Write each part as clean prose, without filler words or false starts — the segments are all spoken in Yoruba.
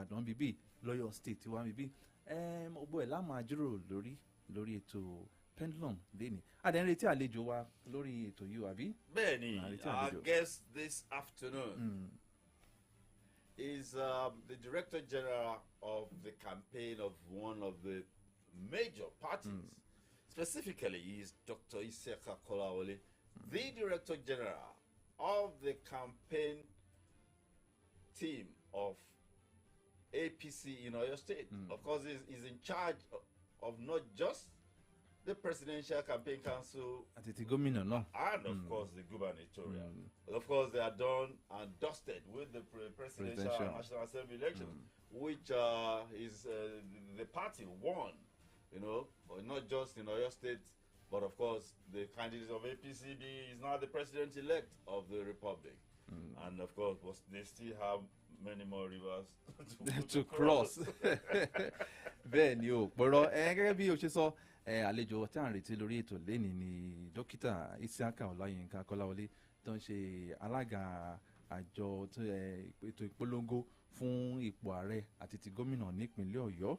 Ìbàdàn bíbí lọ́yọ̀ state wa bíbí ọgbọ́ ẹ̀ láàmú àjíròrò lórí ètò pendulum lẹ́ni adẹ́nrẹ́tí àlejò wa lórí ètò yìí àbí. Bẹ́ẹ̀ni, our guest this afternoon is the Director General of the campaign of one of the major parties. Specifically, he is Dr. Isiaka Kolawole, the Director General of the campaign team of APC in Oyo State. Of course, he's in charge of not just the Presidential Campaign Council àti ti gómìnà náà. and of course the gubernatorial. Of course, they are done and dusted with the presidential and National Assembly elections, which is the party won, but not just in Oyo State, but of course the candidate of APCB is now the president-elect of the Republic. And of course, they still have many more rivers to cross. Bẹ́ẹ̀ ni o pọ̀rọ̀ gẹ́gẹ́ bí o ṣe sọ àlejò tí à ń retí lórí ètò lẹ́nìí ni dókítà Isiaka Ọláyínká Kọ́láwọlé tó ń ṣe alága àjọ ètò ìpolongo fún ipò ààrẹ àti ti gómìnà nípínlẹ̀ Ọ̀yọ́.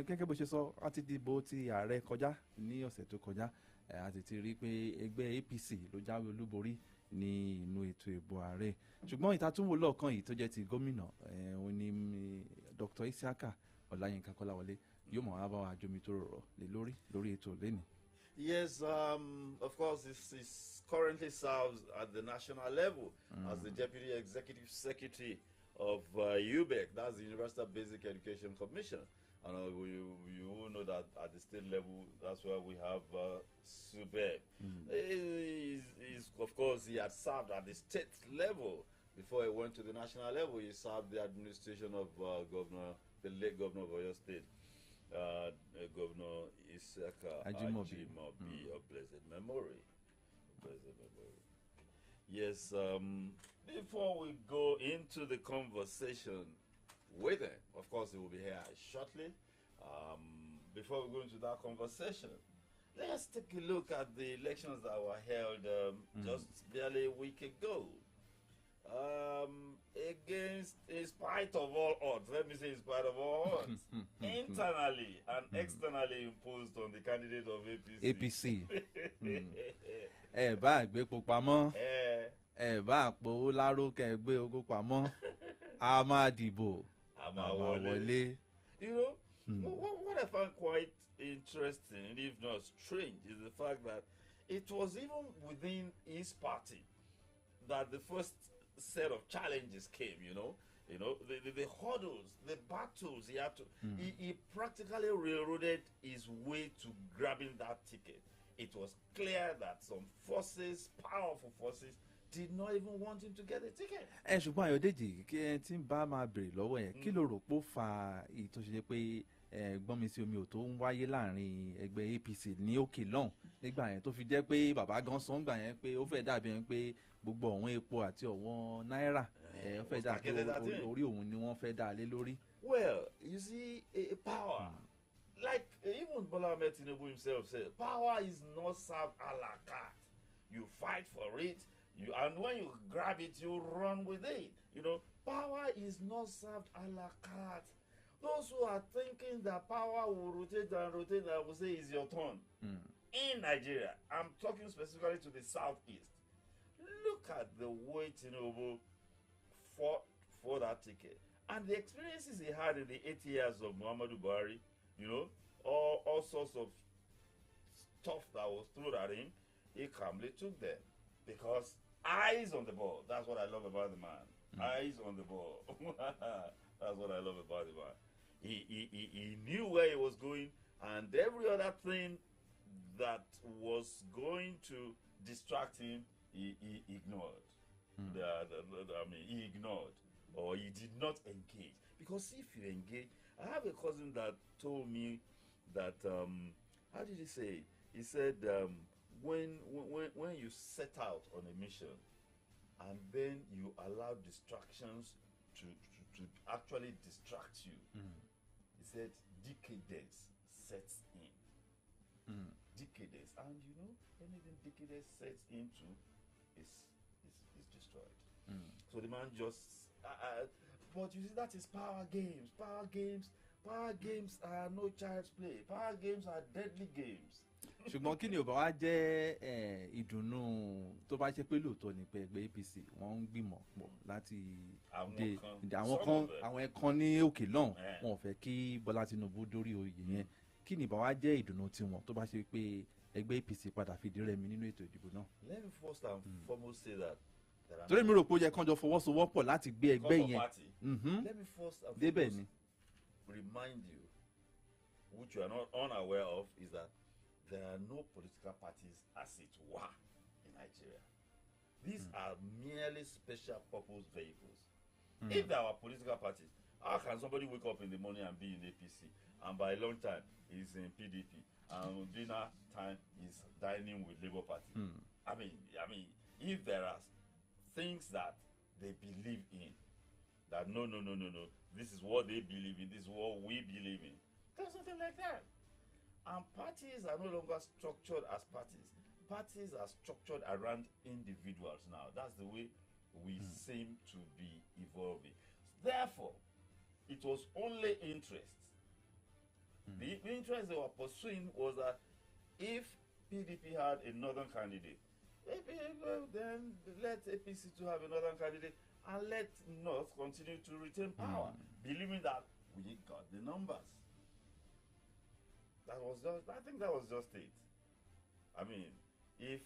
Gẹ́gẹ́ bó ṣe sọ a ti dìbò ti ààrẹ kọjá ní ọ̀sẹ̀ tó kọjá a ti rí i pé ẹgbẹ́ APC ló jáwé olúborí ní inú ètò ìbò ààrẹ ṣùgbọ́n ìtatúnwò lọ́ọ̀kan yìí tó jẹ́ ti gómìnà òun ni Dr. Isiaka Ọláyínká Kọ́láwọlé yóò mọ̀ wá bá wa jomi tó rọrọ̀ lé lórí ètò lẹ́nìí. Yes, of course, he currently serves at the national level as the Deputy Executive Secretary of UBEC, that's the Universal Basic Education Commission. And you all know that at the state level, that's where we have SUBEB. Of course, he had served at the state level before he went to the national level. He served the administration of the late governor of Oyo State, Governor Isiaka Ajimobi of blessed memory. Yes, before we go into the conversation with him, of course, he will be here shortly. Before we go into that conversation, let's take a look at the elections that were held just barely a week ago. In spite of all odds, let me say in spite of all odds, internally and externally imposed on the candidate of APC. Ẹ bá àgbépo pamọ́, ẹ bá àpò láró kẹ gbé ogó pamọ́, a máa dìbò, a máa wọlé. What I find quite interesting, if not strange, is the fact that it was even within his party that the first set of challenges came, the hurdles, the battles he had to, he practically railroaded his way to grabbing that ticket. It was clear that some forces, powerful forces, did not even want him to get a ticket. Ṣùgbọ́n Ayọ̀dèjì kí ẹ ti ń bá máa bèrè lọ́wọ́ yẹn kí ló rò pé ó fa ìtòṣe pé gbọ́nmi sí omi ò tó ń wáyé láàrin ẹgbẹ́ APC ní òkè lọ́hùn nígbà yẹn tó fi jẹ́ pé bàbá gan sọ ńgbà yẹn pé ó fẹ́ dàbí ẹni pé gbogbo ọ̀wọ́n epo àti ọ̀wọ́n náírà ó fẹ́ dàbí orí òun ni wọ́n fẹ́ dá lé lórí. Well, you see, power, like even Bola Ahmed Tinubu himself said, power is not served a la carte. You fight for it, and when you grab it, you run with it. Power is not served a la carte. Those who are thinking that power will rotate and rotate, I will say, is your turn. In Nigeria, I'm talking specifically to the southeast. Look at the way Tinubu fought for that ticket. And the experiences he had in the 8 years of Muhammadu Buhari, all sorts of stuff that was thrown at him, he calmly took them. Because eyes on the ball. That's what I love about the man. Eyes on the ball. That's what I love about the man. He knew where he was going, and every other thing that was going to distract him, he ignored. He ignored, or he did not engage. Because if you engage, I have a cousin that told me that how did he say? He said when you set out on a mission, and then you allow distractions to actually distract you. He said decadence sets in. Decadence, and anything decadence sets into is destroyed. So the man just But you see, that is power games. Power games are no child's play. Power games are deadly games. ṣùgbọ́n kí ni ò bá wá jẹ́ ìdùnnú tó bá ṣe pé lóòótọ́ ni pé ẹgbẹ́ APC wọ́n ń gbìmọ̀ pọ̀ láti àwọn ẹ̀kan ní òkè lọ́hùn wọn ò fẹ́ kí Bọ́lá Tinubu dórí oyè yẹn kí ni ìbá wá jẹ́ ìdùnnú tiwọn tó bá ṣe pé ẹgbẹ́ APC padà fìdí rẹmi nínú ètò ìdìbò náà. Let me first and foremost say that. torí mi rò pé ó yẹ kán jọ fọwọ́sowọ́pọ̀ láti gbé ẹgbẹ́ yẹn. Let me first and débẹ̀ foremost ni. remind you, which you are not unaware of, is that there are no political parties as it were in Nigeria. These are merely special purpose vehicles. If there were political parties, how can somebody wake up in the morning and be in APC, and by lunchtime is in PDP, and dinner time is dining with Labour Party? I mean, if there are things that they believe in, that no, this is what they believe in, this is what we believe in, there's nothing like that. And parties are no longer structured as parties. Parties are structured around individuals now. That's the way we seem to be evolving. Therefore, it was only interest. The interest they were pursuing was that if PDP had a northern candidate, then let APC to have a northern candidate and let North continue to retain power, believing that we got the numbers. I think that was just it. I mean, if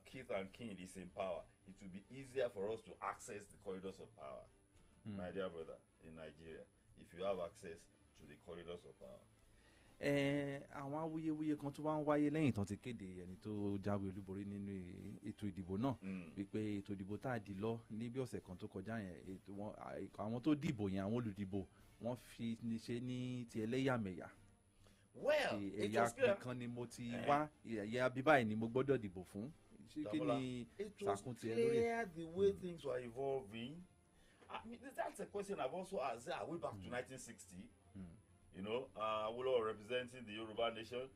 Keith and King is in power, it will be easier for us to access the corridors of power, my dear brother, in Nigeria, if you have access to the corridors of power. Àwọn awuyewuye kan tó wá ń wáyé lẹ́yìn tán ti kéde ẹni tó jáwé olúborí nínú ètò ìdìbò náà wípé ètò ìdìbò tá a dì lọ ní bí ọ̀sẹ̀ kan tó kọjá yẹn àwọn tó dìbò yẹn àwọn olùdìbò wọ́n fi ṣe ní ti ẹlẹ́yàmẹ̀yà. Well, ẹ̀yà kan ni mo ti wá ẹ̀yà bíbáyìí ni mo gbọ́dọ̀ dìbò fún. Ṣé kí ni sàkún tiẹ̀ lórí ẹ̀? The way things were evolving. I mean, that's a question I've also asked. Are we back to 1960? You know, Awolowo representing the Yoruba nation,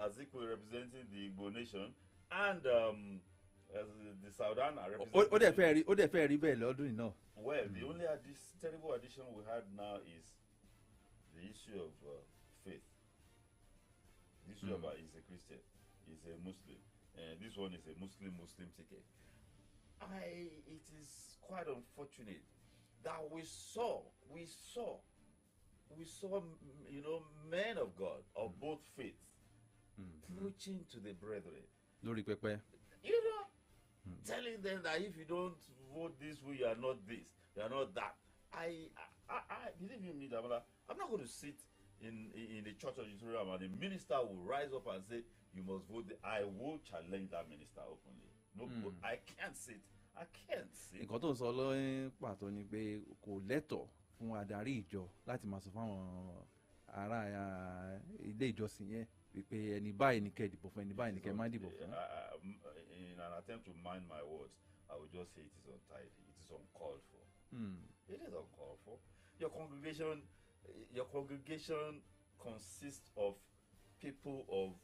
Azikiwe representing the Igbo nation, and the Southern are representing. Ó dẹ̀ fẹ́ rí bẹ́ẹ̀ lọ́dún yìí náà. Well, the only terrible addition we had now is the issue of faith. The issue of is a Christian, is a Muslim, and this one is a Muslim ticket. It is quite unfortunate that we saw, you know, men of God of both faiths preaching to the brethren. Lórí pẹpẹ. You know, telling them that if you don't vote this way, you are not this, you are not that. I believe you me, Damola, I'm not going to sit in the church auditorium and the minister will rise up and say, you must vote. I will challenge that minister openly. No, I can't sit. I can't sit. Nǹkan tó ń sọ lọ́yìn pàtó ni pé kò lẹ́tọ̀ọ́ fún adarí ìjọ láti máa sọ fáwọn ará ilé ìjọsìn yẹn wípé ẹni báyìí ni kẹ́ dìbò fún ẹni báyìí ni kẹ́ má dìbò fún. In an attempt to mind my words, I will just say it is untidy. It is uncalled for. It is uncalled for. Your congregation consists of people of,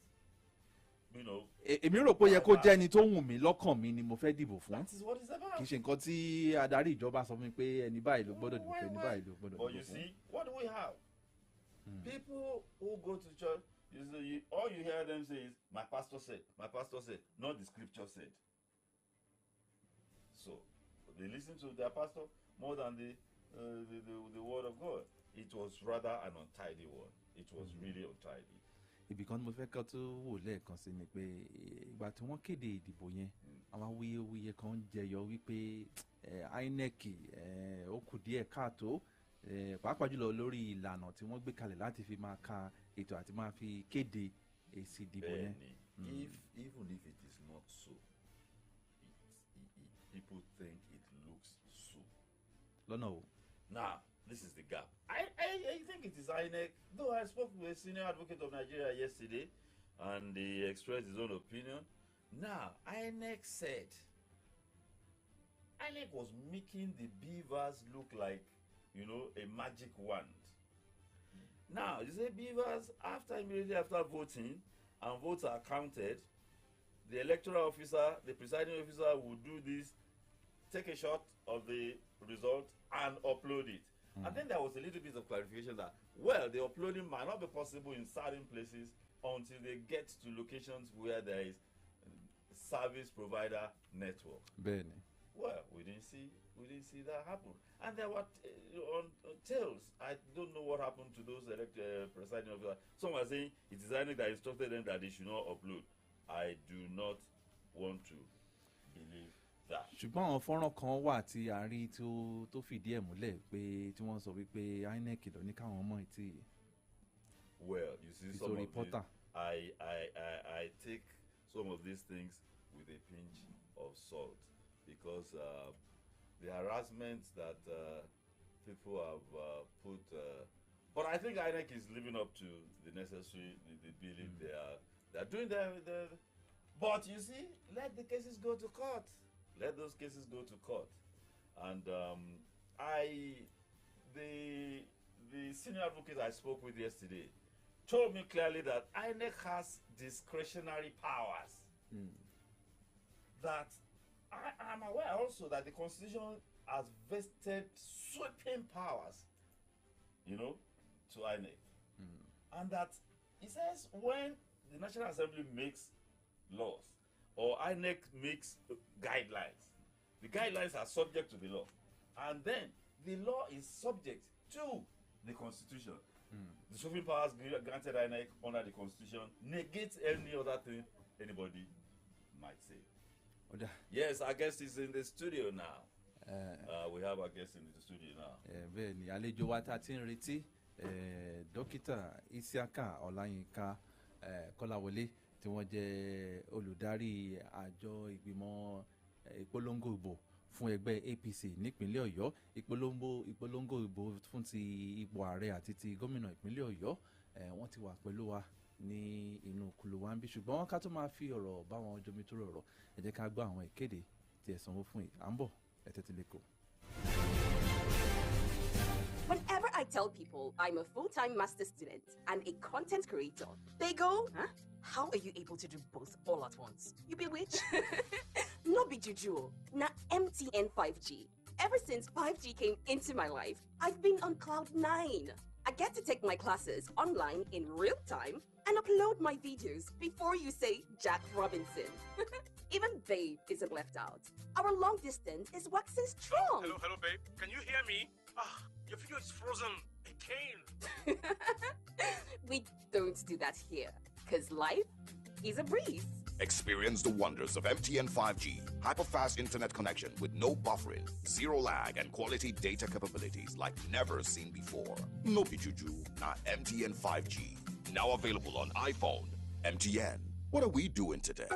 you know. Èmi rò pé ó yẹ kó jẹ́ ẹni tó wù mí lọ́kàn mi ni mo fẹ́ dìbò fún. That is what it's about. Kì í ṣe nǹkan tí adarí ìjọba sọ fún mi pé ẹni báyìí ló gbọ́dọ̀ dìbò fún ẹni báyìí ló gbọ́dọ̀ dìbò fún. But you see, what do we have? People who go to church, all you hear them say is, my pastor said, not the scripture said. So they listen to their pastor more than the word of God. It was rather an untidy one. It was really untidy. Ibì kan mo fẹ́ kọ́ tó wò lẹ́ẹ̀kan sí ni pé ìgbà tí wọ́n kéde ìdìbò yẹn àwọn awuyewuye kan jẹyọ wípé INEC ó kù díẹ̀ káàtó pàápàá jùlọ lórí ìlànà tí wọ́n gbé kalẹ̀ láti fi máa ka ètò àti máa fi kéde èsì ìdìbò yẹn. Even if it is not so, people think it looks so. Lọ́nà o. Now, this is the gap. I think it is INEC. Though I spoke with a senior advocate of Nigeria yesterday, and he expressed his own opinion. Now, INEC said INEC was making the beavers look like, you know, a magic wand. Now, you say beavers, immediately after voting, and votes are counted, the electoral officer, the presiding officer will do this, take a shot of the result and upload it. And then there was a little bit of clarification that, well, the uploading might not be possible in certain places until they get to locations where there is service provider network. bẹ́ẹ̀ni. Well, we didn't see that happen. And there were on tales. I don't know what happened to those presiding officers. Some were saying it is INEC that instructed them that they should not upload. I do not want to believe that. ṣùgbọ́n àwọn fọ́nrán kan wà tí a rí tó fìdí ẹ̀ múlẹ̀ pé tí wọ́n sọ wípé INEC ló ní káwọn mọ̀ ìtì. Well, you see, some of these, I take some of these things with a pinch of salt, because the harassment that people have put, but I think INEC is living up to the necessary, the billing. They are doing the, but you see, let the cases go to court. Let those cases go to court. And the senior advocate I spoke with yesterday told me clearly that INEC has discretionary powers. That I'm aware also that the Constitution has vested sweeping powers, to INEC. And that it says when the National Assembly makes laws or INEC makes guidelines, the guidelines are subject to the law. And then the law is subject to the Constitution. The sweeping powers granted INEC under the Constitution negates any other thing anybody might say. Yes, our guest is in the studio now. We have our guest in the studio now. Bẹ́ẹ̀ ni àlejò wa tá a ti ń retí dókítà Isiaka Ọláyínká Kọ́láwọlé tí wọ́n jẹ́ olùdarí àjọ ìgbìmọ̀ ìpolongo ìbò fún ẹgbẹ́ APC nípínlẹ̀ Ọ̀yọ́, ìpolongo ìbò fún ti ipò ààrẹ àti ti gómìnà ìpínlẹ̀ Ọ̀yọ́. Wọ́n ti wà pẹ̀lú wa ní inú kùlù wa ń bí, ṣùgbọ́n wọn ká tó máa fi ọ̀rọ̀ bá wọn jomi tó rọrọ̀, ẹ jẹ́ ká gbọ́ àwọn ìkéde tí ẹ sanwó fún yìí. À ń bọ̀, ẹ tẹ́tí lẹ́kọ̀ọ́. Whenever I tell people I'm a full-time master's student and a content creator, they go, huh? How are you able to do both all at once? You bewitch? No be juju. Na MTN 5G. Ever since 5G came into my life, I've been on cloud 9. I get to take my classes online in real time and upload my videos before you say Jack Robinson. Even Babe isn't left out. Our long distance is waxing strong. Hello, babe. Can you hear me? Your video is frozen again. We don't do that here, because life is a breeze. Experience the wonders of MTN 5G. Hyper-fast internet connection with no buffering, zero lag, and quality data capabilities like never seen before. No pichuju, not MTN 5G. Now available on iPhone. MTN. What are we doing today?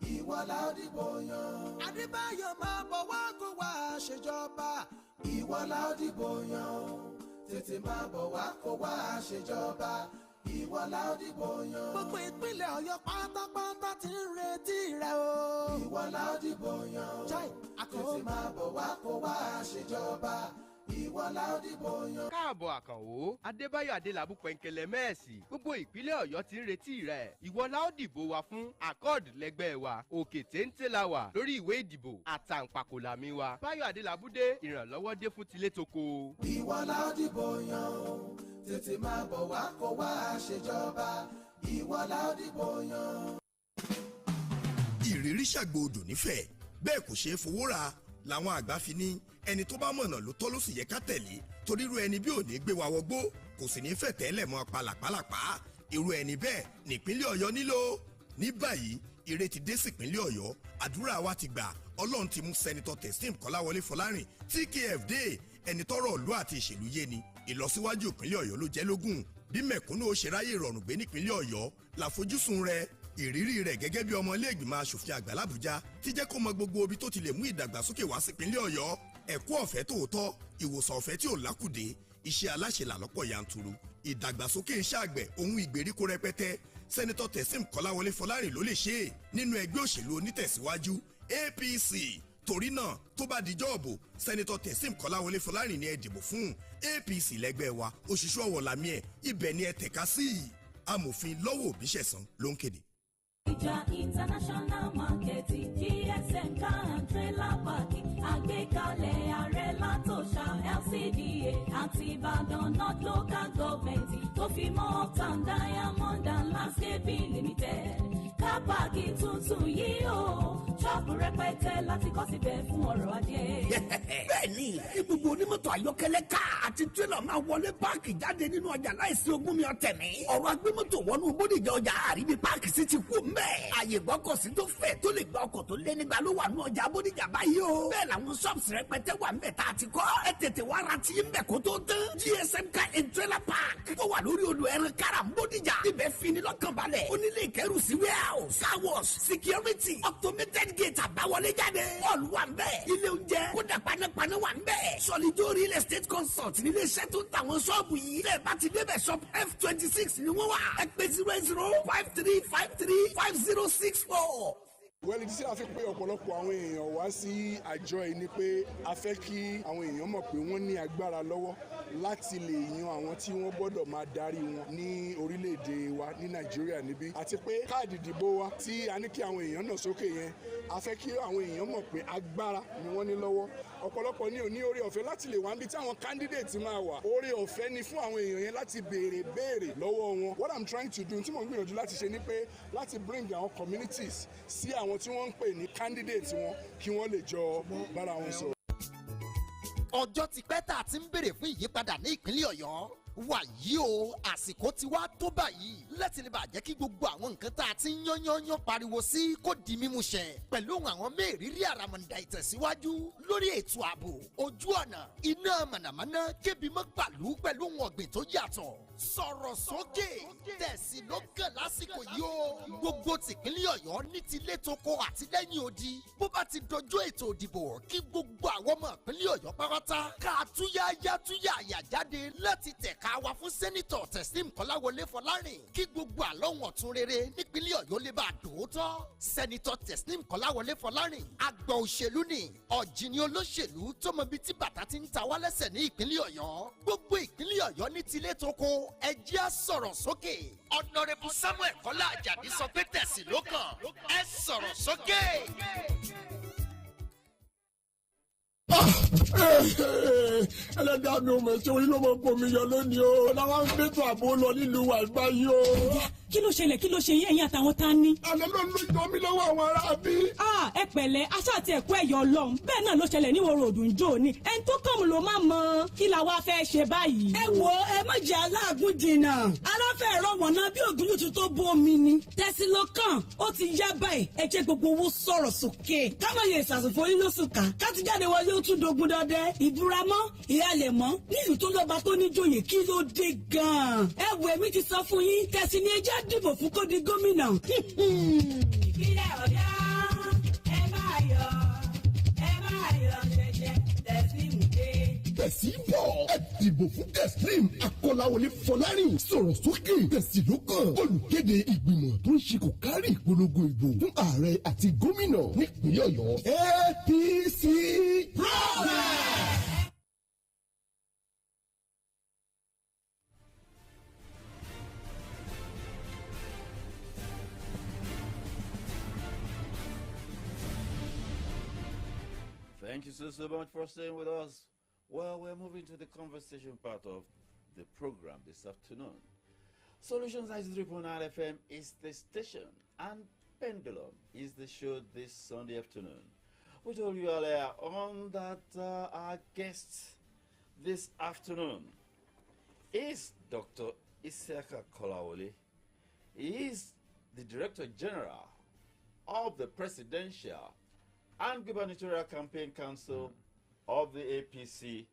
Ìwọ la dìbò yan. Adébáyọ̀ máa bọ̀ wá kó wá ṣèjọba. Ìwọ la dìbò yan. Tètè máa bọ̀ wá kó wá ṣèjọba. Ìwọ la dìbò yan. Gbogbo ìpínlẹ̀ Ọ̀yọ́ pátápátá ti ń retí rẹ o. Ìwọ la dìbò yan. Tètè máa bọ̀ wá kó wá ṣèjọba. Ìwọ la dìbò yan. Káàbọ̀ Àkànwó, Adébáyọ̀ Adélabú pẹ̀ǹkẹ̀lẹ̀ mẹ́ẹ̀sì. Gbogbo ìpínlẹ̀ Ọ̀yọ́ ti ń retí rẹ̀. Ìwọ la ó dìbò wa fún Accord lẹ́gbẹ́ wa. Òkè téńté la wà lórí ìwé ìdìbò. Àtàǹpàkò làmí wa. Báyọ̀ Adélabú dé, ìrànlọ́wọ́ dé fún tilé toko. Ìwọ la dìbò yan. Tètè máa bọ̀ wá kó wá ṣèjọba. Ìwọ la dìbò yan. Ìrírí ṣàgbọ́dọ̀ nífẹ̀ẹ́ bẹ́ẹ̀ kò ṣeé fowó ra làwọn àgbà fi ní ẹni tó bá mọ̀nà ló tọ́ ló sì yẹ ká tẹ̀lé torí irú ẹni bí ò ní gbé wa wọgbó kò sì ní fẹ̀ tẹ́lẹ̀ mọ́ pàlàpàlàpà irú ẹni bẹ́ẹ̀ nípínlẹ̀ Ọ̀yọ́ nílò. Ní báyìí ire ti dé sípínlẹ̀ Ọ̀yọ́ àdúrà wa ti gbà Ọlọ́run ti mú sẹ́nitọ́ Teslim Kọ́láwọlé Fọlárìn TKF dé ẹni tọ́rọ̀ ìlú àti ìṣèlú yé ni ìlọsíwájú ìpínlẹ̀ Ọ̀yọ́ ló jẹ́ lógún bí mẹ̀kúnnù ó ṣe ráyè rọrùn gbé nípínlẹ̀ Ọ̀yọ́ làfojúsùn rẹ̀ ìrírí rẹ̀ gẹ́gẹ́ bí ọmọ ilé-ìgbìmọ̀ aṣòfin àgbà l'Àbújá ti jẹ́ kó mọ gbogbo ibi tó ti lè mú ìdàgbàsókè wá sípínlẹ̀ Ọ̀yọ́ ẹ̀kọ́ ọ̀fẹ́ tòótọ́ ìwòsàn ọ̀fẹ́ tí ò lákùdé iṣẹ́ aláṣẹlà lọ́pọ̀ yanturu ìdàgbàsókè iṣẹ́ àgbẹ̀ ohun ìgbèríko rẹpẹtẹ sẹ́nitọ́ Teslim Kọ́láwọlé Fọlárìn ló lè ṣe é nínú ẹgbẹ́ òṣèlú onítẹ̀síwájú APC torí náà tó bá dijọ́ òbò sẹ́nitọ́ Teslim Kọ́láwọlé Fọlárìn ni ẹ dìbò fún APC lẹ́gbẹ́ wa òṣìṣẹ́ ọ̀wọ̀ làmí ẹ̀ ibẹ̀ ni ẹ tẹ̀ka sí amòfin lọ́wọ́ Òbíṣẹ̀san ló ń kéde. Ìjà International Market GSM Car and Trailer Park àgbékalẹ̀ ààrẹ látòṣà LCDA àti Ìbàdàn North Local Government tó fi mọ́ Uptown Diamond and Landscaping Limited. Kápákì tuntun yìí o ṣọ́ọ̀bù rẹpẹtẹ láti kọ́ síbẹ̀ fún ọrọ̀ ajé. Bẹ́ẹ̀ni, gbogbo onímọ́tò ayọ́kẹ́lẹ́ ká àti tírélà máa wọlé páàkì jáde nínú ọjà láìsí ogún mi ọ̀tẹ̀mí. Ọ̀rọ̀ agbémọ́tò wọnú Bódìjà ọjà àríbi páàkì sí ti kú mbẹ́. Àyè gbọ́kọ̀sí tó fẹ̀ tó lè gba ọkọ̀ tó lé nígbà ló wà ní ọjà Bódìjà báyìí o. Bẹ́ẹ̀ làwọn ṣọ́ọ̀bù rẹpẹtẹ wà mbẹ̀ tá a ti kọ́. Ẹ tètè wá ra tí mbẹ̀ kó tó tán. GSM Car and Trailer Park tó wà lórí odò ẹran kára Bódìjà. Ibẹ̀ fini lọ́kàn balẹ̀. Onílé ìkẹ́rù sí warehouse, car wash, security, automated gate àbáwọlé jáde. All wà mbẹ̀. Ilé oúnjẹ kódà panápaná wà mbẹ̀. Solido real estate consult nílé iṣẹ́ tó ń tàwọn ṣọ́ọ̀bù yìí. Bẹ́ẹ̀ bá ti débẹ̀ shop F26 ni wọ́n wà. Ẹ pè 0053535064. Wẹ́lì tí a fi pé ọ̀pọ̀lọpọ̀ àwọn èèyàn wá sí àjọ yìí ni pé a fẹ́ kí àwọn èèyàn mọ̀ pé wọ́n ní agbára lọ́wọ́ láti lè yan àwọn tí wọ́n gbọ́dọ̀ máa darí wọn ní orílẹ̀-èdè wa ní Nàìjíríà níbí àti pé káàdì ìdìbò wa tí a ní kí àwọn èèyàn náà sókè yẹn a fẹ́ kí àwọn èèyàn mọ̀ pé agbára ni wọ́n ní lọ́wọ́ ọ̀pọ̀lọpọ̀ ní òní oore ọ̀fẹ́ láti lè wá níbi tí àwọn candidate máa wà oore ọ̀fẹ́ ni fún àwọn èèyàn yẹn láti béèrè lọ́wọ́ wọn. What I'm trying to do tí mo ń gbìyànjú láti ṣe ni pé láti bring àwọn communities sí àwọn tí wọ́n ń pè ní candidate wọn kí wọ́n lè jọ bára wọn sọ̀rọ̀. Ọjọ́ ti pẹ́ tá a ti ń béèrè fún ìyípadà ní ìpínlẹ̀ Ọ̀yọ́ wàyí o àsìkò ti wá tó báyìí láti lè bàjẹ́ kí gbogbo àwọn nǹkan tá a ti ń yányányán pariwo sí kó di mímúṣẹ pẹ̀lú àwọn mẹ́rìírí àràmọ̀ǹdà ìtẹ̀síwájú lórí ètò ààbò ojú ọ̀nà iná mànàmáná kébi mọ́gbàlú pẹ̀lú ohun ọ̀gbìn tó yàtọ̀ sọ̀rọ̀ sókè tẹ̀sí ló kàn lásìkò yìí o gbogbo tìpínlẹ̀ Ọ̀yọ́ ní tilé toko àti lẹ́yìn odi bó bá ti dojú ètò òdìbò kí gbogbo àwọn ọmọ ìpínlẹ̀ Ọ̀yọ́ pátá ká túyáyá jáde láti tẹ̀ka wa fún sẹ́nitọ̀ Teslim Kọ́láwọlé Fọlárìn kí gbogbo àlọ́hùn ọ̀tún rere nípínlẹ̀ Ọ̀yọ́ lè bá a dòótọ́ sẹ́nitọ̀ Teslim Kọ́láwọlé Fọlárìn àgbà òṣèlú ni ọ̀jìnì olóṣèlú tó mọ ibi tí bàtà ti ń ta wá lẹ́sẹ̀ ní ìpínlẹ̀ Ọ̀yọ́ gbogbo ìpínlẹ̀ Ọ̀yọ́ ní tilé toko ẹ jẹ́ á sọ̀rọ̀ sókè ọ̀nàrẹ́bù Samuel Kọ́lá Àjàdí sọ pé tẹ̀sí ló kàn ẹ sọ̀rọ̀ sókè. ẹlẹ́dàá mi ò mọ̀ ṣe orí ló mọ̀ kó mi yọ lónìí o làwọn ń gbẹ́tọ̀ àbò lọ nílùú wa báyìí o. kí ló ṣẹlẹ̀ kí ló ṣe yín ẹ̀yin àtàwọn tá a ní. àná ló ń jọ mí lọ́wọ́ àwọn ará bí. ẹ pẹ̀lẹ́ aṣọ àti ẹ̀kọ́ ẹ̀yọ ọlọ́run bẹ́ẹ̀ náà ló ṣẹlẹ̀ ní wọ́rọ̀ òdùn jò ní ẹni tó kàn ló má mọ kí la wá fẹ́ ṣe báyìí. ẹ wo ẹ má jẹ́ aláàgùn jìnnà aláfẹ́ ẹ̀rọ wọ̀nà bí ògùn yóò tó bó omi ni tẹ̀sí ló kàn ó ti yá báyìí ẹ jẹ́ gbogbo owó sọ̀rọ̀ sókè káwọn yẹ ìsàsùnfò yín lóṣù ká káti jáde wọlé ó tún dogun dọdẹ ìbúramọ́ ìhàlẹ̀ mọ́ nílùú tó lọ́ba tó níjòyè kí ló dé gan-an ẹ wo èmi ti sọ fún yín tẹ̀sí ni ẹ jẹ́ dìbò fún kó di gómìnà. ìpínlẹ̀ Ọ̀yọ́ ẹ máa yọ̀ ṣẹ̀ṣẹ̀ Teslim dé. tẹ̀sí bọ̀ ẹ dìbò fún Teslim Akọ́láwọlé Fọlárìn sọ̀rọ̀ sókè tẹ̀sí ló kàn olùkéde ìgbìmọ̀ tó ń ṣe kò kárí ìpolongo ìbò fún ààrẹ àti gómìnà nípínlẹ̀ Ọ̀yọ́ APC progress. Thank you so much for staying with us. Well, we're moving to the conversation part of the program this afternoon. Solutions 93.9 FM is the station, and Pendulum is the show this Sunday afternoon. We told you earlier on that our guest this afternoon is Dr. Isiaka Kolawole. He is the Director General of the Presidential and Gubernatorial Campaign Council of the APC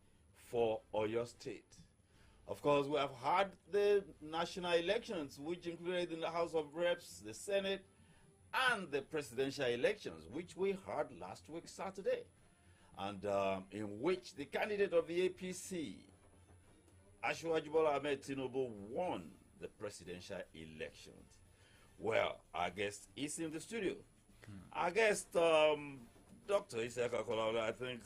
for Oyo State. Of course, we have had the national elections, which included in the House of Reps, the Senate, and the presidential elections, which we heard last week, Saturday, and in which the candidate of the APC, Asiwaju Bola Ahmed Tinubu, won the presidential elections. Well, our guest is in the studio. Our guest, Dr. Isaka Kolawole, I think,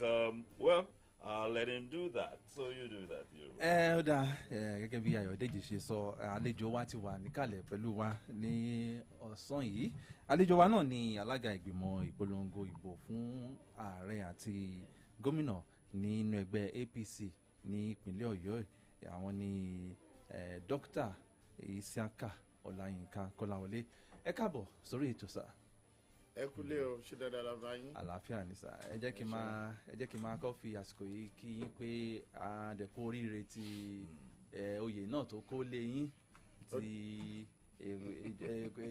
well, I'll let him do that. So you do that, you. Ó dáa gẹ́gẹ́ bí Ayọ̀dèjì ṣe sọ àlejò wa ti wà níkàlẹ̀ pẹ̀lú wa ní ọ̀sán yìí. Àlejò wa náà ni alága ìgbìmọ̀ ìpolongo ìbò fún ààrẹ àti gómìnà nínú ẹgbẹ́ APC ní ìpínlẹ̀ Ọ̀yọ́. Àwọn ni Dr. Isiaka Ọláyínká Kọ́láwọlé. Ẹ káàbọ̀ sórí ètò sà. Ẹ kúlé o, ṣé dáadáa la bá yín? Àlàáfíà ni sà. Ẹ jẹ́ kí n máa kọ́ fi àsìkò yìí kí yín pé àdẹ̀kọ́ oríire ti oyè náà tó kó lé yín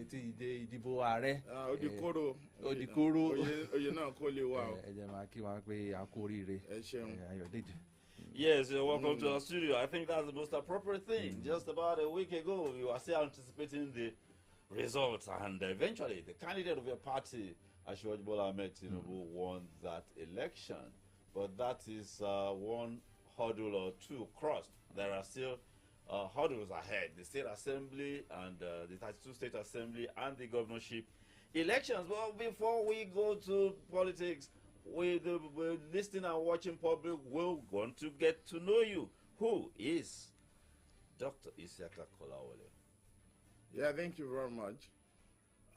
ti ìdìbò ààrẹ. Ó di kóró. Oyè náà kó lè wá o. Ẹ jẹ́ máa kí wa pé a kó oríire. Ẹ ṣeun. Ayọ̀dèjì. Yes, you're welcome to our studio. I think that's the most appropriate thing. Just about a week ago, you were still anticipating the results, and eventually the candidate of your party, Asiwaju Bola Ahmed Tinubu, won that election. But that is one hurdle or two crossed. There are still hurdles ahead. The state assembly and the 32 state assembly and the governorship elections. Well, before we go to politics, with the listening and watching public will want to get to know you. Who is Dr. Isiaka Kolawole? Yeah, thank you very much.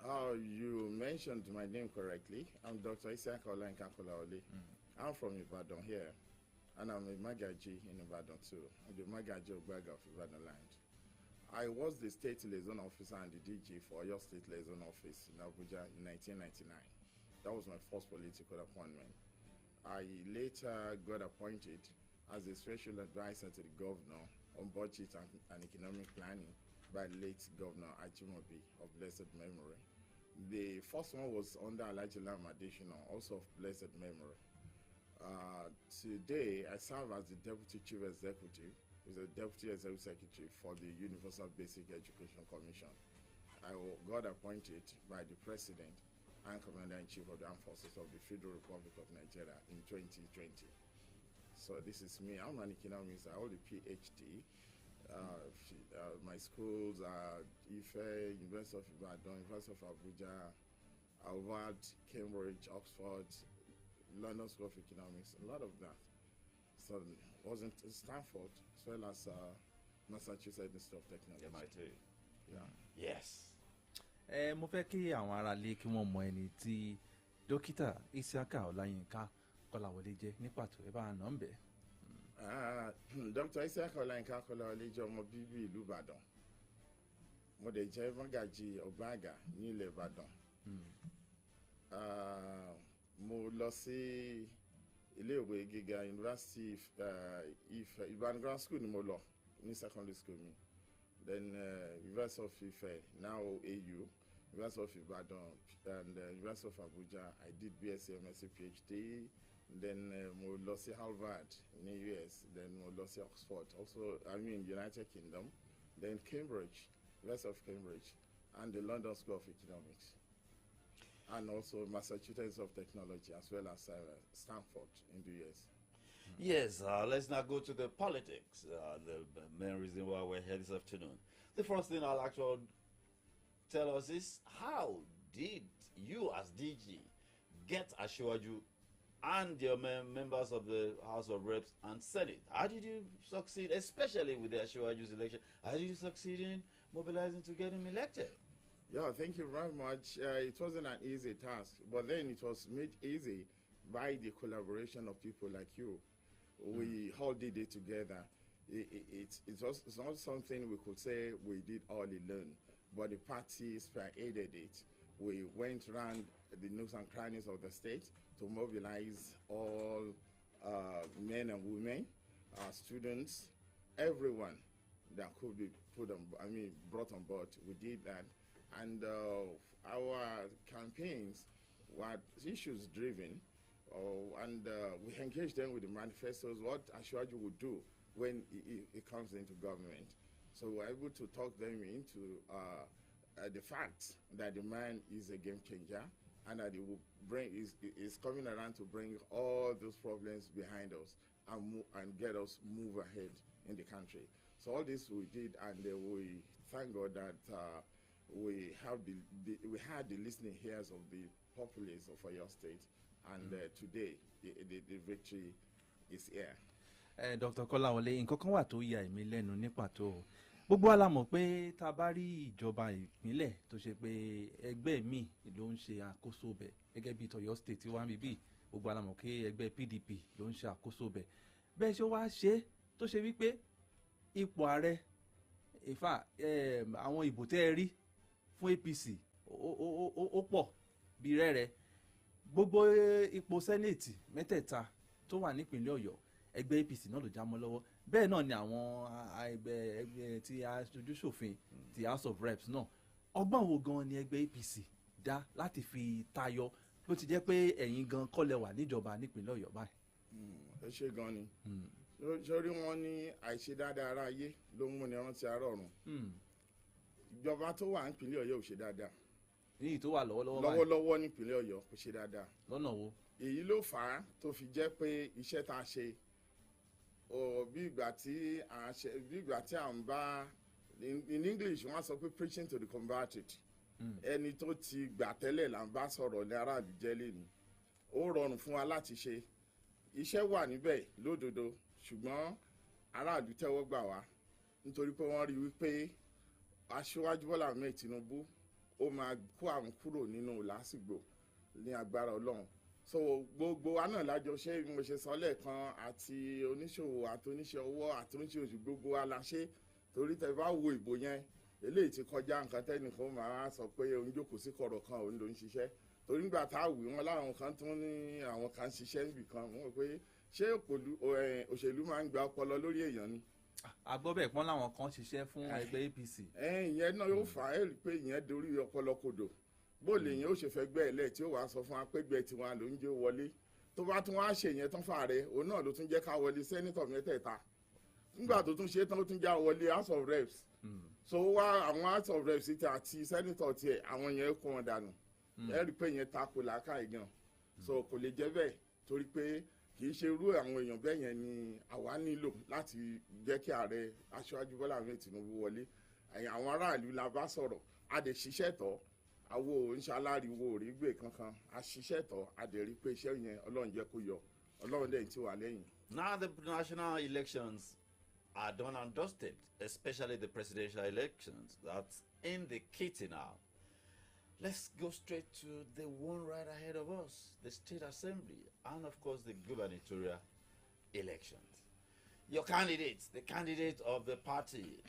You mentioned my name correctly. I'm Dr. Isiaka Ọláyínká Kọ́láwọlé. I'm from Ibadan here, and I'm a Magaji in Ibadan too. I'm the Magaji Ogbaga of Ibadan land. I was the state liaison officer and the DG for your state liaison office in Abuja in 1999. That was my first political appointment. I later got appointed as a special advisor to the governor on budget and economic planning by late Governor Ajimobi of blessed memory. The first one was under Alhaji Lam Adesina, also of blessed memory. Today, I serve as the Deputy Chief Executive, the Deputy Executive Secretary for the Universal Basic Education Commission. I got appointed by the President and Commander-in-Chief of the Armed Forces of the Federal Republic of Nigeria in 2020. So this is me. I'm an economist. I hold a PhD. My schools are Ife, University of Ibadan, University of Abuja, Harvard, Cambridge, Oxford, London School of Economics, a lot of that. So I was in Stanford as well as Massachusetts Institute of Technology. MIT. Yeah. Yes. Mo fẹ́ kí àwọn aráalé kí wọ́n mọ ẹni tí dókítà Isiaka Ọláyínká Kọ́láwọlé jẹ́ ní pàtó. Ẹ bá a nà ń bẹ̀. Dr. Isiaka Ọláyínká Kọ́láwọlé jẹ́ ọmọ bíbí ìlú Ìbàdàn. Mo dẹ̀ jẹ́ Magaji Ogbaga ní ilẹ̀ Ìbàdàn. Mo lọ sí ilé-ìwé gíga University Ife Ibadan Grammar School ni mo lọ ní secondary school mi. Then University of Ife, now AU, University of Ibadan, and University of Abuja. I did BSc, MSc, PhD. Then mo lọ sí Harvard in the US. Then mo lọ sí Oxford, also United Kingdom. Then Cambridge, University of Cambridge, and the London School of Economics, and also Massachusetts of Technology, as well as Stanford in the US. Yes, let's now go to the politics, the main reason why we're here this afternoon. The first thing I'll actually tell us is, how did you as DG get Asiwaju and your members of the House of Reps and Senate? How did you succeed, especially with the Asiwaju's election? How did you succeed in mobilizing to get him elected? Yeah, thank you very much. It wasn't an easy task, but then it was made easy by the collaboration of people like you. We all did it together. It's not something we could say we did all alone, but the party spearheaded it. We went around the nooks and crannies of the state to mobilize all men and women, students, everyone that could be brought on board. We did that, and our campaigns were issues driven. And we engaged them with the manifestos, what Asiwaju would do when he comes into government. So we're able to talk them into the fact that the man is a game changer and that he will is coming around to bring all those problems behind us and get us move ahead in the country. So all this we did, and we thank God that we had the listening ears of the populace of your state And today, the victory is here. Dr. Kọ́láwọlé, nǹkan kan wà tó ya èmi lẹ́nu ní pàtó. Gbogbo wa la mọ̀ pé tá a bá rí ìjọba ìpínlẹ̀ tó ṣe pé ẹgbẹ́ mi ló ń ṣe àkóso bẹ̀ gẹ́gẹ́ bí tọ̀yọ́ state tí wọ́n ń bíbí, gbogbo wa la mọ̀ pé ẹgbẹ́ PDP ló ń ṣe àkóso bẹ̀. Bẹ́ẹ̀ ṣe wá ṣe tó ṣe wípé ipò ààrẹ ìfà àwọn ìbò tẹ́ ẹ rí fún APC ó pọ̀ bí rẹ́rẹ́. Gbogbo ipò sẹ́nẹ̀tì mẹ́tẹ̀ẹ̀ta tó wà nípìnlẹ̀ Ọ̀yọ́ ẹgbẹ́ APC náà ló já mọ́ lọ́wọ́. Bẹ́ẹ̀ náà ni àwọn ẹgbẹ́ ti aṣojúṣòfin ti House of Reps náà. Ọgbọ́n wo gan ni ẹgbẹ́ APC dá láti fi tayọ bó ti jẹ́ pé ẹ̀yin gan kọ́lẹ̀ wà níjọba nípìnlẹ̀ Ọ̀yọ́ báyìí? Ẹ ṣe gan ni. Sórí wọn ní àìṣe dáadáa ara ayé ló ń múni rántí ara ọ̀run. Ìjọba tó wà nípìnlẹ̀ Ọ̀yọ́ ò ṣe dáadáa. Èyí tó wà lọ́wọ́lọ́wọ́ báyìí. Lọ́wọ́lọ́wọ́ nípìnlẹ̀ Ọ̀yọ́ kò ṣe dáadáa. Lọ́nà wo? Èyí ló fà á tó fi jẹ́ pé iṣẹ́ tá a ṣe bí ìgbà tí à ń bá in English wọ́n sọ pé preaching to the converted. Ẹni tó ti gbà tẹ́lẹ̀ là ń bá sọ̀rọ̀ ní aráàlú jẹ́ lẹ́nu. Ó rọrùn fún wa láti ṣe. Iṣẹ́ wà níbẹ̀ lódodo ṣùgbọ́n aráàlú tẹ́wọ́ gbà wá nítorí pé wọ́n rí wípé Aṣíwájú Bọ́lá Ahmed Tinubu ó máa kó àwọn kúrò nínú lásìgbò ní agbára Ọlọ́run. So gbogbo wa náà lájọ ṣe bí mo ṣe sọ lẹ́ẹ̀kan àti oníṣòwò àti oníṣẹ́ ọwọ́ àti oníṣẹ́ oṣù gbogbo wa la ṣe torí tẹ bá wo ìbò yẹn eléyìí ti kọjá nǹkan tẹ́nìkan máa sọ pé òun jókòó sí kọ̀rọ̀ kan òun ló ń ṣiṣẹ́ torí nígbà tá a wì wọn láwọn kan tún ní àwọn kan ṣiṣẹ́ níbì kan wọ́n pé ṣé òṣèlú máa ń gba ọpọlọ lórí èèyàn ni. Agbọ́bẹ̀ pọ́n láwọn kan ṣiṣẹ́ fún ẹgbẹ́ APC. Ìyẹn náà yóò fà á rí i pé ìyẹn dorí ọpọlọ kodò bó lè yẹn ó ṣe fẹ́ gbẹ́ ẹ̀ lẹ̀ tí ó wàá sọ fún wa pé gbẹ́ tiwọn ló ń jẹ́ wọlé tó bá tún wá ṣe yẹn tán fà rẹ̀ òun náà ló tún jẹ́ ká wọlé sẹ́nitọ̀ mẹ́tẹ̀ẹ̀ta nígbà tó tún ṣe tán ó tún já wọlé House of Reps so wá àwọn House of Reps ti àti sẹ́nitọ̀ tiẹ̀ àwọn yẹn kó wọn dànù ẹ rí i pé yẹn takò làákàyè gan so kò lè jẹ́ bẹ́ẹ̀ torí pé kì í ṣe irú àwọn èèyàn bẹ́ẹ̀ yẹn ni àwa nílò láti jẹ́ kí ààrẹ Aṣíwájú Bọ́lá Ahmed Tinubu wọlé àwọn aráàlú la bá sọ̀rọ̀ a dẹ̀ ṣiṣẹ́ tọ́ àwo ìṣaláriwo rí gbé kankan a ṣiṣẹ́ tọ́ a dẹ̀ rí pé iṣẹ́ yẹn Ọlọ́run jẹ́ kó yọ Ọlọ́run dẹ̀ ti wà lẹ́yìn. Now the national elections are done and dusted, especially the presidential elections that's in the kitty now. Let's go straight to the one right ahead of us, the State Assembly, and of course the gubernatorial elections. Your candidates, the candidate of the party,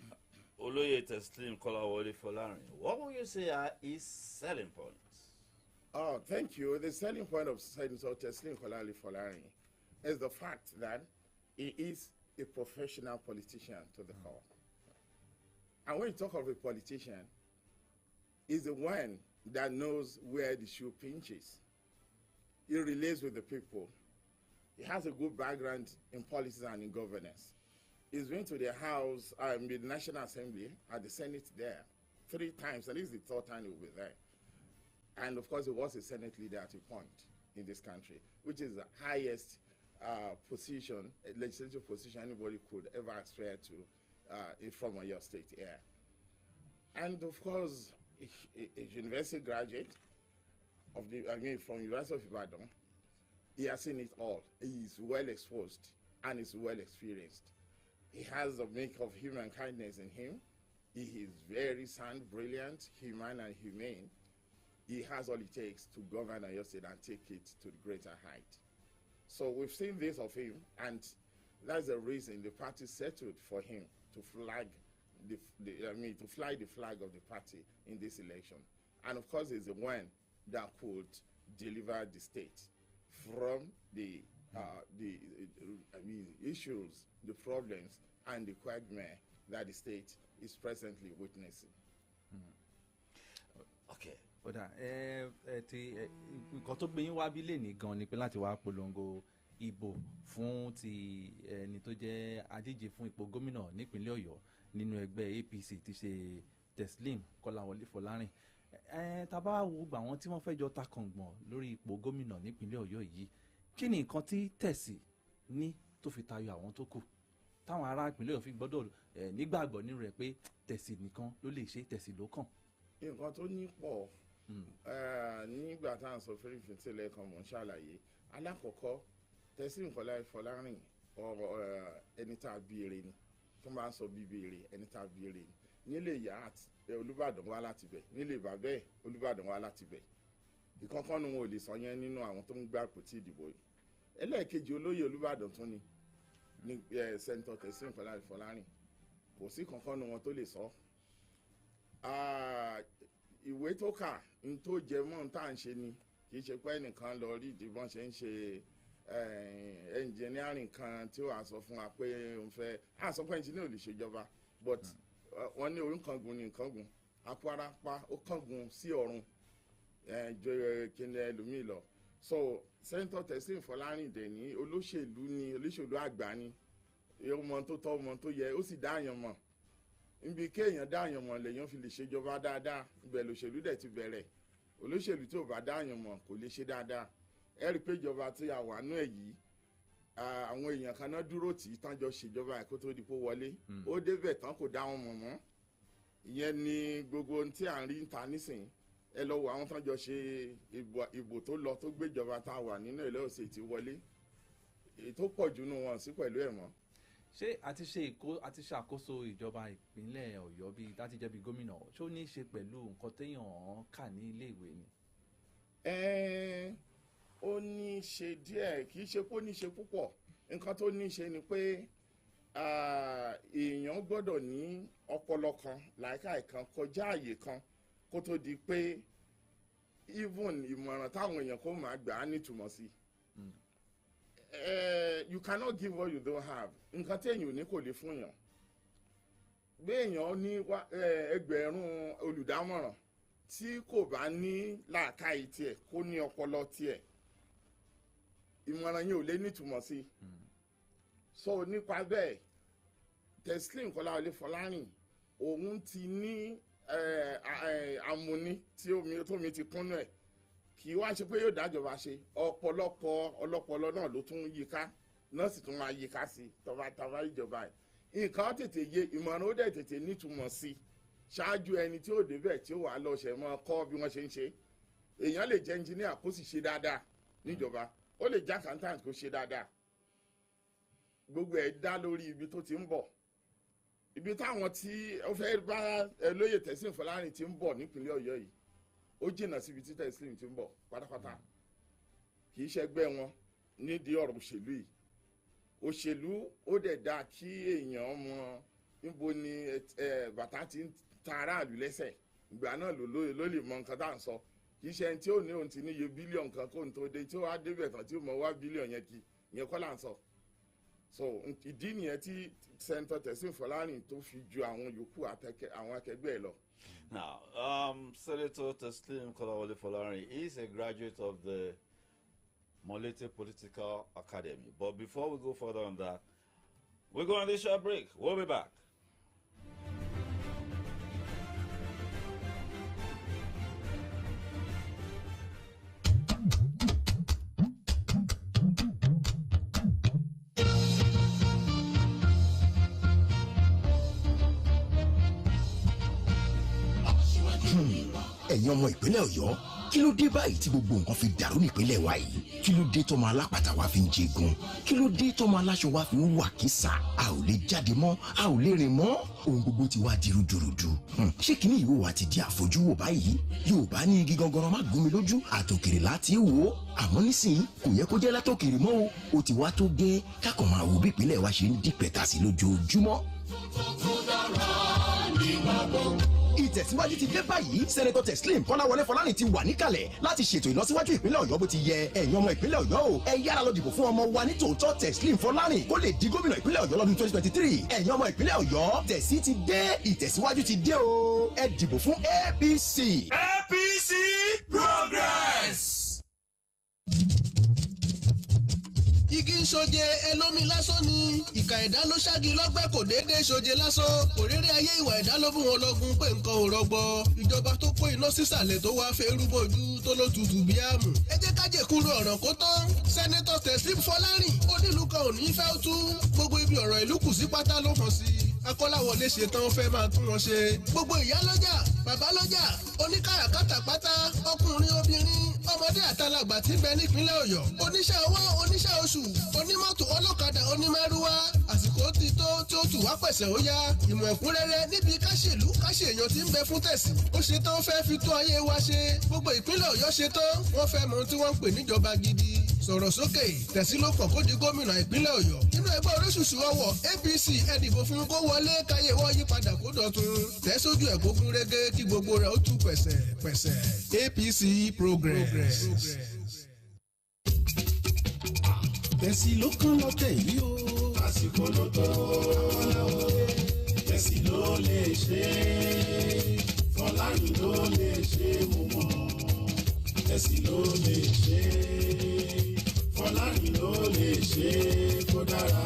Oloye Teslim Kolawole Folarin, what would you say are his selling points? Oh, thank you. The selling point of Senator Teslim Kolawole Folarin is the fact that he is a professional politician to the core. And when you talk of a politician, he's the one that knows where the shoe pinches. He relates with the people. He has a good background in politics and in governance. He's been to the House, the National Assembly, at the Senate there 3 times, at least the 3rd time he will be there. And of course, he was a Senate leader at a point in this country, which is the highest position, legislative position anybody could ever aspire to from your state here. And of course, a university graduate from University of Ibadan, he has seen it all. He is well exposed and is well experienced. He has a make of human kindness in him. He is very sound, brilliant, human, and humane. He has all it takes to govern Oyo State and take it to the greater height. So we've seen this of him, and that's the reason the party settled for him to flag to fly the flag of the party in this election. And of course, he's the one that could deliver the state from the issues, the problems, and the quagmire that the state is presently witnessing. Okay. Ọ̀dà nǹkan tó gbé yín wá bí lè ní gan ni pé láti wá polongo ìbò fún ti ẹni tó jẹ́ adíje fún ipò gómìnà nípínlẹ̀ Ọ̀yọ́ nínú ẹgbẹ́ APC ti ṣe Teslim Kọ́láwọlé Fọlárìn. Tá bá wo gbà wọ́n tí wọ́n fẹ́ jọ ta kàngbọ̀n lórí ipò gómìnà nípínlẹ̀ Ọ̀yọ́ yìí, kí ni nǹkan tí tẹ̀sí ní tó fi tayọ àwọn tó kù táwọn ará ìpínlẹ̀ Ọ̀yọ́ fi gbọ́dọ̀ nígbàgbọ́ nínú rẹ̀ pé tẹ̀sí nìkan ló lè ṣe, tẹ̀sí ló kàn? Nǹkan tó ní pọ̀ nígbà tá à ń sọ fẹ́rẹ́fẹ́ lẹ́ẹ̀kan mọ̀ ń ṣàlàyé alákọ̀ọ́kọ́ Teslim Fọlárìn ọ̀rọ̀ ẹni tá a bí èrè ni tó máa ń sọ bíbí èrè ẹni tá a bí èrè ni nílé ìyá Olúbàdàn wá láti bẹ̀ nílé bàbá ẹ̀ Olúbàdàn wá láti bẹ̀ ìkankan nu wọn ò lè sọ yẹn nínú àwọn tó ń gbà àpótí ìdìbò yìí ẹlẹ́ẹ̀kejì olóyè Olúbàdàn tún ní sẹ́ńtọ̀ Teslim Fọlárìn kò sí kankan nu wọn tó lè sọ ìwé tó kà ń tó jẹ mọ́ ń tà ń ṣe ni kì í ṣe pé ẹnìkan lọ rí ìdí bọ́n ṣe ń ṣe engineering kan tí ó wàá sọ fún wa pé òun fẹ́ sọ pé engineer ò lè ṣèjọba but wọ́n ní orí nǹkan gùn ní nǹkan gùn apárapá ó kàn gùn sí ọ̀run jọ kíni ẹlòmíì lọ so sẹ́ńtọ̀ Teslim Fọlárìn dẹ̀ ní olóṣèlú àgbà ni ọmọ tó tọ́ ọmọ tó yẹ ó sì dáàyàn mọ̀ níbi kéèyàn dáàyàn mọ̀ lèèyàn fi lè ṣèjọba dáadáa ibẹ̀ lòṣèlú dẹ̀ ti bẹ̀rẹ̀ olóṣèlú tí ò bá dáàyàn mọ̀ kò lè ṣe dáadáa ẹ rí i pé ìjọba tí a wà nú ẹ̀ yìí àwọn èèyàn kan náà dúró tì í tán jọ ṣèjọba ẹ̀ kó tó di pé wọlé ó débẹ̀ tán kò dá wọn mọ̀ mọ́ ìyẹn ni gbogbo ohun tí à ń rí ta nísìnyí ẹ lọ wo àwọn tán jọ ṣe ìbò tó lọ tó gbéjọba tá a wà nínú ilé ọ̀sẹ̀ tí wọlé èyí tó pọ̀ jù nù wọn sí pẹ̀lú ẹ̀ mọ́. ṣé àti ṣàkóso ìjọba ìpínlẹ̀ Ọ̀yọ́ bíi láti jẹ́ bíi gómìnà ṣó ní í ṣe pẹ̀lú nǹkan téèyàn kà ní ilé ìwé ni. ó ní í ṣe díẹ̀ kì í ṣe pé ó ní í ṣe púpọ̀ nǹkan tó ní í ṣe ni pé èèyàn gbọ́dọ̀ ní ọpọlọ kan làákàyè kan kọjá àyè kan kó tó di pé even ìmọ̀ràn táwọn èèyàn kò máa gbà á nítumọ̀ sí. You cannot give what you don't have. Nǹkan tí èèyàn ò ní kò lè fún yàn. Bí èèyàn ní ẹgbẹ̀rún olùdámọ̀ràn tí kò bá ní làákàyè tiẹ̀ kó ní ọpọlọ tiẹ̀ ìmọ̀ràn yẹn ò lè nítumọ̀ sí. So nípa bẹ́ẹ̀ Teslim Fọlárìn òun ti ní amúní tí omi ti kúnnú ẹ̀ kì í wá ṣe pé yóò dájọba ṣe ọlọ́pọlọ náà ló tún yíká náà sì tún máa yíká sí tọ́ba ìjọba ẹ̀ nǹkan tètè yé ìmọ̀ràn ó dẹ̀ tètè nítumọ̀ sí ṣáájú ẹni tí ó débẹ̀ tí ó wà lọ ṣẹ̀ mọ́ kọ́ bí wọ́n ṣe ń ṣe èèyàn lè jẹ́ engineer kó sì ṣe dáadáa níjọba ó lè jẹ́ accountant kó ṣe dáadáa gbogbo ẹ̀ dá lórí ibi tó ti ń bọ̀ ibi táwọn tí ó fẹ́ bá lóyè Teslim Fọlárìn ti ń bọ̀ nípínlẹ̀ Ọ̀yọ́ yìí ó jìnnà síbi tí Teslim ti ń bọ̀ pátápátá kì í ṣẹgbẹ́ wọn nídìí ọ̀rọ̀ òṣèlú yìí òṣèlú ó dẹ̀ dáa kí èèyàn mọ níbo ni bàtà ti ń ta aráàlú lẹ́sẹ̀ ìgbà náà ló lè mọ nǹkan tá à ń sọ kì í ṣe ẹni tí ó ní òun ti níye bílíọ̀nù kan kó n tó dé tí ó wá débẹ̀ tán tí ó mọ wá bílíọ̀nù yẹn kí ìyẹn kọ́ là ń sọ so ìdí nìyẹn tí sẹ́ńtọ̀ Teslim Fọlárìn tó fi ju àwọn yòókù àwọn akẹgbẹ́ ẹ̀ lọ. Now, Senator Teslim Fọlárìn is a graduate of the Molete Political Academy. But before we go further on that, we're going to this short break. We'll be back. ẹ̀yin ọmọ ìpínlẹ̀ Ọ̀yọ́ kí ló dé báyìí tí gbogbo nǹkan fi dàrú nípínlẹ̀ wa yìí kí ló dé tọmọ alápàtà wa fi ń jẹgun kí ló dé tọmọ aláṣọ wa fi ń wà kísà a ò lè jáde mọ́ a ò lè rìn mọ́ ohun gbogbo ti wá di rúdurùdu ṣé kìíní ìwò wa ti di àfojúwò báyìí Yorùbá ní igi gangan má gún mi lójú àtòkèrè láti wò ó àmọ́ nísìnyí kò yẹ kó jẹ́ látòkèrè mọ́ o ti wá tó gẹ́ kákan máa wo bí ìpínlẹ̀ wa ṣe ń di pẹ̀tàsí lójoojúmọ́. ìtẹ̀síwájú ti dé báyìí sẹ́nẹ́tọ̀ Teslim Fọlárìn ti wà níkàlẹ̀ láti ṣètò ìlọsíwájú ìpínlẹ̀ Ọ̀yọ́ bó ti yẹ ẹ̀yin ọmọ ìpínlẹ̀ Ọ̀yọ́ o ẹ yára lọ dìbò fún ọmọ wa ní tòótọ́ Teslim Fọlárìn kó lè di gómìnà ìpínlẹ̀ Ọ̀yọ́ lọ́dún 2023 ẹ̀yin ọmọ ìpínlẹ̀ Ọ̀yọ́ tẹ̀sí ti dé ìtẹ̀síwájú ti dé o ẹ dìbò fún APC. APC Progress. igi ń ṣoje ẹlómi lásán ni ìkà ẹ̀dá ló ṣáàgì lọ́gbẹ́ kò déédéé ṣoje lásán òréré ayé ìwà ẹ̀dá ló fún wọn lọ́gùn pé nǹkan ò rọgbọ ìjọba tó kó iná sísàlẹ̀ tó wáá fẹ́ rúbọ̀jú tó ló tutù bí àmù ẹ jẹ́ ká jèkúrú ọ̀ràn kó tán sẹ́nẹ́tọ̀ Teslim Fọlárìn onílù kan ò ní fẹ́ tú gbogbo ibi ọ̀rọ̀ ìlú kù sí pátá ló hàn sí akọ́láwọlé ṣetán fẹ́ máa tún wọn ṣe. gbogbo ìyá lọ́jà bàbá lọ́jà oníkàràkátà pátá ọkùnrin obìnrin ọmọdé àtàlàgbà tí ń bẹ nípínlẹ̀ ọ̀yọ́ oníṣẹ́ ọwọ́ oníṣẹ́ oṣù onímọ́tò ọlọ́kadà onímẹ́rúwá àsìkò ti tó tí ó tù wá pẹ̀sẹ̀ ó yá ìmọ̀ ẹ̀kúnrẹ́rẹ́ níbi káṣèlú káṣèyàn tí ń bẹ fún tẹ̀sí ó ṣetán fẹ́ fi tó ayé wa ṣe gbogbo ìpínlẹ̀ ọ̀yọ́ ṣetán wọ́n fẹ́ mọ ohun tí wọ́n ń pè níjọba gidi sọ̀rọ̀ sókè tẹ̀sílòpọ̀ kó di gómìnà ìpínlẹ̀ ọ̀yọ́ nínú ẹgbẹ́ oríṣiríṣi ọwọ́ apc ẹ̀dìbò fún kó wọlé káyé wọ́n yí padà kó dọ̀tun tẹ̀sójú ẹ̀ kó gún régé kí gbogbo rẹ̀ ó tú pẹ̀sẹ̀ apc progress. tẹ̀sí ló kàn lọ́tẹ̀ yìí o. àsìkò ló tó tẹ̀sí ló lè ṣe fọláyìn ló lè ṣe mo mọ̀ tẹ̀sí ló lè ṣe fọláyìn ló lè ṣe kó dára.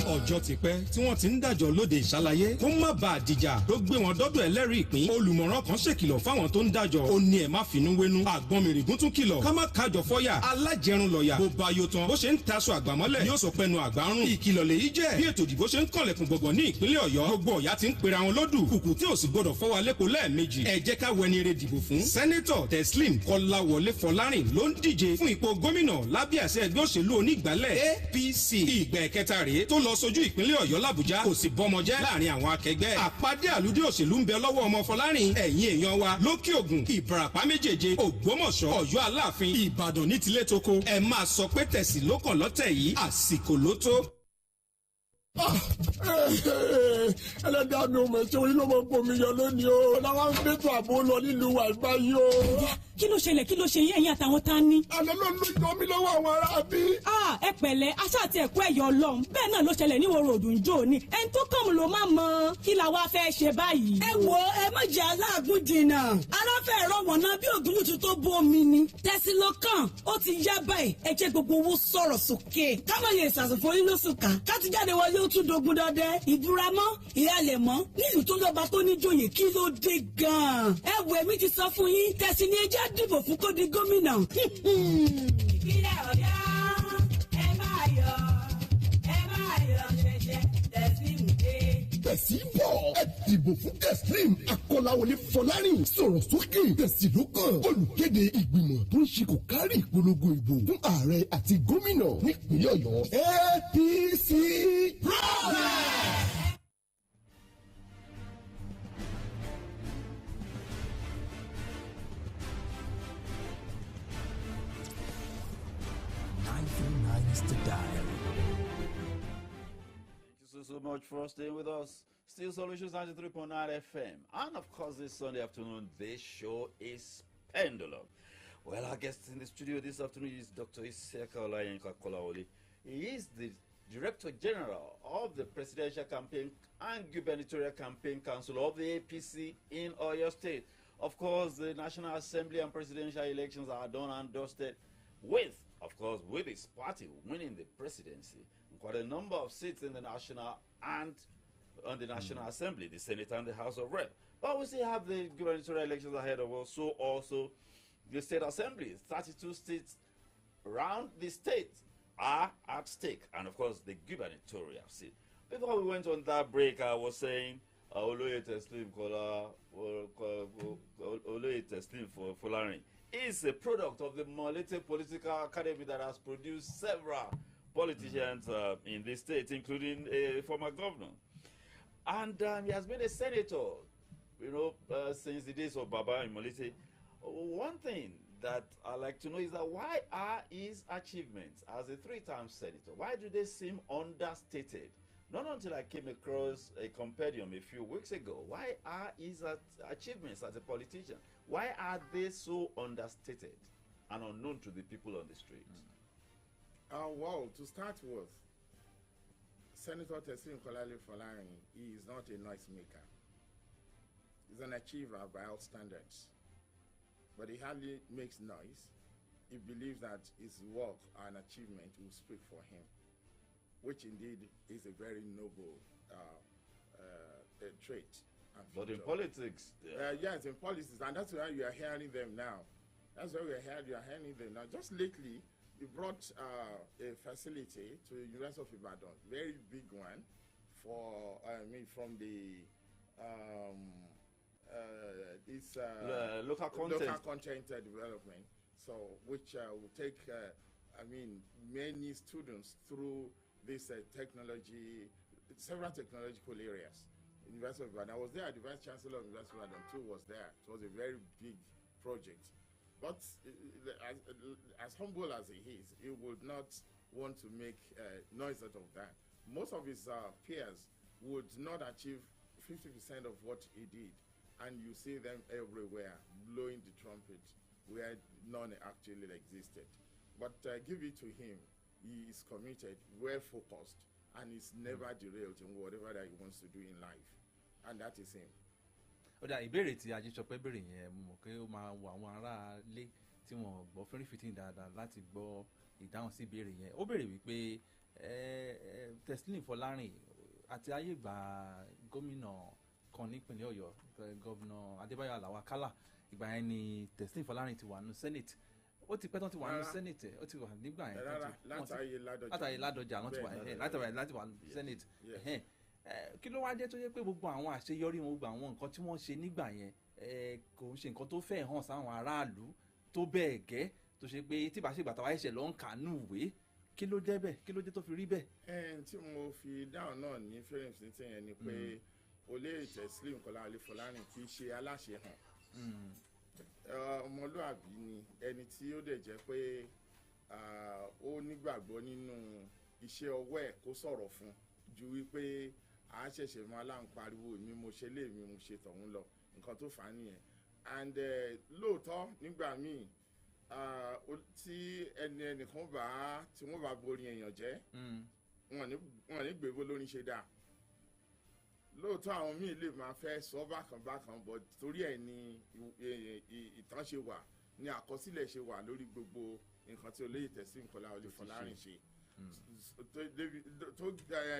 ọjọ́ ti pẹ́ tí wọ́n ti ń dájọ́ lóde ìṣàlàyé kó má bàa dìjà tó gbé wọn dọ́dọ̀ ẹlẹ́rìí ìpín olùmọ̀ràn kan ṣèkìlọ̀ fáwọn tó ń dájọ́ ó ní ẹ̀ má finú wénú àgbọn mèrègún tún kìlọ̀ ká má kájọ fọ́yà alájẹrun lọ̀yà bó ba yo tán bó ṣe ń taṣọ àgbàmọ́lẹ̀ yóò sọ pẹnu àgbárùn ìkìlọ̀ lèyí jẹ́ bí ètò ìdìbò ṣe ń kànlẹ̀kùn gbọ̀ngàn ní ìpínlẹ̀ ọ̀yọ́ gbogbo ọ̀yá ti ń pera wọn lódù kùkù tí ò sì gbọdọ̀ fọ́ wa lẹ́kọ̀ọ́ lẹ́ẹ̀mejì ẹ jẹ́ ká wẹni re dìbò fún sẹ́nẹ́tọ̀ Teslim Kọ́láwọlé Fọlárìn ló ń díje fún ipò gómìnà lábẹ́ àṣẹ ẹgbẹ́ òṣèlú onígbàálẹ̀ APC ìgbà ẹ̀kẹta rèé tó lọ sojú ìpínlẹ̀ ọ̀yọ́ làbújá kò sì bọ́mọ jẹ́ láàrin àwọn akẹgbẹ́ àpàdé àlùdí òṣèlú ń bẹ lọ́wọ́ ọmọ Fọlárìn ẹ̀yin èèyàn wa lókè ògùn ìbàràpá méjèèje ògbómọ̀ṣọ́ ọ̀yọ́ aláàfin ìbàdàn ní tilé toko ẹ máa sọ pé tẹ̀sí ló kàn lọ́tẹ̀ yìí àsìkò ló tó. ẹlẹ́dàá mi ò mọ̀ ṣe orí ló mọ̀ pò mí yọ lónìí o làwọn ń gbẹ́tọ̀ àbò lọ nílùú wa ìgbà yìí o. kí ló ṣẹlẹ̀ kí ló ṣe yín ẹ̀yin àtàwọn tá a ní. àná ló ń jọ mí lọ́wọ́ àwọn ará bí. ẹ pẹ̀lẹ́ aṣá àti ẹ̀kọ́ ẹ̀yọ ọlọ́run bẹ́ẹ̀ náà ló ṣẹlẹ̀ níwọ̀ ròdùn jò ní ẹni tó kàn mú ló má mọ kí la wá fẹ́ ṣe báyìí. ẹ wo ẹ má jẹ́ aláàgùn jìnnà aláfẹ́ ẹ̀rọ wọ̀nà bí ògúnlùtù tó bómi ni tẹ̀sí ló kàn ó ti yá báyìí ẹ jẹ́ gbogbo owó sọ̀rọ̀ sókè kámọ̀ yẹ ìsàsùnfò yín lóṣù ká káti jáde wọlé ó tún dogun dọdẹ ìbúramọ́ ìhàlẹ̀mọ́ nílùú tó lọ́ba tó níjòyè kí ló dé gan-an ẹ wo èmi ti sọ fún yín tẹ̀sí ni ẹ jẹ́ dìbò fún kó di gómìnà. ìpínlẹ̀ ọ̀yọ́ ẹ máa yọ̀ ṣẹ̀ṣẹ̀ Teslim dé. tẹ̀sí bọ̀ ẹ dìbò fún Teslim Akọ́láwọlé Fọlárìn sọ̀rọ̀ sókè tẹ̀sí ló kàn olùkéde ìgbìmọ̀ tó ń ṣe kò kárí ìpolongo ìbò fún ààrẹ àti gómìnà nípínlẹ̀ ọ̀yọ́ APC progress. So much for staying with us. Still Solutions 93.9 FM. And of course, this Sunday afternoon, this show is Pendulum. Well, our guest in the studio this afternoon is Dr. Isiaka Olayenka Kolawole. He is the Director General of the Presidential Campaign and Gubernatorial Campaign Council of the APC in Oyo State. Of course, the National Assembly and presidential elections are done and dusted with his party winning the presidency. Quite a number of seats in the National and on the National Assembly, the Senate and the House of Rep. But we still have the gubernatorial elections ahead of us, so also the State Assembly. 32 states around the state are at stake, and of course the gubernatorial seat. Before we went on that break, I was saying Oloye Teslim for Fọlárìn is a product of the Molete Political Academy that has produced several politicians in this state, including a former governor. And he has been a senator, since the days of Baba in Molete. One thing that I like to know is that why are his achievements as a three-time senator, why do they seem understated? Not until I came across a compendium a few weeks ago. Why are his achievements as a politician, why are they so understated and unknown to the people on the street? Well, to start with, Senator Teslim Fọlárìn, he is not a noisemaker. He's an achiever by all standards. But he hardly makes noise. He believes that his work and achievement will speak for him, which indeed is a very noble trait. But in politics... Yes, in politics, and that's why you are hearing them now. That's why you are hearing them now. Just lately, we brought a facility to the University of Ibadan, very big one, from the this local content development. So which will take many students through this technology, several technological areas. University of Ibadan. I was there. The Vice Chancellor of University of Ibadan too was there. It was a very big project. But as humble as he is, he would not want to make noise out of that. Most of his peers would not achieve 50% of what he did. And you see them everywhere blowing the trumpet where none actually existed. But give it to him. He is committed, well focused, and is never derailed in whatever that he wants to do in life. And that is him. Ó dà ìbéèrè tí Ajíṣọpẹ́ béèrè yẹn mo mọ̀ pé ó máa wọ àwọn ará ilé tí wọ́n gbọ́ fínrínfíntín dáadáa láti gbọ́ ìdáhùn sí ìbéèrè yẹn. Ó béèrè wípé Teslim Fọlárìn àti ayé ìgbà gómìnà kan nípìnlẹ̀ Ọ̀yọ́ gómìnà Adébáyọ̀ Àlàó Àkàlà ìgbà yẹn ni Teslim Fọlárìn ti wà nínú Senate. Ó ti pẹ́ tán ti wà nínú Senate ó ti wà nígbà yẹn. Látàyè Ládọjà wọ́n ti wà láti wà nínú Senate. Kí ló wá jẹ́ tó yẹ pé gbogbo àwọn àṣeyọrí wọn gbogbo àwọn nǹkan tí wọ́n ṣe nígbà yẹn kò ń ṣe nǹkan tó fẹ́ hàn sáwọn aráàlú tó bẹ́ẹ̀ gẹ́ tó ṣe pé tí bá ṣe gbàtà wáyé ṣẹ̀ lọ́ ń kàánú ìwé kí ló jẹ́ bẹ́ẹ̀ kí ló jẹ́ tó fi rí bẹ́ẹ̀. Tí mo fi dáhùn náà ní fẹ́rẹ̀ǹsì ní tẹ̀yẹn ni pé olè Teslim Fọlárìn kì í ṣe aláṣẹ hàn ọmọlúàbí ni ẹni tí ó dẹ̀ jẹ́ pé ó nígbàgbọ́ nínú iṣẹ́ ọwọ́ ẹ̀ kó sọ̀rọ̀ fún ju wípé a ṣẹ̀ṣẹ̀ máa là ń pariwo mi mo ṣe lé mi mo ṣe tọ̀hún lọ nǹkan tó fà á nìyẹn. And lóòótọ́ nígbà míì tí ẹnìkan tí wọ́n bá borí èèyàn jẹ́ wọn ní gbègbó lórí ṣe dáa. Lóòótọ́ àwọn míì lè máa fẹ́ sọ bákan but torí ẹ̀ ni ìtàn ṣe wà ní àkọsílẹ̀ ṣe wà lórí gbogbo nǹkan tí olóyè Teslim Fọlárìn ṣe tó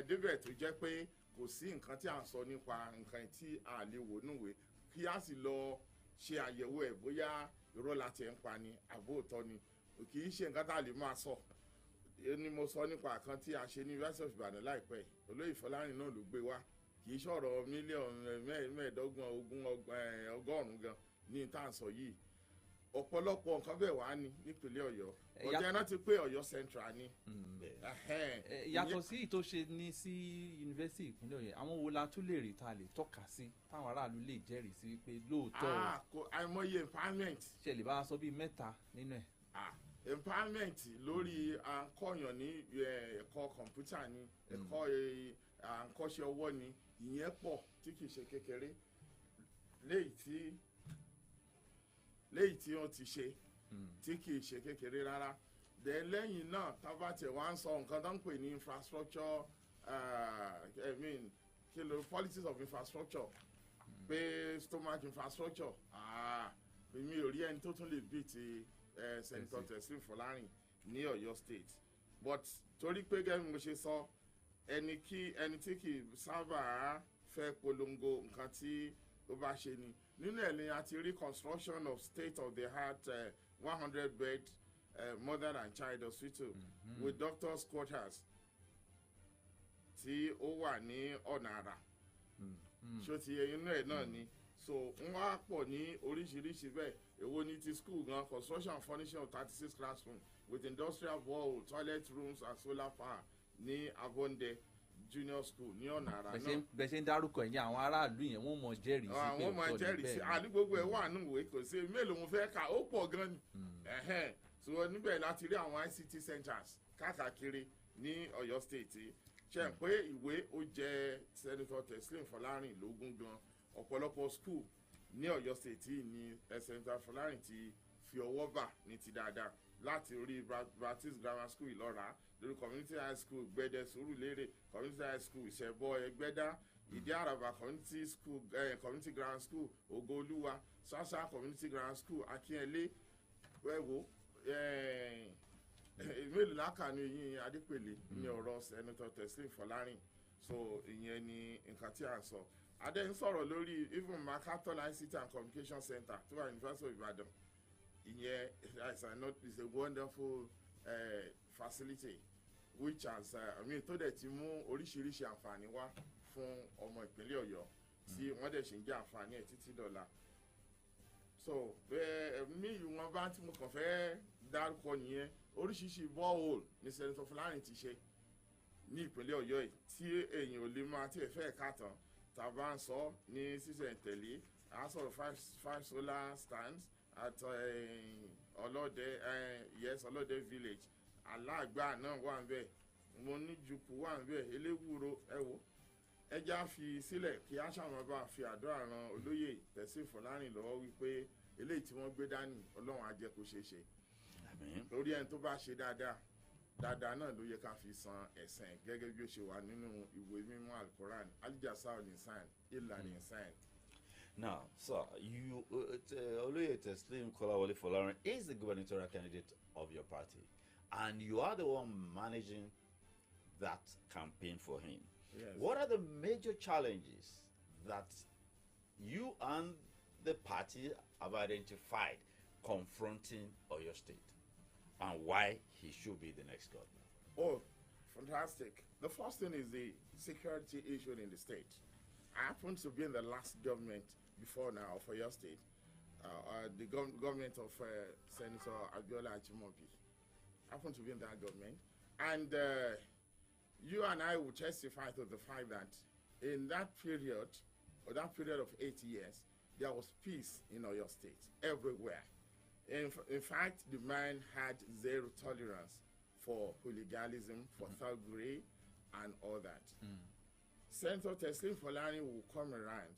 débẹ̀ tó jẹ́ pé kò sí nǹkan tí à ń sọ nípa nǹkan tí a lè wò núwèé kí a sì lọ ṣe àyẹ̀wò ẹ̀ bóyá irọ́ láti ẹ̀ ń pa ni àbóòtọ́ ni kì í ṣe nǹkan tá a lè máa sọ. Ni mo sọ nípa kan tí a ṣe ní University of Ibadan láìpẹ́ olóyè Fọlárìn náà ló gbé wá kì í ṣọ̀rọ̀ mílíọ̀nù mẹ́ẹ̀ẹ́dọ́gbọ̀n ogún ọgọ́rùn-ún gan ní tá à ń sọ yìí ọ̀pọ̀lọpọ̀ nǹkan bẹ́ẹ̀ wá ní nípínlẹ̀ Ọ̀yọ́ ọ̀jẹ̀ náà ti pé Ọ̀yọ́ Central ni. Yàtọ̀ sí ìtò ṣe ní sí yunifásitì ìpínlẹ̀ Ọ̀yọ́ àwọn wo la tún lè rí ta lè tọ́ka sí táwọn aráàlú lè jẹ́rìí sí pé lóòótọ́ kò àìmọye empowerment. ṣe lè bá a sọ bíi mẹ́ta nínú ẹ̀. Empowerment lórí àkọ́yàn ní ẹ̀kọ́ kọ̀ǹpútà ni ẹ̀kọ́ àkọ́ṣe ọwọ́ ni ìyẹn pọ̀ tí kì í ṣe kékeré léyìí tí wọ́n ti ṣe tí kì í ṣe kékeré rárá. Lẹ́yìn náà tábàtẹ̀ wá ń sọ nǹkan tó ń pè ní infrastructure policies of infrastructure pé stomach infrastructure èmi ò rí ẹni tó tún lè bí ti Senator Teslim Fọlárìn ní Ọ̀yọ́ state but torí pé gẹ́gẹ́ bí mo ṣe sọ ẹni tí kì í sábà fẹ́ polongo nǹkan tí ó bá ṣe ni nínú ẹ̀ ni a ti rí construction of state-of-the-art 100-bed mother and child hospital with doctors quarters tí ó wà ní ọ̀nà àrà ṣó ti yẹ inú ẹ̀ náà ni so wọ́n á pọ̀ ní oríṣiríṣi bẹ́ẹ̀ èwo ní ti school gan construction and furnishing of 36 classrooms with industrial borehole toilet rooms and solar power ní Avonde junior school ní ọ̀nà àrà náà. bẹ́ẹ̀ ṣe ń dárúkọ ẹ̀yìn àwọn aráàlú yẹn wọ́n mọ̀ jẹ́rìí sí pé wọ́n mọ̀ jẹ́rìí sí àní gbogbo ẹ̀ wà nínú ìwé kò sí mélòó mo fẹ́ kà ó pọ̀ gan ni. So níbẹ̀ láti rí àwọn ICT centers káàkiri ní Ọ̀yọ́ state ṣe ń pé ìwé ó jẹ́ Senator Teslim Fọlárìn lógún gan ọ̀pọ̀lọpọ̀ school ní Ọ̀yọ́ state ní Senator Fọlárìn ti fi ọwọ́ bà ní ti dáadáa láti orí Baptist Grammar School Ìlọ́ra lórí Community High School Gbẹ̀dẹ̀ Sùúrùlérè Community High School Ìṣẹ̀bọ Ẹgbẹ́dá Ìdí Àràbà Community School Community Grammar School Ògoolúwa Ṣàṣà Community Grammar School Akínyẹlé wẹ́wò mélòó lákàánú yín Adépèlé ní ọ̀rọ̀ Senator Teslim Fọlárìn so ìyẹn ni nǹkan tí a ń sọ adé ń sọ̀rọ̀ lórí even Mercator ICT and Communication Center tó wà University of Ibadan ìyẹn is a wonderful facility which has tó dẹ̀ ti mú oríṣiríṣi àǹfààní wá fún ọmọ ìpínlẹ̀ Ọ̀yọ́ tí wọ́n dẹ̀ ṣe ń jẹ àǹfààní ẹ̀ títí dọ̀la. So mi ìwọ̀n bá tí mo kàn fẹ́ dárúkọ nìyẹn, oríṣiríṣi borehole ní Senator Fọlárin ti ṣe ní ìpínlẹ̀ Ọ̀yọ́ yìí tí èèyàn ò lè máa tí ẹ fẹ́ ká tán tàbá ń sọ ní sísẹ̀ntẹ̀lé. A sọ̀rọ̀ five solar stands at Ọlọ́dẹ village. Aláàgbà náà wà ń bẹ̀, mo ní Jùkú wà ń bẹ̀, Eléwúro ẹ̀wò. Ẹja fi sílẹ̀ kí a ṣàmọ́bà fi àdúrà ran olóyè Tẹ̀sí Fọlárin lọ́wọ́ wípé eléyìí tí wọ́n gbé dání Ọlọ́run á jẹ́ kó ṣeé ṣe. Lórí ẹni tó bá ṣe dáadáa náà ló yẹ ká fi san ẹ̀san gẹ́gẹ́ bí ó ṣe wà nínú ìwé mímọ́ Al-Quran, alijasa olinsan ìlànà ìsàn. Now, sir, you, Oloye Teslim Kolawole Folarin is the gubernatorial candidate of your party, and you are the one managing that campaign for him. Yes. What are the major challenges that you and the party have identified confronting Oyo State, and why he should be the next governor? Oh, fantastic. The first thing is the security issue in the state. I happen to be in the last government before now for your state, the government of Senator Abiola Ajimobi. I happen to be in that government. And you and I will testify to the fact that in that period, or that period of 8 years, there was peace in Oyo State, everywhere. In fact, the man had zero tolerance for hooliganism, for thuggery, and all that. Senator Teslim Folarin will come around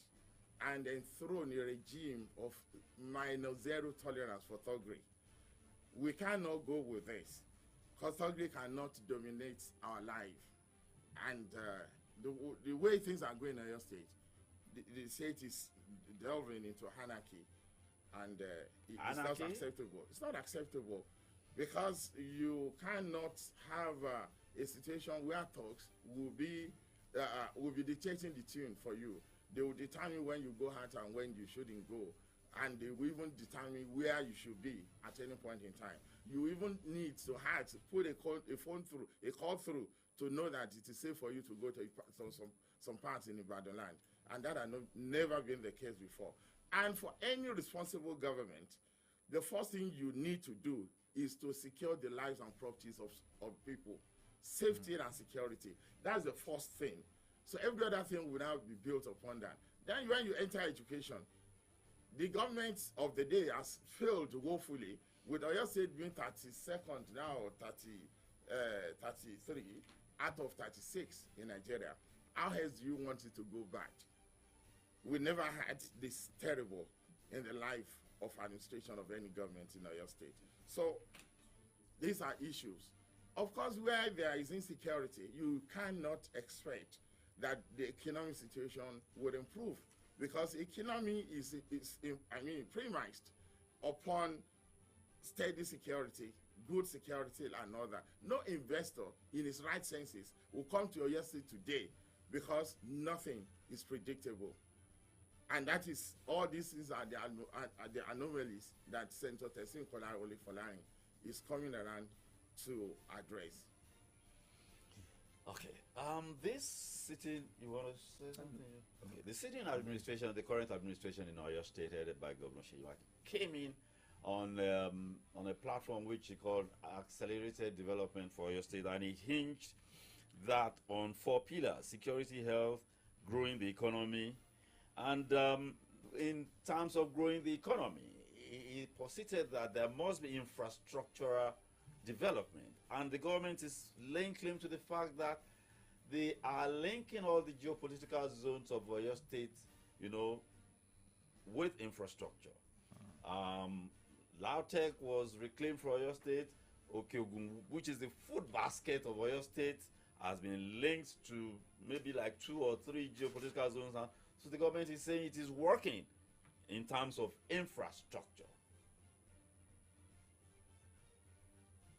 and enthrone a regime of -0 tolerance for thuggery. We cannot go with this, because thuggery cannot dominate our life. And the way things are going in your state, the state is delving into anarchy, and it's not acceptable. It's not acceptable, because you cannot have a situation where thugs will be dictating the tune for you. They will determine when you go out and when you shouldn't go, and they will even determine where you should be at any point in time. You even need to put a call through to know that it is safe for you to go to some parts in Ibadan land, and that has never been the case before. And for any responsible government, the first thing you need to do is to secure the lives and properties of people. Safety and security. That's the first thing. So every other thing will now be built upon that. Then when you enter education, the government of the day has failed woefully, with Oyo State being 32nd now, 33 out of 36 in Nigeria. How else do you want it to go back? We never had this terrible in the life of administration of any government in Oyo State. So these are issues. Of course, where there is insecurity, you cannot expect that the economic situation would improve, because economy is premised upon steady security, good security, and all that. No investor in his right senses will come to Oyo State today, because nothing is predictable. And that is, all these are the anomalies that Senator Teslim Kolawole Folarin is coming around to address. Okay. This sitting, you want to say something? Okay. The sitting administration, the current administration in Oyo State, headed by Governor Seyi Makinde, came in on a platform which he called Accelerated Development for Oyo State, and he hinged that on 4 pillars: security, health, growing the economy. And in terms of growing the economy, he posited that there must be infrastructural development, and the government is laying claim to the fact that they are linking all the geopolitical zones of Oyo State, with infrastructure. Lautech was reclaimed for Oyo State. Okeogun, which is the food basket of Oyo State, has been linked to maybe like 2 or 3 geopolitical zones now. So the government is saying it is working in terms of infrastructure.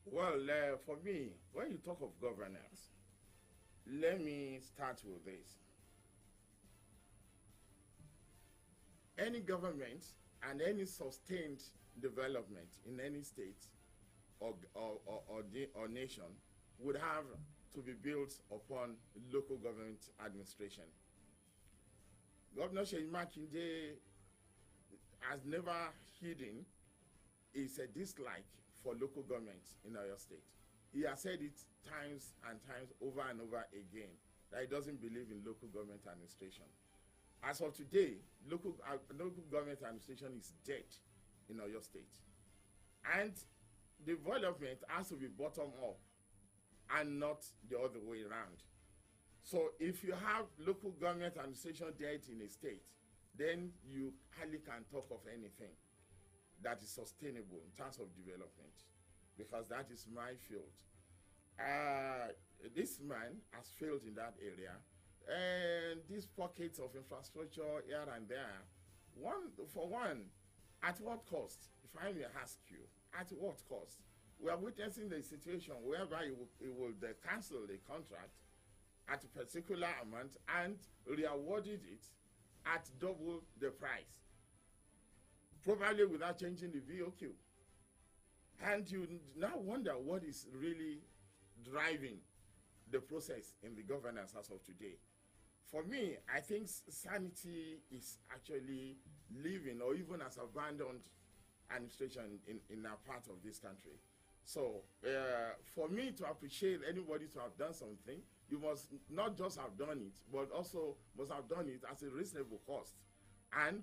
Well, for me, when you talk of governance, let me start with this. Any government and any sustained development in any state or nation would have to be built upon local government administration. Governor Seyi Makinde has never hidden his dislike for local government in Oyo State. He has said it times and times over and over again that he doesn't believe in local government administration. As of today, local government administration is dead in Oyo State. And development has to be bottom up and not the other way around. So if you have local government administration dead in a state, then you hardly can talk of anything that is sustainable in terms of development, because that is my field. This man has failed in that area, and these pockets of infrastructure here and there, at what cost? If I may ask you, at what cost? We are witnessing the situation whereby it will cancel the contract at a particular amount and re-awarded it at double the price, probably without changing the VOQ. And you now wonder what is really driving the process in the governance as of today. For me, I think sanity is actually living or even as abandoned administration in our part of this country. So for me to appreciate anybody to have done something, you must not just have done it, but also must have done it at a reasonable cost and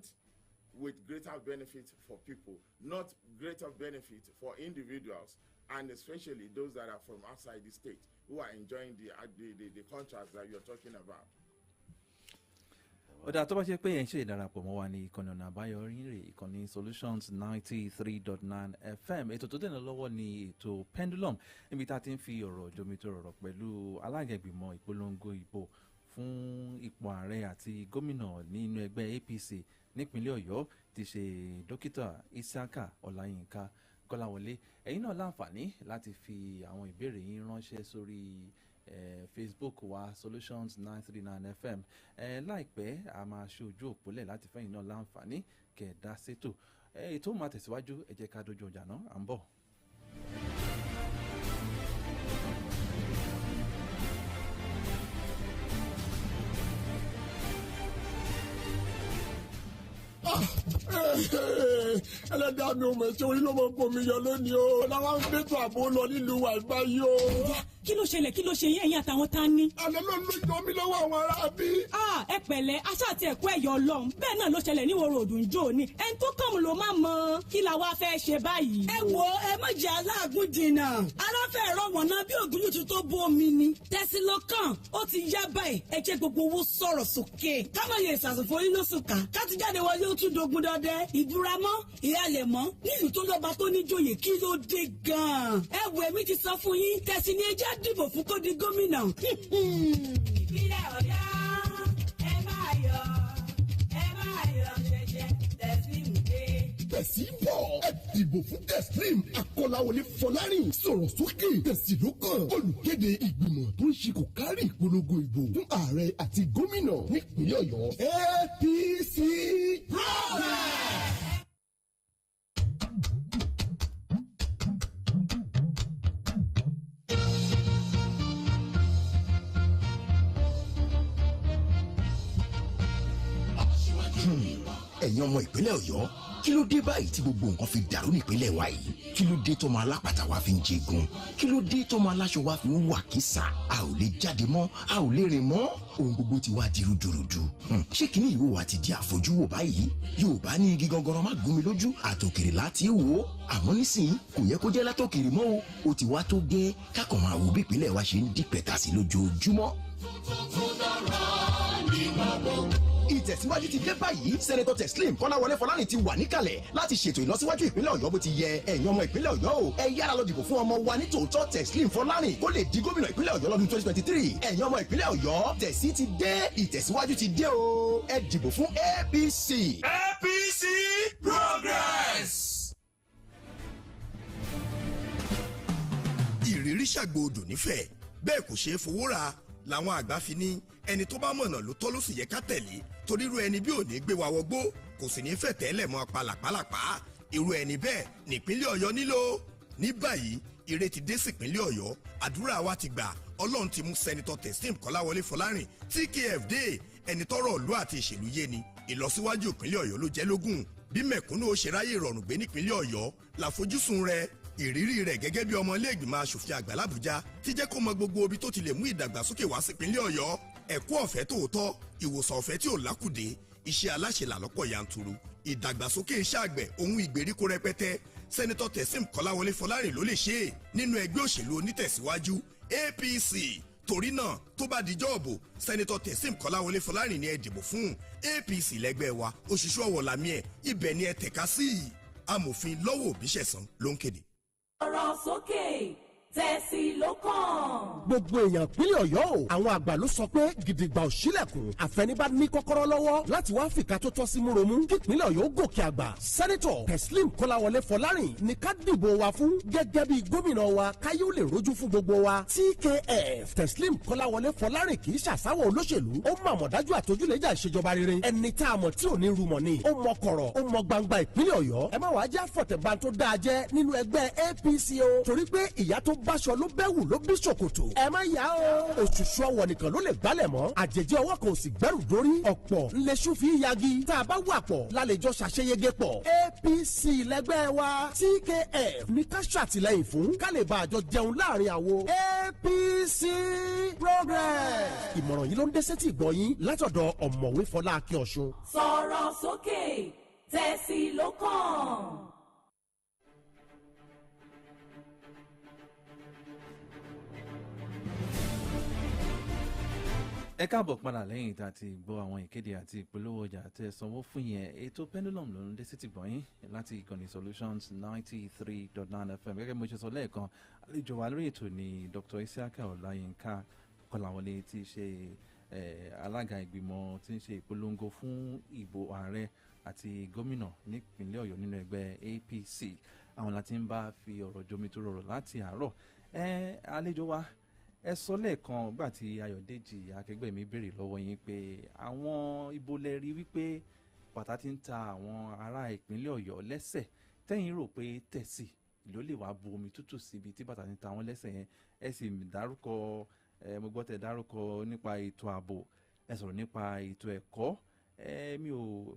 with greater benefit for people, not greater benefit for individuals, and especially those that are from outside the state who are enjoying the contracts that you're talking about. ọ̀dà tó bá ṣe pé ẹ̀ ń ṣe ìdarapọ̀ mọ́ wa ní ìkànnì ọ̀nà àbáyọ rírè ìkànnì Solutions 93.9 FM. ètò tó dènà lọ́wọ́ ni ètò Pendulum, níbi tá a ti ń fi ọ̀rọ̀ jomitoro pẹ̀lú alága ìgbìmọ̀ ìpolongo ìbò fún ipò ààrẹ àti gómìnà nínú ẹgbẹ́ APC nípínlẹ̀ Ọ̀yọ́ ti ṣe dókítà Isiaka Ọláyínká Kọ́láwọlé. ẹ̀yin náà láǹfààní láti fi àwọn ìbéèrè yín ránṣẹ́ sórí Facebook wa Solutions 939 FM. láìpẹ́ a máa ṣe ojú òpólẹ̀ láti fẹ́yìn náà láǹfààní kẹ̀ẹ́dá sétò. ètò máa tẹ̀síwájú, ẹ jẹ́ ká dojú ọjà náà, à ń bọ̀. ẹlẹ́dàá mi ò mọ̀ ṣe orí ló mọ̀ kó mi yọ lónìí o làwọn ń gbẹ́tọ̀ àbò lọ nílùú wa ìbáyìí o. kí ló ṣẹlẹ̀ kí ló ṣe yín ẹ̀yin àtàwọn tá a ní. àná ló ń lójó mi lọ́wọ́ àwọn ará bí. ẹ pẹ̀lẹ́ aṣá àti ẹ̀kọ́ ẹ̀yọ́ ọlọ́run bẹ́ẹ̀ náà ló ṣẹlẹ̀ ní ìwòrò òdùnjó ni ẹni tó kàn mú ló má mọ kí la wá fẹ́ ṣe báyìí. ẹ wo ẹ má jẹ́ aláàgùn jìnnà aláfẹ́ ẹ̀rọ wọ̀nà bí ògúnlùtù tó bó omi ni tẹ̀sí ló kàn ó ti yá báyìí ẹ jẹ́ gbogbo owó sọ̀rọ̀ sókè káwọn yẹ ìsàsùnfò yín lóṣù ká káti jáde wọlé ó tún dogun dọdẹ ìbúramọ́ ìyálẹ̀ mọ́ nílùú tó lọ́ba tó níjòyè kí ló dé gan-an. ẹ wo èmi ti sọ fún yín tẹ̀sí ni ẹ jẹ́ dìbò fún kó di gómìnà. ìpínlẹ̀ Ọ̀yọ́ ẹ máa yọ̀ ṣẹ̀ṣẹ̀ Teslim dé. tẹ̀sí bọ̀ ẹ dìbò fún Teslim Akọ́láwọlé Fọlárìn sọ̀rọ̀ sókè tẹ̀sí ló kàn olùkéde ìgbìmọ̀ tó ń ṣe kò kárí ìpolongo ìbò fún ààrẹ àti gómìnà nípínlẹ̀ Ọ̀yọ́ APC progress. ẹ̀yin ọmọ ìpínlẹ̀ Ọ̀yọ́ kí ló dé báyìí tí gbogbo nǹkan fi dàrú nípínlẹ̀ wa yìí? kí ló dé tọmọ alápàtà wa fi ń jẹgun? kí ló dé tọmọ aláṣọ wa fi ń wà kísà? a ò lè jáde mọ́, a ò lè rìn mọ́, ohun gbogbo ti wá di rúdurùdu. ṣé kíní ìwò wa ti di àfojúwò báyìí? Yorùbá ní igi gangan má gún mi lójú, àtòkèrè láti wò ó. àmọ́ nísìnyí kò yẹ kó jẹ́ látòkèrè mọ́ o, ó ti wá tó gẹ́ kákan máa wo bí ìpínlẹ̀ wa ṣe ń di pẹ̀tà sí lójoojúmọ́. ìtẹ̀síwájú ti dé báyìí. sẹ́nẹ́tọ̀ Teslim Kọ́láwọlé Fọlárìn ti wà níkàlẹ̀ láti ṣètò ìlọsíwájú ìpínlẹ̀ Ọ̀yọ́ bó ti yẹ. ẹ̀yin ọmọ ìpínlẹ̀ Ọ̀yọ́ o ẹ yára lọ dìbò fún ọmọ wa ní tòótọ́ Teslim Fọlárìn kó lè di gómìnà ìpínlẹ̀ Ọ̀yọ́ lọ́dún 2023. ẹ̀yin ọmọ ìpínlẹ̀ Ọ̀yọ́ tẹ̀sí ti dé, ìtẹ̀síwájú ti dé o. ẹ dìbò fún APC. APC progress. ìrírí ṣàgbọ́dọ̀ nífẹ̀ẹ́ bẹ́ẹ̀ kò ṣeé fowó ra làwọn àgbà fi ní ẹni tó bá mọ̀nà ló tọ́ ló sì yẹ ká tẹ̀lé torí irú ẹni bí ò ní gbé wa wọgbó kò sì ní fẹ̀ tẹ́lẹ̀ mọ́ palàpálàpá irú ẹni bẹ́ẹ̀ nípínlẹ̀ Ọ̀yọ́ nílò. ní báyìí ire ti dé sípínlẹ̀ ọ̀yọ́ àdúrà wa ti gbà ọlọ́run ti mú sẹ́nitọ́ Teslim Kọ́láwọlé Fọlárìn TKF dé ẹni tọ́rọ̀ ìlú àti ìṣèlú yé ni ìlọsíwájú ìpínlẹ̀ ọ̀yọ́ ló jẹ́ lógún bí mẹ̀kúnnù ó ṣe ráyè ìrọ̀rùn gbé nípínlẹ̀ ọ̀yọ́ làfojúsùn rẹ̀ ìrírí rẹ̀ gẹ́gẹ́ bí ọmọ ilé ìgbìmọ̀ asòfin àgbà l'Àbújá ti jẹ́ kó mọ gbogbo ibi tó ti lè mú ìdàgbàsókè wá sípínlẹ̀ ọ̀yọ́ ẹ̀kọ́ ọ̀fẹ́ tòótọ́ ìwòsàn ọ̀fẹ́ tí ò lákùdé iṣẹ́ aláṣẹlà lọ́pọ̀ yanturu ìdàgbàsókè iṣẹ́ àgbẹ̀ ohun ìgbèríko rẹpẹtẹ sẹ́nitọ́ Teslim Kọ́láwọlé Fọlárìn ló lè ṣe é nínú ẹgbẹ́ òṣèlú onítẹ̀síwájú APC torí náà tó bá dijọ́ òbò sẹ́nitọ́ Teslim Kọ́láwọlé Fọlárìn ni ẹ dìbò fún APC lẹ́gbẹ́ wa òṣìṣẹ́ ọ̀wọ̀ làmí ẹ̀ ibẹ̀ ni ẹ tẹ̀ka sí amòfin lọ́wọ́ Òbíṣẹ̀san ló ń kéde. ọ̀rọ̀ sókè tẹ̀sí ló kàn. gbogbo èèyàn ìpínlẹ̀ ọ̀yọ́ o àwọn àgbà ló sọ pé gidigba ò ṣílẹ̀kùn àfẹnibá ní kọ́kọ́rọ́ lọ́wọ́ láti wá fìkà tó tọ́ sí múromú kí ìpínlẹ̀ ọ̀yọ́ gòkè àgbà sẹ́nitọ̀ Teslim Kọ́láwọlé Fọlárìn ní ká dìbò wa fún gẹ́gẹ́ bí gómìnà wa káyé ó lè rojú fún gbogbo wa TKF Teslim Kọ́láwọlé Fọlárìn kì í ṣàṣàwọ̀ olóṣèlú ó mọ àmọ̀dájú àtojúlẹ̀jà ìṣèjọba rere ẹni tá a mọ̀ tí ò ní rumọ̀ ni ó mọ kọ̀rọ̀ ó mọ gbangba ìpínlẹ̀ ọ̀yọ́ ẹ má wàá já fọ̀tẹ̀bá tó dáa jẹ́ nínú ẹgbẹ́ APC o torí pé ìyá tó báṣọ ló bẹ́wù ló bí ṣòkòtò ẹ má yá o òṣùṣù ọwọ́ nìkan ló lè gbálẹ̀ mọ́ àjèjì ọwọ́ kan ò sì gbẹ́rù dórí ọ̀pọ̀ ńlẹ́sù fi yagi tá a bá wà pọ̀ lálejò ṣàṣeyege pọ̀ APC lẹ́gbẹ́ wa TKF ní ká ṣàtìlẹ́yìn fún ká lè bá àjọ jẹun láàrin àwo APC progress ìmọ̀ràn yìí ló ń dé sétí ìgbọ̀nyín látọ̀dọ̀ ọ̀mọ̀wé Fọlá Akínọ̀ṣun. sọ̀rọ̀ sókè tẹ̀sí ló kàn. ẹ káàbọ̀ padà lẹ́yìn tá a ti gbọ́ àwọn ìkéde àti ìpolówó ọjà tẹ́ ẹ sanwó fún yẹn ètò pendulum ló ń dé sí ti gbọ̀nyìn láti ìkànnì solutions 93.9 FM gẹ́gẹ́ bí mo ṣe sọ lẹ́ẹ̀kan àlejò wa lórí ètò ní Dr. Isiaka Ọláyínká Kọ́láwọlé tí í ṣe alága ìgbìmọ̀ tí ń ṣe ìpolongo fún ìbò ààrẹ àti gómìnà nípínlẹ̀ Ọ̀yọ́ nínú ẹgbẹ́ APC àwọn láti ń bá fi ọ̀rọ̀ jomitoro láti àárọ̀ àlejò wa ẹ sọ lẹ́ẹ̀kan gbà tí Ayọ̀dèjì akẹgbẹ́ mi béèrè lọ́wọ́ yín pé àwọn ibo lẹ rí wípé bàtà ti ń ta àwọn ará ìpínlẹ̀ Ọ̀yọ́ lẹ́sẹ̀ tẹ́yìn rò pé tẹ̀sí ló lè wá bu omi tútù síbi tí bàtà ti ń ta àwọn lẹ́sẹ̀ yẹn ẹ sì dárúkọ mo gbọ́ tẹ dárúkọ nípa ètò ààbò ẹ sọ̀rọ̀ nípa ètò ẹ̀kọ́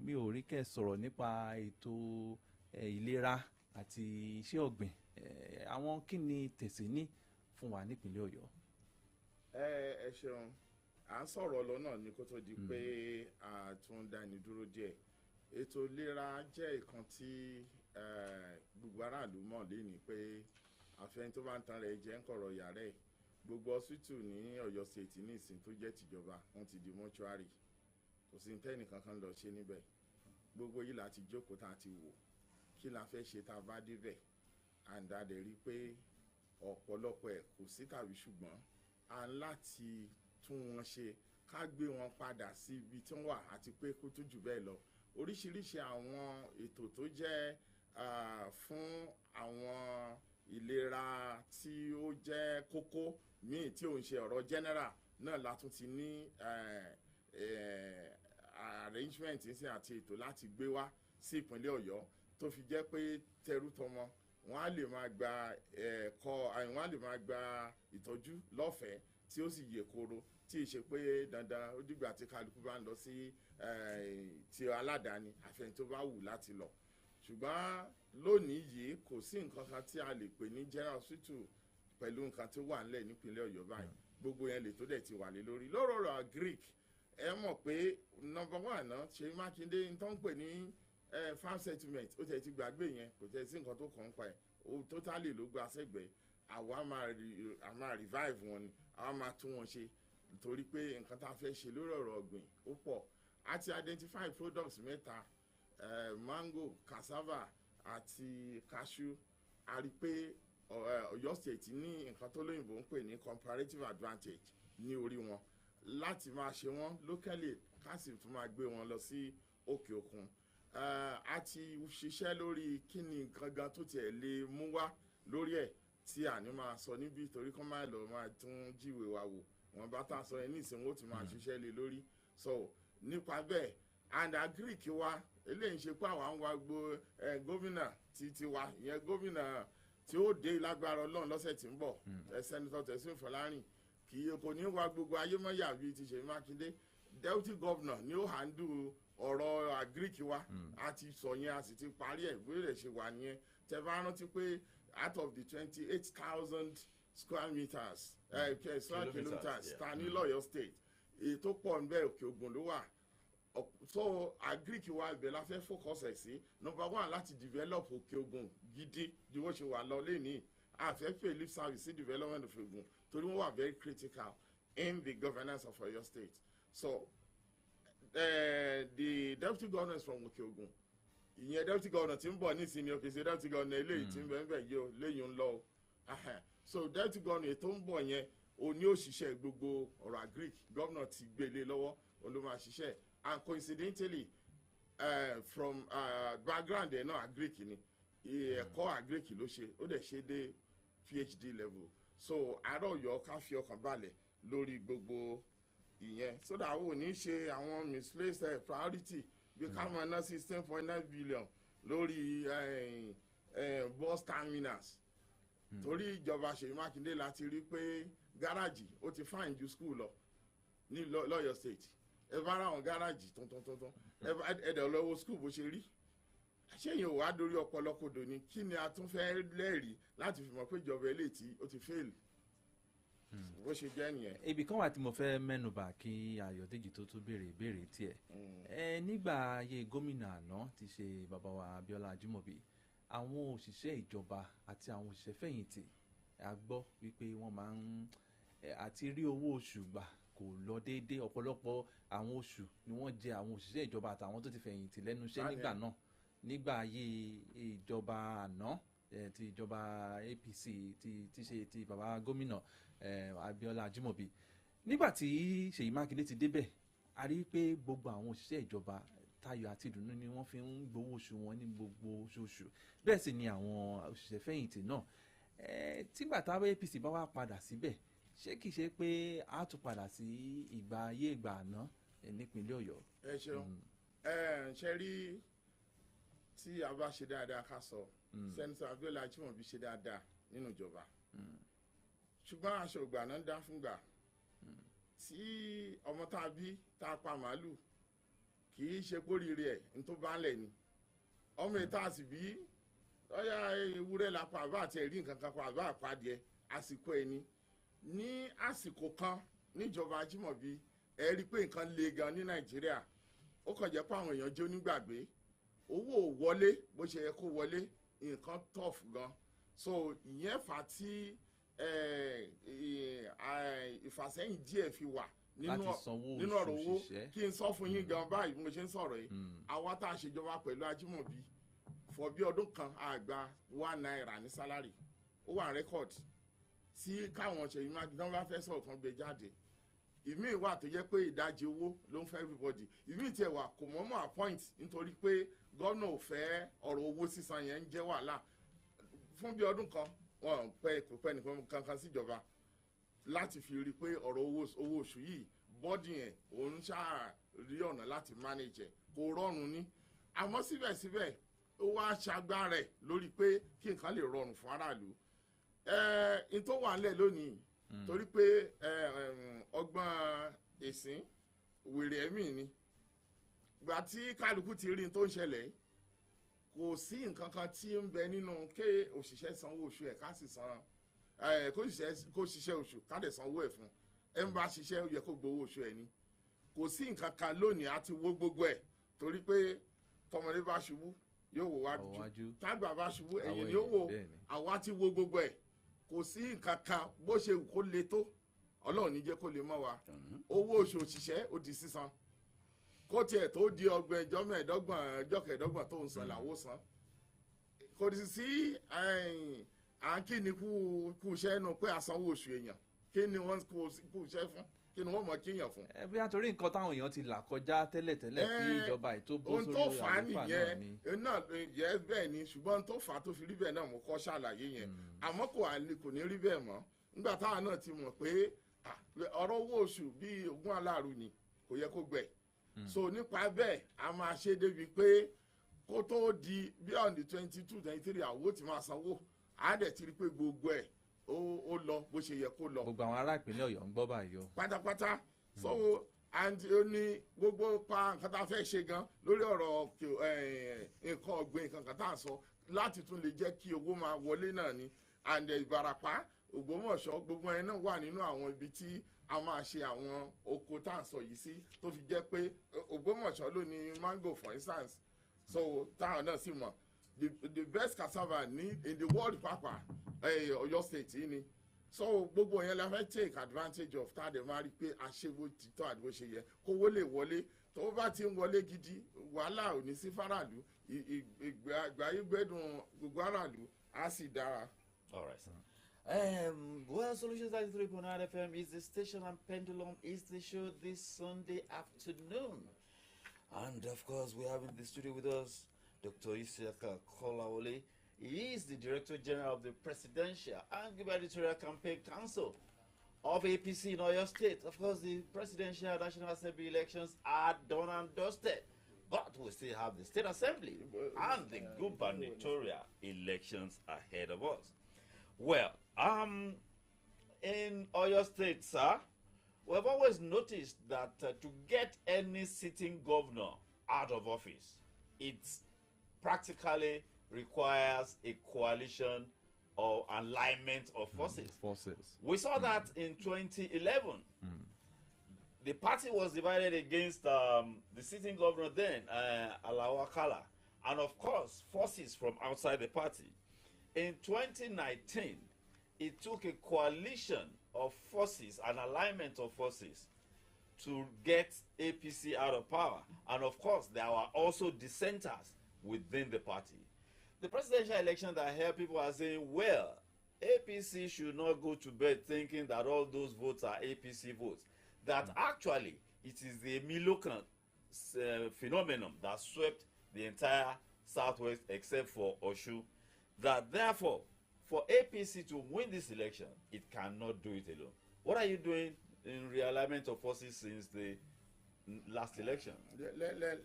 mi ò rí kẹ́ sọ̀rọ̀ nípa ètò ìlera àti iṣẹ́ ọ̀gbìn àwọn kí ni tẹ̀sí ní fún wa nípínlẹ̀ Ọ̀yọ́. ẹ ṣeun à ń sọ̀rọ̀ lọ́nà ní kó tó di pé a tún dáni dúró díẹ̀ ètò ìlera jẹ́ ìkan tí gbogbo aráàlú mọ̀ léni pé àfẹ́ni tó bá ń tan rẹ̀ jẹ́ ń kọ̀rọ̀ yàrá ẹ̀ gbogbo hospital ní Ọ̀yọ́ state ní ìsìn tó jẹ́ tìjọba wọ́n ti di mọ́ṣúárì kò sí tẹ́nì kankan lọ ṣe níbẹ̀ gbogbo yìí láti jókòó tá a ti wò kí la fẹ́ ṣe tá a bá débẹ̀ àǹdàdẹ̀ rí pé ọ̀pọ̀lọpọ̀ ẹ̀ kò sí tàbí ṣùgbọ́n a ń láti tún wọn ṣe ká gbé wọn padà sí ibi tí wọ́n wà àti pé kó tó jù bẹ́ẹ̀ lọ oríṣiríṣi àwọn ètò tó jẹ́ fún àwọn ìlera tí ó jẹ́ kókó míì tí ò ń ṣe ọ̀rọ̀ general náà la tún ti ní arrangement sí àti ètò láti gbé wá sí ìpínlẹ̀ Ọ̀yọ́ tó fi jẹ́ pé tẹrú tọmọ wọ́n á lè máa gba wọ́n á lè máa gba ìtọ́jú lọ́fẹ̀ẹ́ tí ó sì yè koro tí ì ṣe pé dandan ó dìgbà tí kálukú bá ń lọ sí ti aládàáni àfẹn tó bá wù láti lọ ṣùgbọ́n lónìí yìí kò sí nǹkan kan tí a lè pè ní general hospital pẹ̀lú nǹkan tó wà nílẹ̀ nípínlẹ̀ Ọ̀yọ́ báyìí gbogbo yẹn lè tó dẹ̀ ti wà lé lórí lọ́rọ̀ Greek ẹ mọ̀ pé number one náà Ṣèyí Mákindé ń tán pè ní farm settlement ó tẹ̀ ti gbàgbé yẹn kò tẹ̀ sí nǹkan tó kàn ń pa ẹ̀ ó totally ló gba sẹ́gbẹ̀ẹ́ àwa máa revive wọn ni àwa máa tún wọn ṣe nítorí pé nǹkan tá a fẹ́ ṣe lórí ọ̀rọ̀ ọ̀gbìn ó pọ̀ a ti identify products mẹ́ta mango cassava àti cashew a rí pé Ọ̀yọ́ state ní nǹkan tó lóyìnbó ń pè ní comparative advantage ní orí wọn láti máa ṣe wọ́n locally ká sì tún máa gbé wọn lọ sí òkè òkun a ti ṣiṣẹ́ lórí kí ni nǹkan gan tó tiẹ̀ lè mú wá lórí ẹ̀ tí àní máa sọ níbí torí kán máa lọ máa tún jíwèé wa wò wọn bá tà sọ ẹ ní ìsìn wọn ó ti máa ṣiṣẹ́ lé lórí so nípa bẹ́ẹ̀ and Greek wa eléyìí ṣe pé àwọn àwọn agbo gómìnà ti wa ìyẹn gómìnà tí ó dé lágbára ọlọ́run lọ́sẹ̀ tí ń bọ̀ sẹ́nitọ́ Tẹ̀sílíù Fọlárìn kì í kò ní wá gbogbo ayémọ́yà bíi ti Ṣèyí Mákindé deputy governor ni ó handle ọ̀rọ̀ agric wa a ti sọ yẹn a sì ti parí ẹ̀ bóyá rẹ̀ ṣe wà nìyẹn tẹ́ bá rántí pé out of the 28,000 square meters square kilometers ta ní lọ́yọ̀ state èyí tó pọ̀ ń bẹ Òkè Ògùn ló wà so agric wa ibẹ̀ la fẹ́ focus ẹ̀ sí number one láti develop Òkè Ògùn gidi bí wọ́n ṣe wà lọ lẹ́nìí àfẹ́ pay lip service sí development of Ògùn torí wọ́n wà very critical in the governance of Ọ̀yọ́ state so the deputy governor is from Òkè Ògùn ìyẹn deputy governor tí ń bọ̀ nísìnyí o kì í ṣe deputy governor eléyìí tí ń bẹ̀ ń bẹ̀ yìí o léyìn ń lọ o so deputy governor tó ń bọ̀ yẹn o ní òṣìṣẹ́ gbogbo ọ̀rọ̀ agric governor ti gbélé lọ́wọ́ o ló máa ṣiṣẹ́ and coincidentally from background ẹ̀ náà agric ni ẹ̀kọ́ agric ló ṣe ó dẹ̀ ṣe dé PhD level so àárọ̀ Ọ̀yọ́ ká fi ọkàn balẹ̀ lórí gbogbo ìyẹn so that ó ní ṣe àwọn misplaced priority bí ká máa ná 16.9 billion lórí bus terminals torí ìjọba Ṣèyí Mákindé láti rí pé gáràjì ó ti fine ju school lọ ní lọ́yọ̀ state ẹ bá ra àwọn gáràjì tuntun ẹ̀dẹ̀ lọ́wọ́ school bó ṣe rí ṣéyìn ò wá dórí ọpọlọ kodò ni kí ni a tún fẹ́ lẹ́rìí láti fi mọ̀ pé ìjọba eléyìí tí ó ti fail bó ṣe jẹ́ nìyẹn. ibì kan wà tí mo fẹ́ mẹ́nubà kí Ayọ̀dèjì tó tún béèrè ìbéèrè tiẹ̀ nígbà ayé gómìnà àná ti ṣe bàbá wa Abíọ́lá Ajímọ̀bí àwọn òṣìṣẹ́ ìjọba àti àwọn òṣìṣẹ́ fẹ̀yìntì a gbọ́ wípé wọ́n máa ń àti rí owó oṣù gbà kò lọ déédéé ọ̀pọ̀lọpọ̀ àwọn oṣù ni wọ́n jẹ àwọn òṣìṣẹ́ ìjọba àtàwọn tó ti fẹ̀yìntì lẹ́nu iṣẹ́ nígbà náà nígbà ayé ìjọba àná ti ìjọba APC ti ṣe ti bàbá gómìnà Abíọ́lá Ajímọ̀bí nígbà tí Ṣèyí Mákindé ti débẹ̀ a rí pé gbogbo àwọn òṣìṣẹ́ ìjọba tayọ̀ àti ìdùnnú ni wọ́n fi ń gbowó oṣù wọn ní gbogbo oṣooṣù bẹ́ẹ̀ sì ni àwọn òṣìṣẹ́ fẹ̀yìntì náà tígbà táwọn APC bá wá padà síbẹ̀ ṣé kìí ṣe pé a tún padà sí ìgbà ayé ìgbà àná nípínlẹ̀ Ọ̀yọ́. ẹ ṣeun ṣe rí tí a bá ṣe dáadáa ká sọ sẹ́ńtọ̀ Abíọ́lá Ajímọ̀bí ṣe dáadáa nínú ìjọba ṣùgbọ́n aṣọ ògbà náà ń dá fúngbà tí ọmọ tá a bí tá a pa màálù kì í ṣe kórìíre ẹ̀ ní tó bá ń lẹ̀ ni ọmọ ìta àti bí ọyá ewúrẹ́ la pa àbá àti ẹ̀rí nǹkan kan pa àbá àpàdé àsìkò ẹni ní àsìkò kan níjọba Ajímọ̀bí ẹ rí i pé nǹkan le gan ní Nàìjíríà ó kàn jẹ́ pé àwọn èèyàn jó nígbàgbé owó ò wọlé bó ṣe yẹ kó wọlé nǹkan tough gan so ìyẹn fà á tí ìfàsẹ́yìn díẹ̀ fi wà nínú ọ̀rọ̀ owó kí n sọ fún yín gan báyìí mo ṣe ń sọ̀rọ̀ yìí àwa tá a ṣèjọba pẹ̀lú Ajímọ̀bí fọ bí ọdún kan àgbà £1 ní sálárì ó wà rẹ́kọ̀d tí káwọn Ṣèyí Mákindé bá fẹ́ sọ̀rọ̀ kan gbé jáde ìmí wà tó jẹ́ pé ìdajì owó ló ń fẹ́ everybody ìmí tiẹ̀ wà kò mọ́mọ́ appoint nítorí pé gómìnà ò fẹ́ ọ̀rọ̀ owó sísan yẹn ń jẹ́ wàhálà fún bí ọdún kan wọn kò pẹ́ nìkan kankan síjọba láti fi rí i pé ọ̀rọ̀ owó oṣù yìí bọ́dì yẹn òun ṣáà rí ọ̀nà láti manage kò rọrùn ní àmọ́ síbẹ̀síbẹ̀ ó wá ṣagbára ẹ̀ lórí pé kí nǹkan lè rọrùn fún aráàlú n tó wà nílẹ̀ lónìí torí pé ọgbọ́n ẹ̀sìn wèrè ẹ̀mí ni gbà tí kálukú ti rí n tó ń ṣẹlẹ̀ kò sí nǹkan kan tí ń bẹ nínú ké òṣìṣẹ́ sanwó oṣù ẹ̀ ká sì san kó ṣiṣẹ́ oṣù ká dẹ̀ sanwó ẹ̀ fún ẹ̀ ń bá ṣiṣẹ́ ó yẹ kó gbowó oṣù ẹ̀ ni kò sí nǹkan kan lónìí àti wó gbogbo ẹ̀ torí pé tọmọdé bá ṣubú yóò wò wájú tágbà bá ṣubú ẹ̀yìn ni ó wò àwa ti wó gbogbo ẹ̀ kò sí nǹkan kan bó ṣe kó le tó Ọlọ́run ní jẹ́ kó lè mọ́ wa owó oṣù òṣìṣẹ́ ó di sísan kó tiẹ̀ tó di ọgbọ̀n ẹjọ́ mẹ́ẹ̀ẹ́dọ́gbọ̀n ẹjọ́ kẹẹ̀ẹ́dọ́gbọ̀n tó ń san làwọ̀ san kò sí à ń kí ni kú iṣẹ́ nù pé àsanwó oṣù èèyàn kí ni wọ́n kú iṣẹ́ fún kí ni wọ́n mọ̀ kíyàn fún. bí a torí nǹkan táwọn èèyàn ti là kọjá tẹ́lẹ̀tẹ́lẹ̀ kí ìjọba ètò bó sórí àlùfáà náà ni. náà yẹ bẹ́ẹ̀ ni ṣùgbọ́n tó fà á tó fi rí bẹ́ẹ̀ náà mo kọ́ ṣàlàyé yẹn àmọ́ kò ní rí bẹ́ẹ̀ mọ́ nígbà táwọn náà ti mọ̀ pé ọ̀rọ̀ owó oṣù bíi ogún aláàrú ni kò yẹ kó gbẹ so nípa bẹ́ẹ̀ a máa ṣe débi pé kó tó di bí on the 22-23 àwo ti máa sanwó á dẹ̀ ti rí pé gbogbo ẹ̀ ó lọ bó ṣe yẹ kó lọ. gbogbo àwọn ará ìpínlẹ̀ ọ̀yọ́ ń gbọ́ báyìí o. pátápátá so and ó ní gbogbo pa nǹkan tá a fẹ́ ṣe gan lórí ọ̀rọ̀ nǹkan ọ̀gbìn nǹkan kan tá a sọ láti tún lè jẹ́ kí owó máa wọlé náà ni and Ìbàràpá Ògbómọ̀ṣọ́ gbogbo ẹ̀ náà wà nínú àwọn ibi tí a máa ṣe àwọn oko tá à ń sọ yìí sí tó fi jẹ́ pé Ògbómọ̀ṣọ́ ló ní mango for instance so táwọn náà sì mọ̀ the best cassava in the world papa Ọ̀yọ́ state yìí ni so gbogbo yẹn la fẹ́ take advantage of tá a dẹ̀ máa rí pé aṣẹ́wó títọ́ àdúgbò ṣe yẹ kówó lè wọlé tó bá ti ń wọlé gidi wàhálà ò ní sí faraàlú ìgbáyé gbẹ́dùn gbogbo aráàlú á sì dára. All right, sir. Well, Solutions 93.9 FM is the station, and Pendulum is the show this Sunday afternoon. And of course, we have in the studio with us Dr. Isiaka Kolawole. He is the Director General of the Presidential and Gubernatorial Campaign Council of APC in Oyo State. Of course, the Presidential and National Assembly elections are done and dusted, but we still have the State Assembly and the gubernatorial elections ahead of us. Well, in Oyo State, sir, we've always noticed that to get any sitting governor out of office, it practically requires a coalition or alignment of forces. We saw that in 2011. The party was divided against the sitting governor then, Alao Akala, and of course, forces from outside the party. In 2019, it took a coalition of forces, an alignment of forces, to get APC out of power. And of course, there were also dissenters within the party. The presidential election that here people are saying, well, APC should not go to bed thinking that all those votes are APC votes. That actually, it is the Milokan phenomenon that swept the entire Southwest except for Oshu. That therefore, for APC to win this election, it cannot do it alone. What are you doing in realignment of forces since the last election?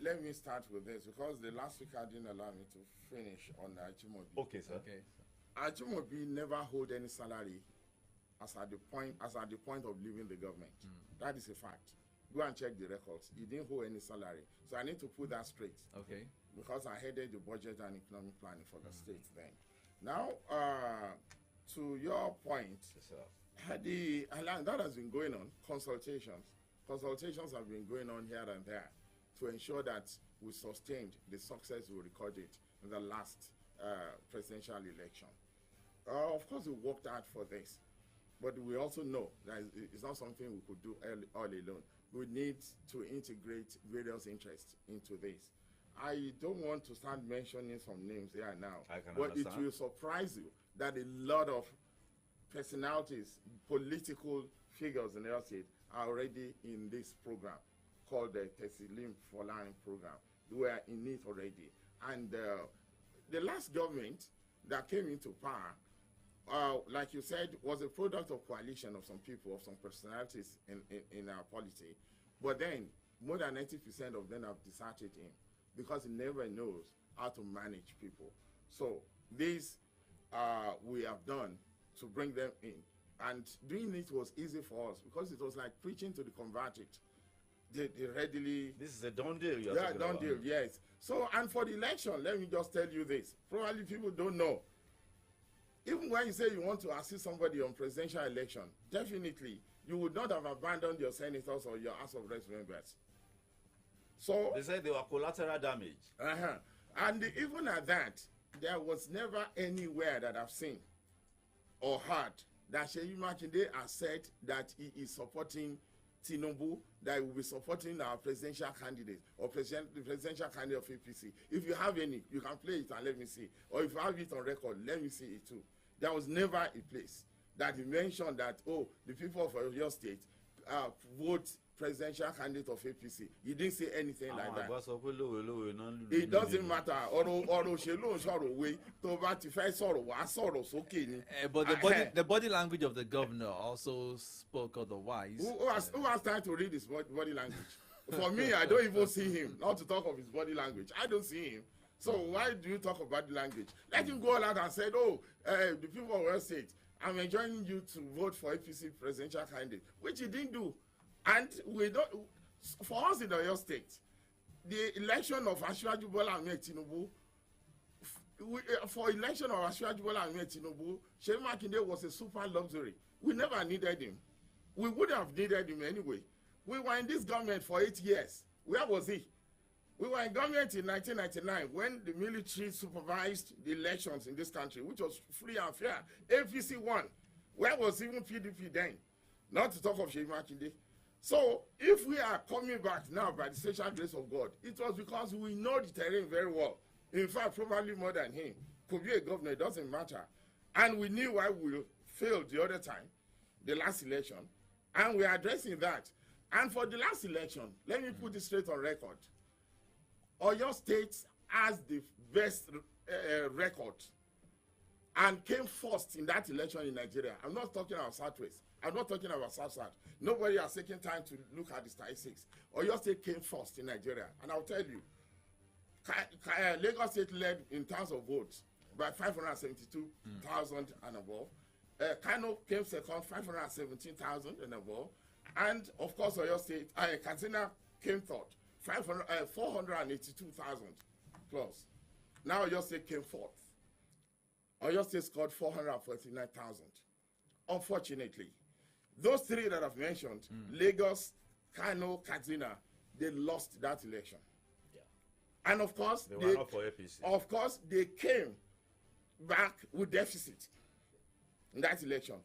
Let me start with this, because the last week I didn't allow me to finish on Ajimobi. Okay, sir. Okay. Ajimobi never hold any salary as at the point of leaving the government. That is a fact. Go and check the records. He didn't hold any salary. So I need to put that straight. Okay. Because I headed the budget and economic planning for the state then. Now, to your point, that has been going on, consultations have been going on here and there to ensure that we sustained the success we recorded in the last presidential election. Of course, we worked hard for this, but we also know that it's not something we could do all alone. We need to integrate various interests into this. I don't want to start mentioning some names here now, but it will surprise you that a lot of personalities, political figures in the state are already in this program called the Tesilim Folarin program. They were in it already. And the last government that came into power, like you said, was a product of coalition of some people, of some personalities in our polity. But then, more than 90% of them have deserted him because he never knows how to manage people. So this we have done to bring them in. And doing it was easy for us because it was like preaching to the converted. They readily... This is a done deal. Yeah, done deal, yes. So, and for the election, let me just tell you this. Probably people don't know. Even when you say you want to assist somebody on presidential election, definitely, you would not have abandoned your senators or your House of Reps members. So... They said they were collateral damage. And even at that, there was never anywhere that I've seen or heard that Seyi Makinde has said that he is supporting Tinubu, that he will be supporting our presidential candidate or the presidential candidate of APC. If you have any, you can play it and let me see. Or if you have it on record, let me see it too. There was never a place that he mentioned that, oh, the people of your state vote presidential candidate of APC. He didn't say anything like that. It doesn't matter. But the body language of the governor also spoke otherwise. Who has time to read his body language? For me, I don't even see him. Not to talk of his body language. I don't see him. So why do you talk about the language? Let him go out and say, oh, the people of Oyo State, I'm enjoining you to vote for APC presidential candidate, which he didn't do. And we don't, for us in Oyo State, the election of Asiwaju Bola Ahmed Tinubu, for election of Asiwaju Bola Ahmed Tinubu, Seyi Makinde was a super luxury. We never needed him. We would have needed him anyway. We were in this government for 8 years. Where was he? We were in government in 1999 when the military supervised the elections in this country, which was free and fair. APC won. Where was even PDP then? Not to talk of Seyi Makinde. So if we are coming back now by the special grace of God, it was because we know the terrain very well. In fact, probably more than him. Could be a governor, it doesn't matter. And we knew why we failed the other time, the last election. And we are addressing that. And for the last election, let me put this straight on record. Oyo State has the best record and came first in that election in Nigeria. I'm not talking about Southwest. I'm not talking about South-South. Nobody has taken time to look at the statistics. Oyo State came first in Nigeria. And I'll tell you, Lagos State led in terms of votes by 572,000 and above. Kano came second, 517,000 and above. And of course, Oyo State, Katsina came third, 482,000 plus. Now Oyo State came fourth. Oyo State scored 449,000. Unfortunately, those three that I've mentioned, Lagos, Kano, Katsina, they lost that election. Yeah. And of course, they were not for APC. Of course, they came back with deficit in that election.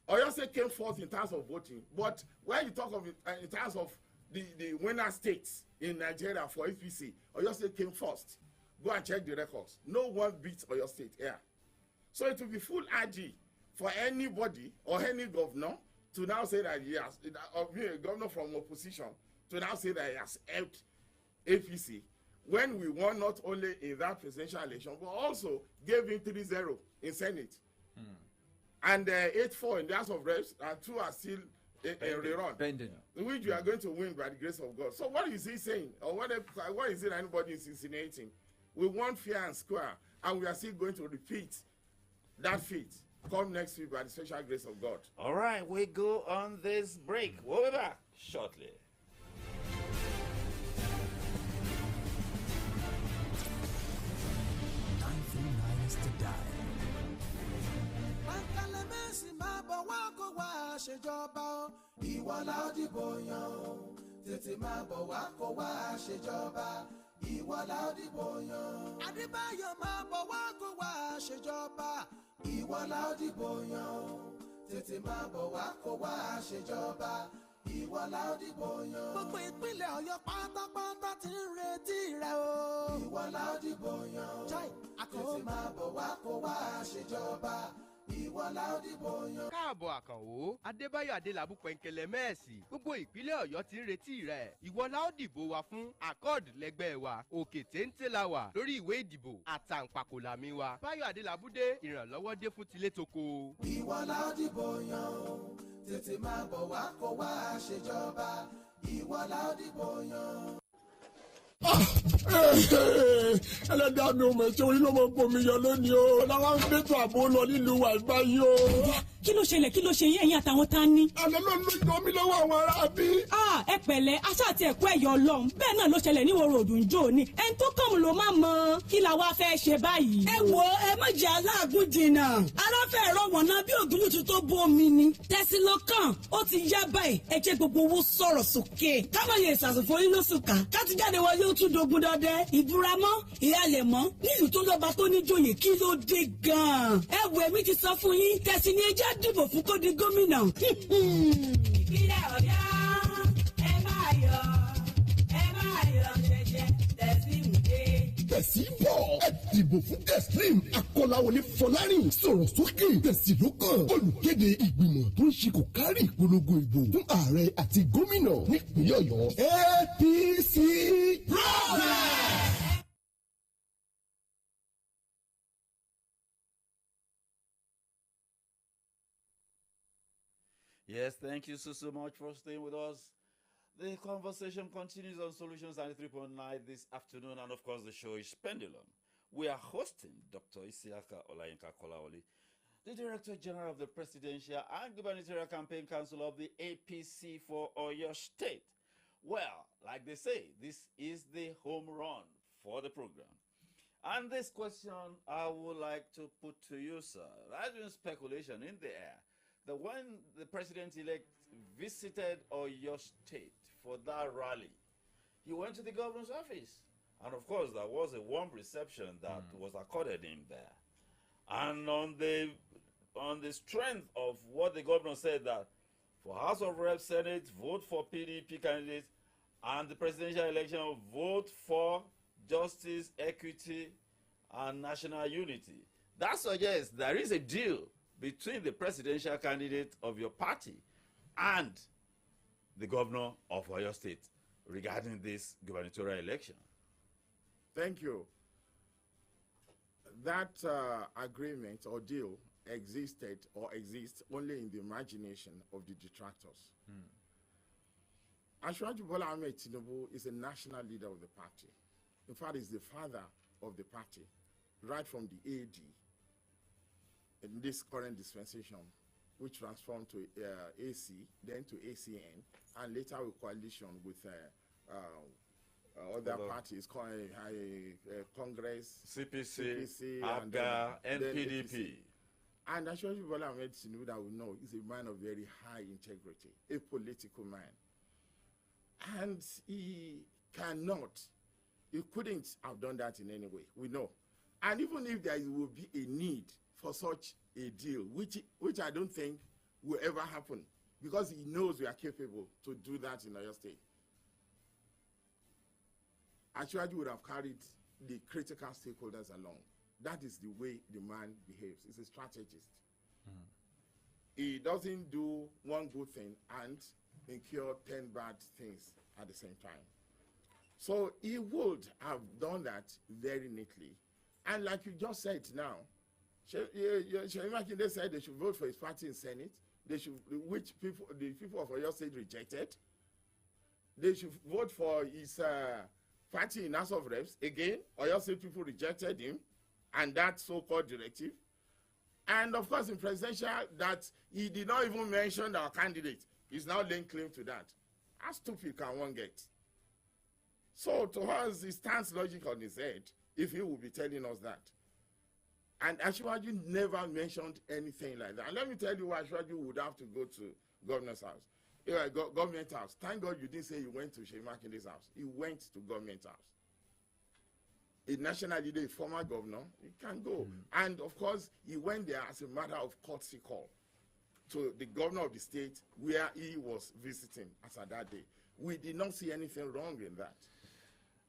Oyo State came fourth in terms of voting, but when you talk of it in terms of the winner states in Nigeria for APC, Oyo State came first. Go and check the records. No one beats Oyo State here. So it will be full RG for anybody or any governor to now say that he has, or a governor from opposition, to now say that he has helped APC when we won not only in that presidential election, but also gave him 3-0 in Senate. And 8-4 in the House of Reps, and 2 are still a rerun, which we are going to win by the grace of God. So what is he saying? Or what is it anybody is insinuating? We won fair and square, and we are still going to repeat that feat come next week by the special grace of God. All right, we go on this break. We'll be back shortly. Ṣèjọba ìwọ la ó dìbò yàn ó tètè máa bọ̀ wá kó wá ṣèjọba ìwọ la ó dìbò yàn. Adébáyọ̀ máa bọ̀ wá kó wá ṣèjọba ìwọ la ó dìbò yàn ó tètè máa bọ̀ wá kó wá ṣèjọba ìwọ la ó dìbò yàn. Gbogbo ìpínlẹ̀ Ọ̀yọ́ pátápátá ti ń retí rẹ o. Ìwọ la ó dìbò yàn ó tètè máa bọ̀ wá kó wá ṣèjọba. Káàbọ̀ Àkànwó, Adébáyọ̀ Adélabú pẹ̀ǹkẹ̀lẹ̀ mẹ́ẹ̀sì. Gbogbo ìpínlẹ̀ Ọ̀yọ́ ti ń retí rẹ̀. Ìwọ la ó dìbò wa fún Accord lẹ́gbẹ́ wa. Òkè téńté la wà lórí ìwé ìdìbò. Àtàǹpàkò làmì wa. Báyọ̀ Adélabú dé ìrànlọ́wọ́ dé fún tilé toko. Ìwọ la ó dìbò yàn ó tètè máa bọ̀ wá kó wá ṣèjọba. Ìwọ la ó dìbò yàn. Ẹlẹ́dàá mi ò mọ̀ ṣe orí ló mọ̀ bomi yọ lónìí o. Láwọn ń gbẹ́tọ̀ àbò lọ nílùú wa báyìí o. Kí ló ṣẹlẹ̀ kí ló ṣe yín ẹ̀yin àtàwọn tá a ní. Àná ló ń lójó mi lọ́wọ́ àwọn ará bí. Ẹ pẹ̀lẹ́ aṣá àti ẹ̀kọ́ ẹ̀yọ ọlọ́run bẹ́ẹ̀ náà ló ṣẹlẹ̀ ní ìwòrò òdùn jò ní. Ẹni tó kàn mú ló má mọ kí la wá fẹ́ ṣe báyìí. Ẹ wo ẹ má jẹ́ aláàgùn jìnnà. Aráfẹ́ ẹ̀rọ wọ̀nà bí ògúnlùtù tó bomi ni. Tẹ̀sí ló kàn ó ti yá báyìí ẹ jẹ́ gbogbo owó sọ̀rọ̀ sókè. Ká má yẹ ìsàsùnfò yín lóṣù ká. Ká ti jáde wọlé ó tún dogun dọdẹ. Ìbúramọ́ ìyálẹ̀ mọ́ nílùú tó lọ́ba tó níjòyè kí ló dé gan-an. Ẹ wo èmi ti sọ fún yín tẹ̀sí ni ẹ jẹ́ dìbò fún kó di gómìnà. Ìpínlẹ̀ Ọ̀yọ́ ẹ máa yọ̀ jẹ́jẹ́ tẹ̀sí mùdé. Tẹ̀sí bọ̀ ẹ dìbò fún Teslim Akọ́láwọlé Fọlárìn sọ̀rọ̀ sókè tẹ̀sí ló kàn olùkéde ìgbìmọ̀ tó ń ṣe kò kárí ìpolongo ìbò fún ààrẹ àti gómìnà nípínlẹ̀ Ọ̀yọ́ APC Progress. Yes, thank you so much for staying with us. The conversation continues on Solutions 93.9 this afternoon, and of course, the show is Pendulum. we are hosting Dr. Isiaka Olayinka Kolawole, the Director General of the Presidential and Gubernatorial Campaign Council of the APC for Oyo State. Well, like they say, this is the home run for the program. And this question I would like to put to you, sir. There's been speculation in the air that when the president-elect visited Oyo State for that rally, he went to the governor's office. And of course, there was a warm reception that was accorded him there. And on the strength of what the governor said, that for House of Reps, Senate, vote for PDP candidates, and the presidential election, vote for justice, equity, and national unity. That suggests there is a deal between the presidential candidate of your party and the governor of Oyo State regarding this gubernatorial election. Thank you. That agreement or deal existed or exists only in the imagination of the detractors. Asiwaju Bola Ahmed Tinubu is a national leader of the party. In fact, he's the father of the party, right from the AD in this current dispensation, which transformed to AC, then to ACN, and later with coalition with other parties, Congress, CPC, ABGA, NPDP. And Asiwaju Bola Ahmed Tinubu, that we know, is a man of very high integrity, a political man. And he couldn't have done that in any way, we know. And even if there will be a need for such a deal, which I don't think will ever happen, because he knows we are capable to do that in Oyo State, Asiwaju would have carried the critical stakeholders along. That is the way the man behaves. He's a strategist. He doesn't do one good thing and incur 10 bad things at the same time. So he would have done that very neatly. And like you just said now, Seyi Makinde said they should vote for his party in Senate, which the people of Oyo State rejected. They should vote for his party in House of Reps. Again, Oyo State people rejected him and that so-called directive. And of course, in presidential, that he did not even mention our candidate. He's now laying claim to that. How stupid can one get? So to us, it stands logic on his head if he will be telling us that. And Asiwaju never mentioned anything like that. And let me tell you why Asiwaju would have to go to governor's house. Government house. Thank God you didn't say you went to Seyi Makinde's house. He went to government house. A national leader, a former governor, he can go. And of course, he went there as a matter of courtesy call to the governor of the state where he was visiting as at that day. We did not see anything wrong in that.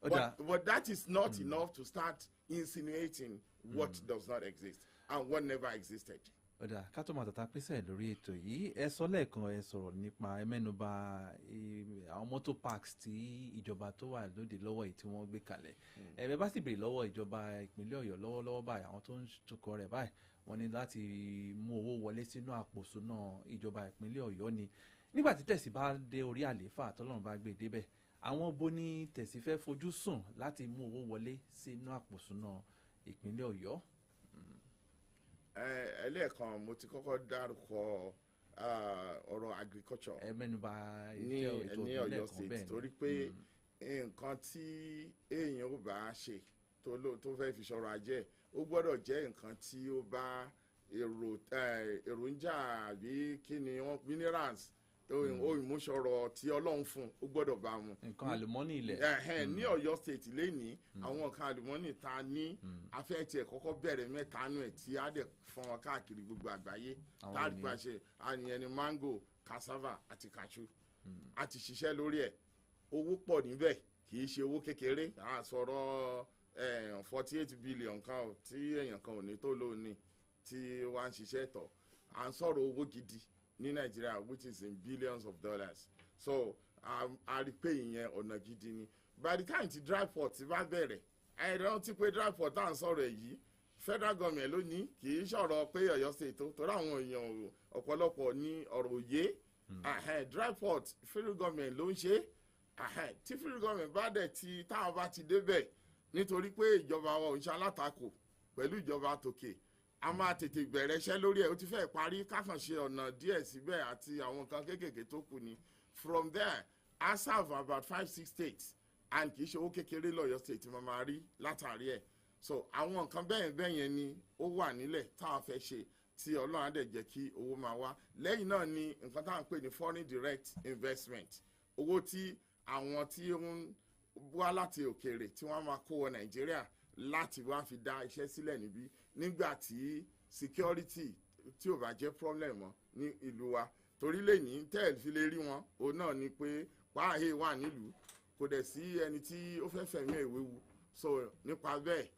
But that is not enough to start insinuating what does not exist and what never existed. ọ̀dà ká tó máa tàtà pèsè lórí ètò yìí ẹ sọ lẹ́ẹ̀kan ẹ sọ̀rọ̀ nípa ẹ mẹ́nuba àwọn mọ́tò parks tí ìjọba tó wà lóde lọ́wọ́ yìí tí wọ́n gbé kalẹ̀ ẹ bá sì béèrè lọ́wọ́ ìjọba ìpínlẹ̀ Ọ̀yọ́ lọ́wọ́lọ́wọ́ báyìí àwọn tó ń tukọ̀ rẹ̀ báyìí wọ́n ní láti mú owó wọlé sínú àpòsùnà ìjọba ìpínlẹ̀ Ọ̀yọ́ ni nígbà tí tẹ̀sí bá dé orí àlééfà tọ́lọ́run bá gbé débẹ̀ àwọn bó ní tẹ̀sí fẹ́ fojú sùn láti mú owó wọlé sínú àpòsùnà ìpínlẹ̀ Ọ̀yọ́. Ẹlẹ́ẹ̀kan mo ti kọ́kọ́ dárúkọ ọ̀rọ̀ agriculture ní Ọ̀yọ́ state torí pé nǹkan tí èèyàn ò bá ṣe tó fẹ́ fi ṣọrọ̀ ajé ó gbọ́dọ̀ jẹ́ nǹkan tí ó bá èròjà àbí kí ni wọ́n minerals ìmúṣọrọ̀ tí Ọlọ́run fún ó gbọ́dọ̀ bá mu. nǹkan àlùmọ́nì ilẹ̀. ní Ọ̀yọ́ state lẹ́ni àwọn nǹkan àlùmọ́nì ta ní afẹ́ tiẹ̀ kọ́kọ́ bẹ̀rẹ̀ mẹ́ta nù ẹ̀ tí á dẹ̀ fọ́n wọn káàkiri gbogbo àgbáyé tá a gbà ṣe àyẹn ni mango cassava àti cashew a ti ṣiṣẹ́ lórí ẹ̀ owó pọ̀ níbẹ̀ kì í ṣe owó kékeré à sọ̀rọ̀ 48 billion kan tí èèyàn kan ò ní tó lónìí tí wọ́n á ń ṣiṣẹ́ tọ̀ à ń sọ̀rọ̀ owó gidi ní Nàìjíríà which is in billions of dollars so a rí pé ìyẹn ọ̀nà gidi ni by the time ti dry port ti bá bẹ̀rẹ̀ ẹ rántí pé dry port tá à ń sọ̀rọ̀ èyí federal government ló ní kì í sọ̀rọ̀ pé Ọ̀yọ́ state tó torí àwọn èèyàn ọ̀pọ̀lọpọ̀ ní ọ̀rọ̀ òye dry port federal government ló ń ṣe tí federal government bá dẹ̀ ti táwọn bá ti débẹ̀ nítorí pé ìjọba wa ò ń ṣe alátakò pẹ̀lú ìjọba tòkè a máa tètè bẹ̀rẹ̀ iṣẹ́ lórí ẹ̀ ó ti fẹ́ parí kákànṣe ọ̀nà díẹ̀ síbẹ̀ àti àwọn nǹkan kéékèèké tó kù ni from there I serve about 5-6 states and kì í ṣe owó kékeré lọ́yọ̀ state máa máa rí látàrí ẹ̀ so àwọn nǹkan bẹ́ẹ̀ yẹn ni ó wà nílẹ̀ táwọn fẹ́ ṣe tí ọlọ́run á dẹ̀ jẹ́ kí owó máa wá lẹ́yìn náà ni nǹkan táwọn ń pè ní foreign direct investment owó tí àwọn tí ń wá láti òkèèrè tí wọ́n máa kó wọ nàìjíríà láti wá fi dá iṣẹ́ sílẹ̀ níbí nígbà tí security tí ò bá jẹ́ problem mọ́ ní ìlú wa torí lẹ́yìn tẹ́ẹ̀ fi lè rí wọn òun náà ni pé pààyè wà nílùú kò dẹ̀ sí ẹni tí ó fẹ́ fẹ̀mí ẹ̀ wéwu so nípa bẹ́ẹ̀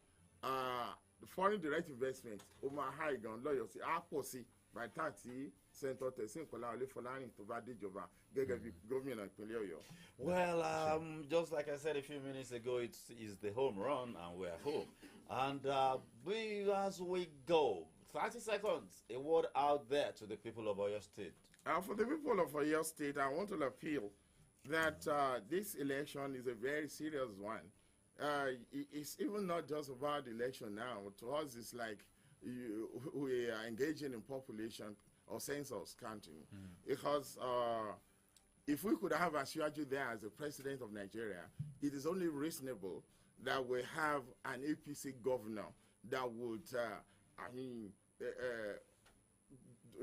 foreign direct investment ó máa high gan lọ́yọ̀ sí á pọ̀ sí by the time tí Senator Teslim Kọ́láwọlé Fọlárìn tó bá déjọba gẹ́gẹ́ bí gómìnà ìpínlẹ̀ Ọ̀yọ́. Well, just like I said a few minutes ago, it's the home run and we're home. And as we go, 30 seconds, a word out there to the people of Oyo State. For the people of Oyo State, I want to appeal that this election is a very serious one. It's even not just about the election now. To us, it's like we are engaging in population or census counting. Because if we could have Asiwaju there as the president of Nigeria, it is only reasonable that we have an APC governor that would,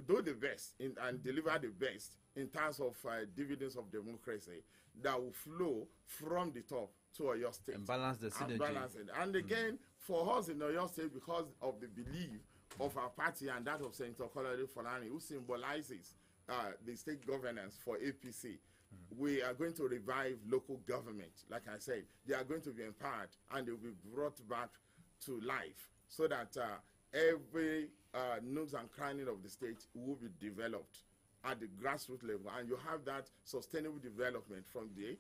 do the best and deliver the best in terms of dividends of democracy that will flow from the top to Oyo State. And balance the synergy. And again, for us in Oyo State, because of the belief of our party and that of Senator Kọ́láwọlé Fọlárìn, who symbolizes the state governance for APC, we are going to revive local government. Like I said, they are going to be empowered and they will be brought back to life so that every nooks and crannies of the state will be developed at the grassroots level, and you have that sustainable development from the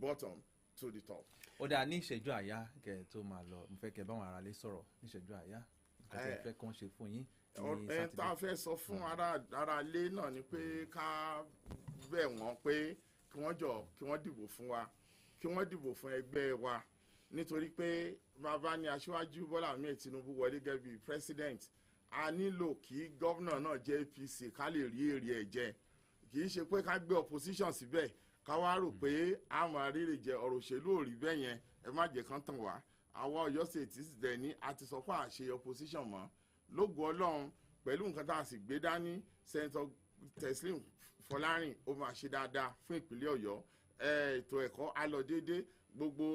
bottom to the top. Ó dáa ní ìṣẹ́jú àyá kẹ́ tó máa lọ mo fẹ́ kẹ́ báwọn ará lè sọ̀rọ̀ ní ìṣẹ́jú àyá nǹkan tí ẹ fẹ́ kàn ṣe fún yín. Tá a fẹ́ sọ fún ará ilé náà ni pé ká bẹ̀ wọ́n pé kí wọ́n dìbò fún wa kí wọ́n dìbò fún ẹgbẹ́ wa nítorí pé bàbá ní Aṣíwájú Bọ́lá Ahmed Tinubu wọlé gẹ́gẹ́ bí president a nílò kí gómìnà náà jẹ́ APC ká lè rí èrè ẹ̀ jẹ kì í ṣe pé ká gbé opposition síbẹ̀ ká wá rò pé a máa rírì jẹ ọ̀rọ̀ òṣèlú ò rí bẹ́ẹ̀ yẹn ẹ má jẹ́ kán tàn wá àwa Ọ̀yọ́ State ti dẹ̀ ní a ti sọ pé àṣe opposition mọ́ lógo Ọlọ́run pẹ̀lú nǹkan tá a sì gbé dání Senator Teslim Fọlárìn ó máa ṣe dáadáa fún ìpínlẹ̀ Ọ̀yọ́ ètò ẹ̀kọ́ á lọ déédéé gbogbo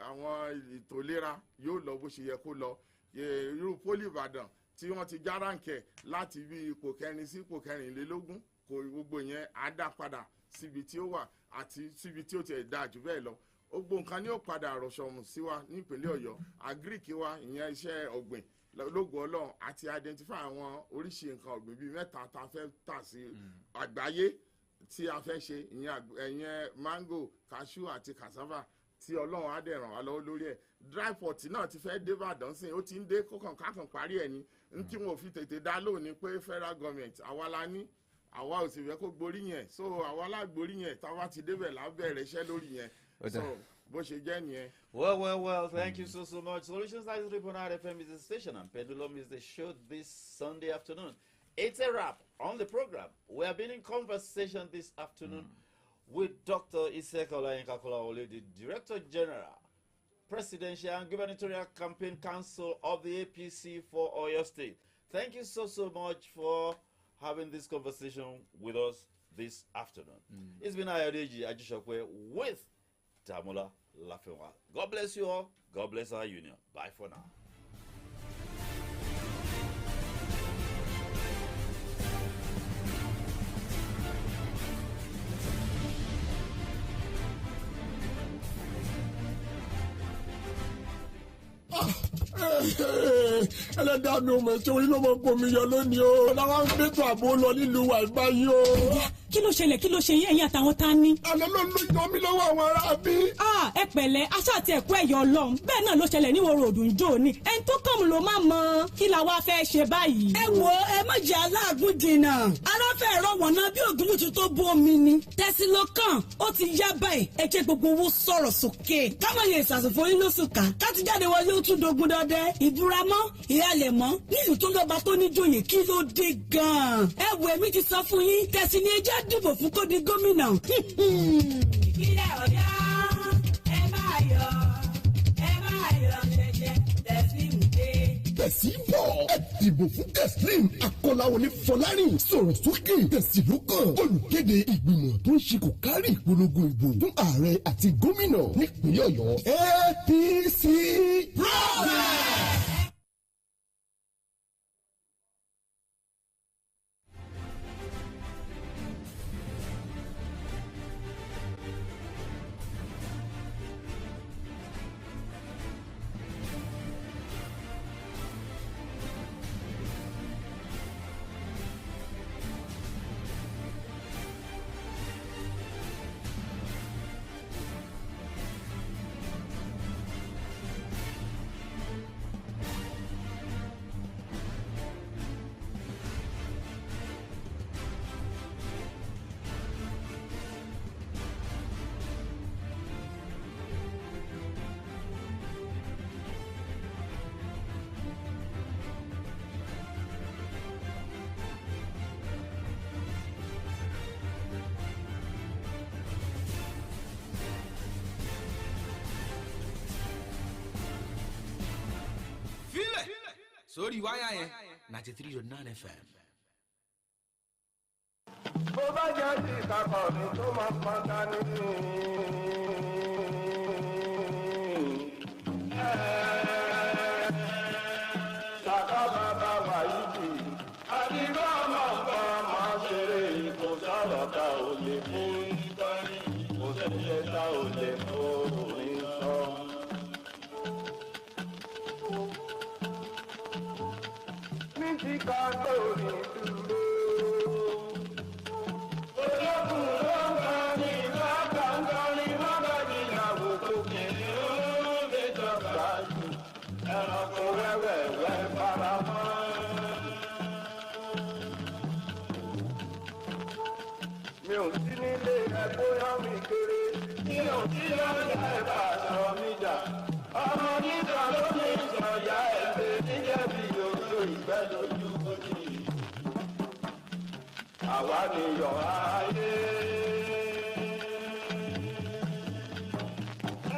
àwọn ètò ìlera yóò lọ bó ṣe yẹ kó lọ irú poli Ìbàdàn tí wọ́n ti já ránkẹ̀ láti bí ipò kẹrin sí ipò kẹrìnlélógún kò gbogbo yẹn á dá padà síbi tí ó wà àti síbi tí ó ti dáa jù bẹ́ẹ̀ lọ gbogbo nǹkan ni ó padà rọ̀ṣọ̀mù sí wa ní ìpínlẹ̀ Ọ̀yọ́ agric wa ìyẹn iṣẹ́ ọ̀gbìn lógo Ọlọ́run àti identify àwọn oríṣi nǹkan ọ̀gbìn bíi mẹ́ta tá a fẹ́ tà sí àgbáyé tí a fẹ́ ṣe ìyẹn mango cashew àti cassava tí Ọlọ́run á dẹ̀ ràn wá lọ́wọ́ lórí ẹ̀ dry pot náà ti fẹ́ dé Ìbàdàn sí ó ti ń dé kákan parí ẹ̀ ní tí wọn ò fi tètè dá lónìí pé federal government àwa la ní àwa ò sì fẹ́ kó gborí yẹn so àwa la gborí yẹn táwa ti débẹ̀ lábẹ́rẹ̀ iṣẹ́ lórí yẹn so bó ṣe jẹ́ nìyẹn. Well, thank you so much. Solutions 93.9 FM is the station and Pendulum is the show this Sunday afternoon. It's a wrap on the program. We have been in conversation this afternoon with Dr. Isiaka Olayinka Kolawole, the Director General, Presidential and Gubernatorial Campaign Council of the APC for Oyo State. Thank you so much for having this conversation with us this afternoon. It's been Ayodeji Ajishokwe with Damola Lafewa. God bless you all. God bless our union. Bye for now. ẹlẹ́dàá mi ò mọ̀ ṣe orí ló mọ̀ kó mi yọ lónìí o làwọn ń gbé tó àbò lọ nílùú wa ìbáyìí o. kí ló ṣẹlẹ̀ kí ló ṣe yín ẹ̀yin àtàwọn tá a ní. àná ló ń yọ mí lọ́wọ́ àwọn ará bí. ẹ pẹ̀lẹ́ aṣọ àti ẹ̀kọ́ ẹ̀yọ ọlọ́run bẹ́ẹ̀ náà ló ṣẹlẹ̀ ní wọ́rọ̀ òdùn jò ní ẹni tó kàn ló má mọ kí la wá fẹ́ ṣe báyìí. ẹ wo ẹ má jẹ́ aláàgùn jìnnà ará aláfẹ́ ẹ̀rọ wọ̀nà bí ògúnlùtù tó bú omi ni. tẹ̀sí ló kàn ó ti yá báyìí ẹ jẹ́ gbogbo owó sọ̀rọ̀ sókè. káwọn yẹ ìsàsùnfò yín lóṣù ká káti jáde wọlé ó tún dogun dọdẹ. ìbúramọ́ ìhàlẹ̀ mọ́ nílùú tó lọ́ba tó níjòyè kí ló dé gan-an. ẹ wò èmi ti sọ fún yín tẹ̀sí ni ẹ jẹ́ dìbò fún kó di gómìnà. ìpínlẹ̀ ọ̀yọ́ ẹ máa yọ̀ ṣẹ̀ṣẹ̀ tẹ̀sí dé. tẹ̀sí bọ̀ ẹ dìbò fún Teslim Akọ́láwọlé Fọlárìn sọ̀rọ̀ sókè tẹ̀sí ló kàn olùkéde ìgbìmọ̀ tó ń ṣe kò kárí ìpolongo ìbò fún ààrẹ àti gómìnà nípínlẹ̀ Ọ̀yọ́ APC progress. sórí wáyà yẹn 93.9 FM. bó bá jẹ́ sí ìkàkọ̀ mi tó máa pọn dání. ṣàkà bàbá wà yìí àdìgbò ọmọ nǹkan máa ṣeré kò sọ̀rọ̀ ta ò lè fún nítorí kò ṣẹ̀ṣẹ̀ ta ò lè fún orin sọ. Mísíkà tó ní dúró. Olókùn ló ń kan ní ìgbàgbà ń kan ní mọ́gàjì ìyàwó tó kìíní ó lè jọba jù. Ẹranko wẹ́wẹ́wẹ́ fara mọ́. Mi ò sí nílé ẹ bóyá mi kéré. Mi ò sí lọ́jà ẹ bá aṣọ mi jà. Ọmọ nígbà ló ní ìsọ̀yà ẹ̀fẹ̀ níjẹ̀bi ojú ìgbẹ́ lójú ojì. Àwa ni yọ̀ ayé.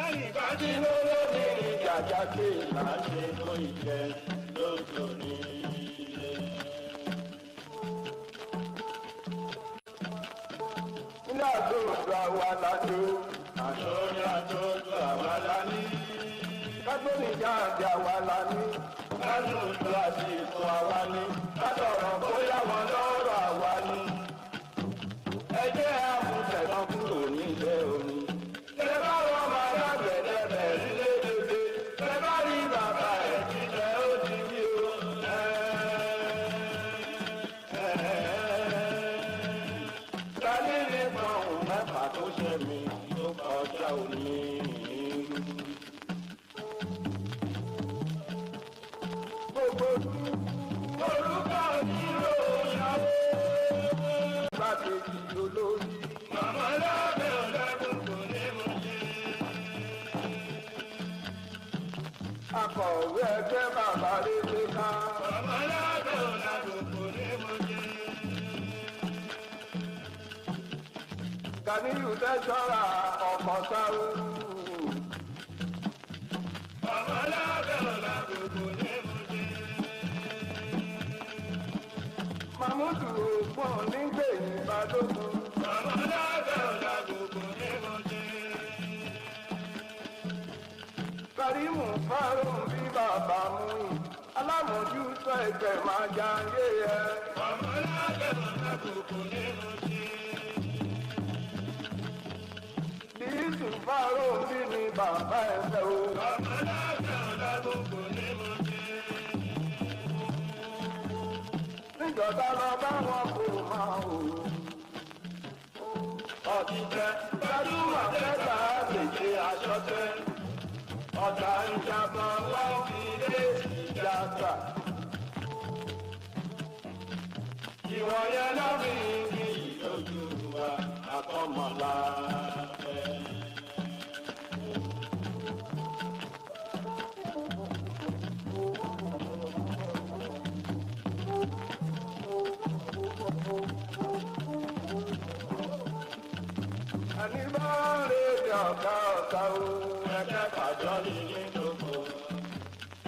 Ẹnì kan tí ló lóde ìjàjà pé ìlà ṣe tó ìjẹ lójú ní ilé. Ilé àtòjù àwa lájò, àtòjù àtòjù àwa lání. Kágbóni jáde àwa lání. Kájòjù àti ìtò àwa ní. Kátọ̀rọ̀ bóyá wọn lọ́rọ̀ àwa ní. Ẹ jẹ́ àmúṣẹ̀tàn kúrò nílé omi. Ṣé bá wọn máa lágbẹ̀dẹ̀ bẹ̀rẹ̀ lédèdè? Ṣé bá rí bàbá ẹ̀ jíjẹ ó ti rí o? Tani ní pọ̀hùn mẹ́fà tó ṣe mí tó kọjá òní ìlú. Gbogbo orúkọ ìlú ìyàwó gbàgbéjì olórí. Màmá lábẹ́ ọ̀dàgùn kò ní mú jẹ́. Akọ̀wé ẹgbẹ́ bàbá lédè ká. Màmá lábẹ́ ọ̀dàgùn kò ní mú jẹ́. Kàníyù tẹ́sọ́ra ọkọ̀ sáré. Màmá lábẹ́ ọ̀dàgùn kò ní mú jẹ́. Màmúdù ògbọ́n nígbèyìn Balógun. Màmá lábẹ́ ọ̀dàgùn kò ní mú jẹ́. Kàrímù fárùn bí bàbá mú yìí. Alámọ̀jú sọ ẹgbẹ́ máa já yé ẹ. Màmá lábẹ́ ọ̀dàgùn kò ní mú jẹ́. Bísí fárùn bí ni bàbá ẹ fẹ́ o. Màmá lábẹ́ ọ̀dàgùn kò ní mú jẹ́. Níjọba lọ bá wọn kò máa wò. Ọ̀tìtẹ́ gbajúmọ̀ fẹ́ta àgbèjì aṣọ́tẹ́. Ọ̀tà ìjàmbá wọn fi lé ìjà gbà. Ìwọ̀n yẹn náà fi o ẹgbẹ́ pàjọ́ ní nídòkó.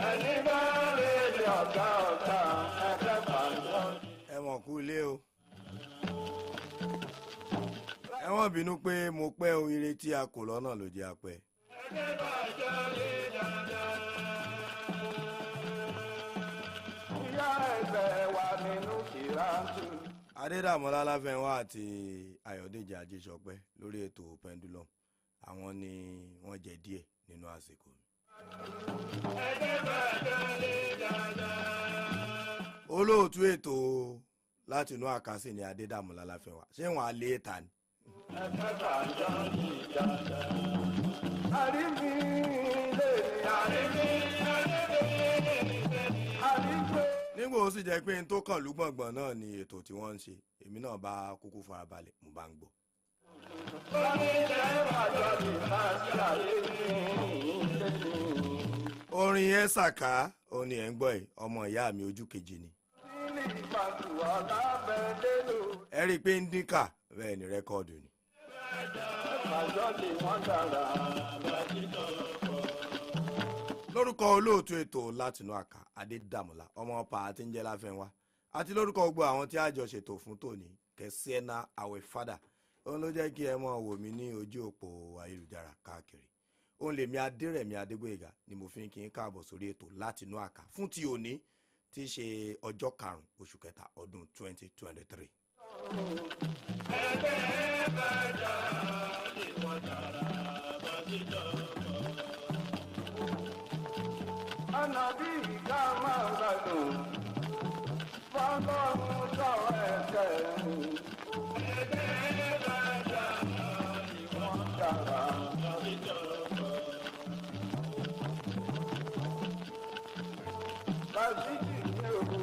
Ẹni bá lè lè ọ̀gá ẹgbẹ́ pàjọ́ ní. ẹ mọ̀ kú ilé o. ẹ wọ́n bínú pé mo pẹ́ o, ire tí a kò lọ́nà ló jẹ́ apẹ́. Ẹgbẹ́ pàjọ́ ní dandan. Ìyá ẹgbẹ́ wa nínú kìrántù. Adédàmọ́lá Láfẹ́nwá àti Ayọ̀dèjì Ajíṣọpẹ́ lórí ètò Pendulum, àwọn ni wọ́n jẹ díẹ̀ nínú àsìkò. olóòtú ètò láti inú àkàsí ni Adédàmọ́lá Láfẹ́nwá, ṣé wọn á lé ta ni. nígbà ó sì jẹ́ pé n tó kàn lúgbọ̀ngbọ̀n náà ni ètò tí wọ́n ń ṣe, èmi náà bá kúkú farabalẹ̀ mo bá ń gbọ́. orin ẹ ṣàká òun ni ẹ ń gbọ́ ẹ, ọmọ ìyá mi ojú kejì ni. ẹ rí i pé ń dínkà bẹ́ẹ̀ ni rẹ́kọ́ọ̀dù ni. lórúkọ olóòtú ètò látinú àká Adédàmọ́lá ọmọ ọpa àti ń jẹ́ Láfẹ́nwá, àti lórúkọ gbogbo àwọn tí a jọ ṣètò fún tòní Kẹ́síẹ́nà Àwẹ̀fádà, òun ló jẹ́ kí ẹ mọ̀ wò mí ní ojú òpó ayélujára káàkiri. òun lèmi Adérẹ̀mí Adégbóyèga ni mo fi ń kí n káàbọ̀ sórí ètò látinú àká fún ti òní tí í ṣe ọjọ́ 5 oṣù kẹta ọdún 2023. Ànàbí ìjà máa ń gbàdùn fọ́nbọ́n sọ ẹ̀kẹ́ ẹgbẹ́ bàjá ìwọ̀n dára lásìkò ní òru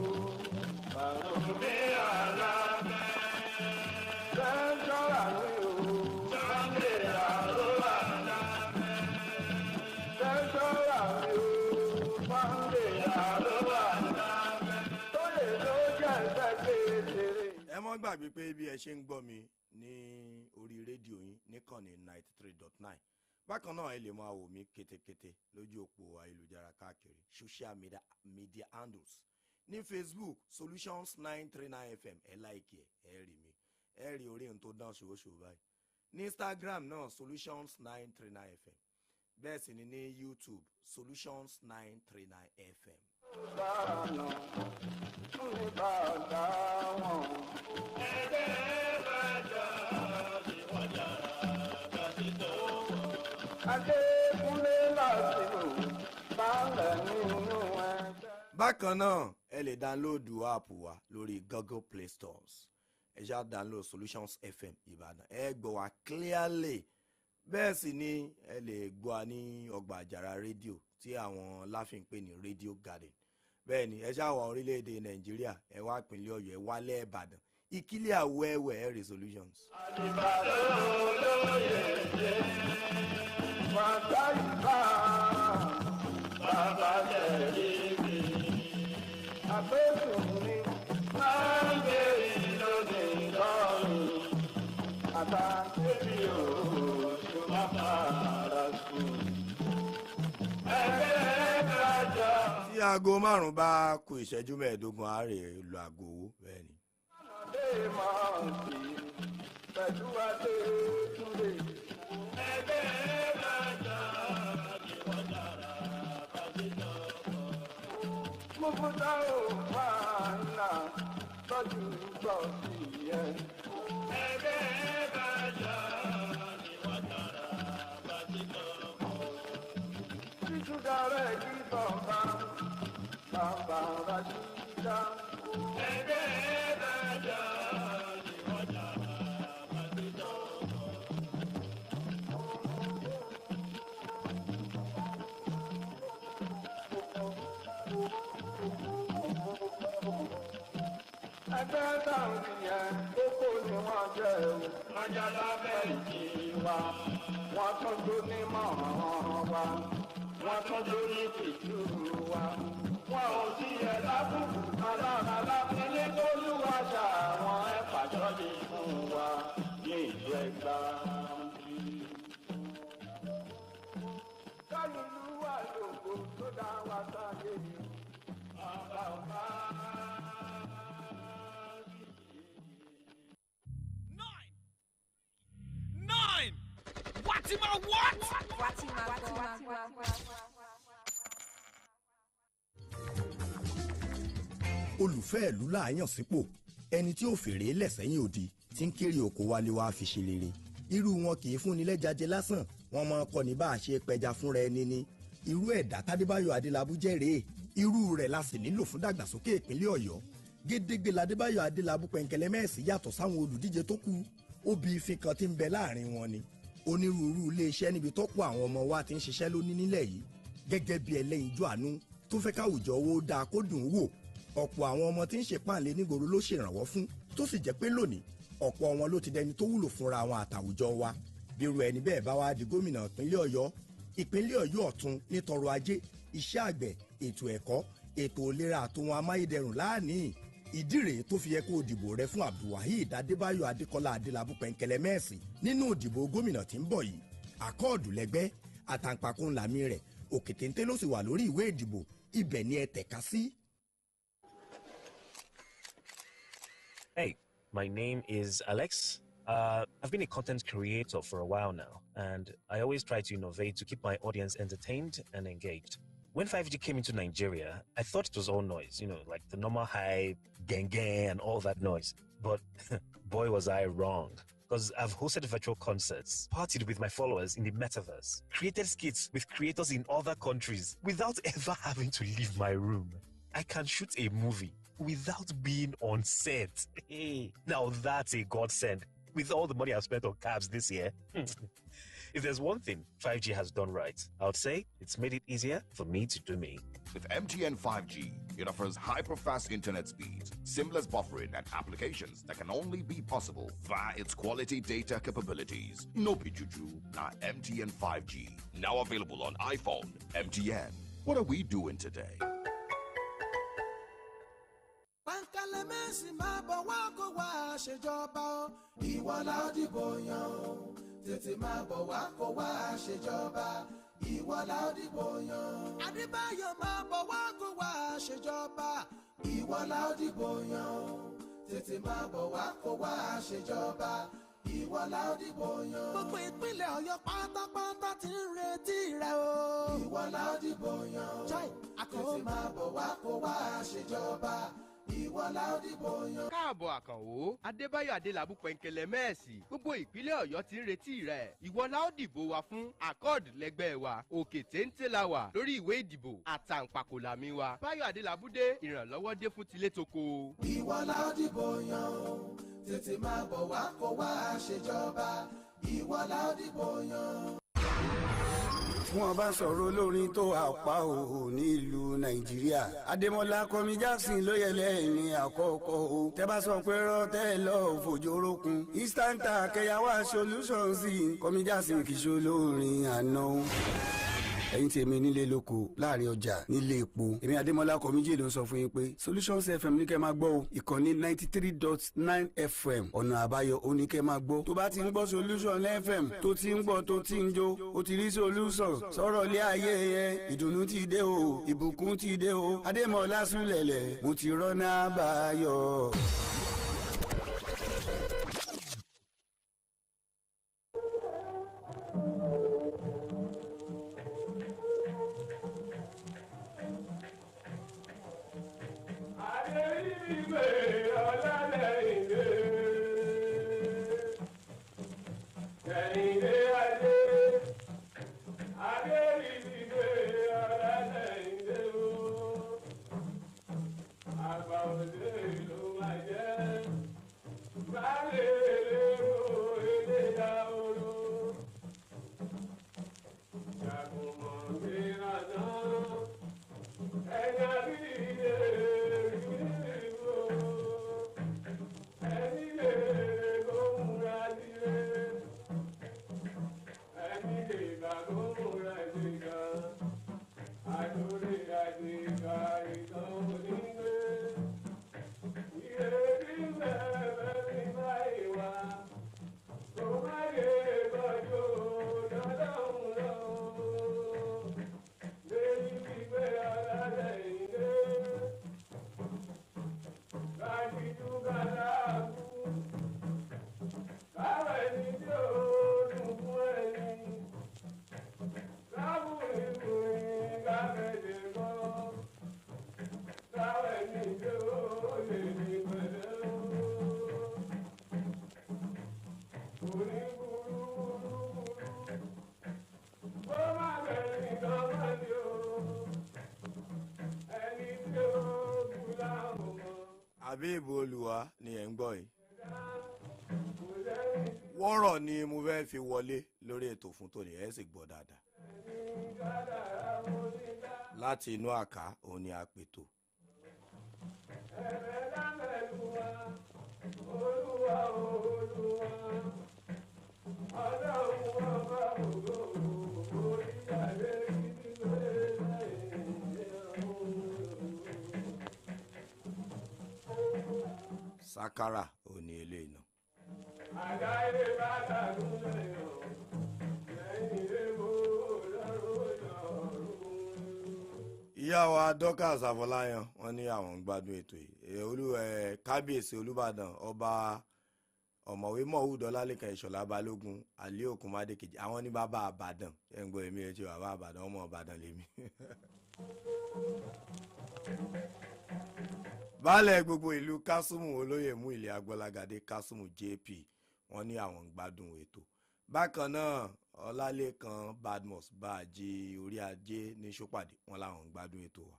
bàlùmí àlàmẹ́ tẹ́jọ́ra ní òru sunday àlọ́lá àlàmẹ́ tẹ́jọ́ra ní òru. ẹ mọ́ gbàgbé pé bí ẹ ṣe ń gbọ́ mi ní orí rédíò yín níkànnì 93.9, bákan náà ẹ lè máa wò mí kétékété lójú òpó ayélujára káàkiri social media handles ní Facebook Solutions 939 FM, ẹ láìkì ẹ rí mi, ẹ rí orí ohun tó dán ṣòwòṣòwò báyìí. ní Instagram náà Solutions 939 FM, bẹ́ẹ̀ sì ni ní YouTube Solutions 939 FM. bákan náà ẹ lè dánlóòdù áàpù wa lórí Google Play Stores, ẹ ṣáà dánlóòdù Solutions FM Ìbàdàn, ẹ gbọ́ wa clearly. bẹ́ẹ̀ sì ni ẹ lè gbọ́ a ní ọgbà àjàrà rédíò tí àwọn láfin pè ní Radio Garden. bẹ́ẹ̀ ni ẹ ṣáà wà orílẹ̀-èdè Nàìjíríà, ẹ wá ìpínlẹ̀ Ọ̀yọ́, ẹ wálẹ̀ Ìbàdàn, ìkílẹ̀ àwẹ̀wẹ̀ ẹ̀ Resolutions. tí aago 5 bá kù ìṣẹ́jú 15 àárẹ̀ lu aago owó bẹ́ẹ̀ ni. ẹgbẹ́ táwọn ìyẹn kókó ni wọ́n jẹ́ o. Ajá lábẹ́ ìjì wa, wọ́n tún jó ní mọ̀ràn wa, wọ́n tún jó ní tìjú wa. Wọ́n ò sí ẹ̀ lábùkù alára lápẹ́lẹ́ kólúwa ṣá àwọn ẹ̀fà jọ́lé fún wa ní ìlú Ẹ̀gbá. Fatima what? olùfẹ́ ìlú láàyàn sípò ẹni tí ó fèrè lẹ́sẹ̀yìn òdì tí ń kéré oko wálé wá fi ṣe rere irú wọn kì í fúnni lẹ́ja jẹ lásán wọn máa kọ́ ní bá a ṣe pẹja fúnra ẹni ni irú ẹ̀dá tádébáyọ̀ adélábù jẹ́ rèé irú rẹ̀ la sì nílò fún dàgbàsókè ìpínlẹ̀ ọ̀yọ́ gédégbé ládébáyọ̀ adélábù pẹ̀ǹkẹ̀lẹ̀ mẹ́ẹ̀sì yàtọ̀ sáwọn olùdíje tó kù obì ìfin kan tí ń bẹ láàrin wọn ni onírúurú iléeṣẹ́ níbi tó kó àwọn ọmọ wa ti ń ṣiṣẹ́ lóní nílẹ̀ yìí gẹ́gẹ́ bí ẹlẹ́yinjú àánú tó fẹ́ káwùjọ owó dáa kó dùn ún wò ọ̀pọ̀ àwọn ọmọ tí ń ṣe páàlẹ́ nígboro ló ṣèrànwọ́ fún tó sì jẹ́ pé lónìí ọ̀pọ̀ wọn ló ti dẹni tó wúlò fúnra wọn àtàwùjọ wa bírú ẹni bẹ́ẹ̀ bá wá di gómìnà ìpínlẹ̀ ọ̀yọ́ ọ̀tún nítọrọ ajé iṣẹ́ àgbẹ̀ ètò ẹ̀kọ́ ètò ìlera àtòhun amáyédẹrùn láàánú ìdí rèé tó fi yẹ kó o dìbò rẹ fún abdulwaheed adébáyọ̀ adékọ́lá adélábù pẹ̀ǹkẹ̀lẹ̀ mẹ́ẹ̀sì nínú òdìbò gómìnà tí ń bọ̀ yìí àkọọ̀dù lẹ́gbẹ́ àtàǹpàkò ńlámì rẹ̀ òkè téńté ló sì wà lórí ìwé ìdìbò ibẹ̀ ni ẹ tẹ̀ka sí. Hey, my name is Alex. I've been a content creator for a while now, and I always try to innovate to keep my audience entertained and engaged. When 5G came into Nigeria, I thought it was all noise, like the normal hype, gang, and all that noise. But boy, was I wrong. Because I've hosted virtual concerts, partied with my followers in the metaverse, created skits with creators in other countries without ever having to leave my room. I can shoot a movie without being on set. Hey, now that's a godsend. With all the money I've spent on cabs this year, if there's one thing 5G has done right, I would say it's made it easier for me to do me. With MTN 5G, it offers hyper-fast internet speeds, seamless buffering, and applications that can only be possible via its quality data capabilities. No pichuju, not MTN 5G. Now available on iPhone. MTN. What are we doing today? Pẹ̀ǹkẹ̀lẹ̀ mẹ́sì máa bọ̀ wá kó wá ṣèjọba o. Ìwọ la ó dìbò yàn o. Tètè máa bọ̀ wá kó wá ṣèjọba. Ìwọ la ó dìbò yàn. Adébáyọ̀ máa bọ̀ wá kó wá ṣèjọba. Ìwọ la ó dìbò yàn o. Tètè máa bọ̀ wá kó wá ṣèjọba. Ìwọ la ó dìbò yàn. Gbogbo ìpínlẹ̀ Ọ̀yọ́ pátápátá ti ń retí rẹ o. Ìwọ la ó dìbò yàn o. Tètè máa bọ̀ wá kó wá ṣèjọba. káàbọ̀ àkànwó adébáyọ̀ adélábù pẹ̀ǹkẹ̀lẹ̀ mẹ́ẹ̀sì gbogbo ìpínlẹ̀ ọ̀yọ́ ti ń retí rẹ̀ ìwọ la ó dìbò wa fún accord lẹ́gbẹ́ wa òkè téńté la wà lórí ìwé ìdìbò àtàǹpàkò làmì wa báyọ̀ adélábù dé ìrànlọ́wọ́ dé fún tilé toko. ìwọ la ó dìbò yàn o tètè máa bọ̀ wá kó wá ṣèjọba ìwọ la ó dìbò yàn. tí wọ́n bá sọ̀rọ̀ olórin tó àpá o nílùú nàìjíríà adémọlá kọmi jackson ló yẹ lẹ́yìn àkọ́kọ́ o tẹ́ bá sọ pé rọ́tẹ́ lọ fòjòrókun instanta kẹyàwó solutions kọmi jackson kì í ṣe olórin àná o ẹ̀yin tí èmi nílé lóko láàrin ọjà nílé epo èmi adémọlá kọmíjì ló ń sọ fún yín pé solutions fm ní kẹ́ máa gbọ́ o ìkànnì 93.9 fm ọ̀nà àbáyọ ó ní kẹ́ máa gbọ́ tó bá ti ń gbọ́ solution fm tó ti ń gbọ́ tó ti ń jó ó ti rí solution sọ̀rọ̀ ilé ayé yẹn ìdùnnú ti dé o ìbùkún ti dé o adémọlá súnlẹ̀lẹ̀ mo ti rọ́nà àbáyọ. Habib Olúwa ni ẹ̀ ń gbọ́ yìí. Wọ́rọ̀ ni mo fẹ́ fi wọlé lórí ètò fún tòní ẹ̀ sì gbọ́ dáadáa. Láti inú àká òun ni a pètò. Sakara òun ni eléyìí náà. Ìyá wa Dorcas Afọláyan wọ́n ní àwọn ń gbádùn ètò yìí. Kábíyèsí Olúbàdàn ọba ọ̀mọ̀wé Mọ̀wúd Ọlálékan Ìṣọ̀lá Balógun Àlí Òkúnmádé kejì àwọn ní bàbá Àbàdàn ẹ̀ ń gbọ́ èmi ẹ̀ ṣe bàbá Àbàdàn ọmọ Ìbàdàn lèmi. Baálẹ̀ gbogbo ìlú Kásùmù olóyè mú ilé Agbọ́lágadé Kásùmù JP wọ́n ní àwọn ń gbádùn ètò. Bákan náà Ọlálékan Badmus Báàjì orí ajé ní Ṣópàdé wọ́n láwọn ń gbádùn ètò wa.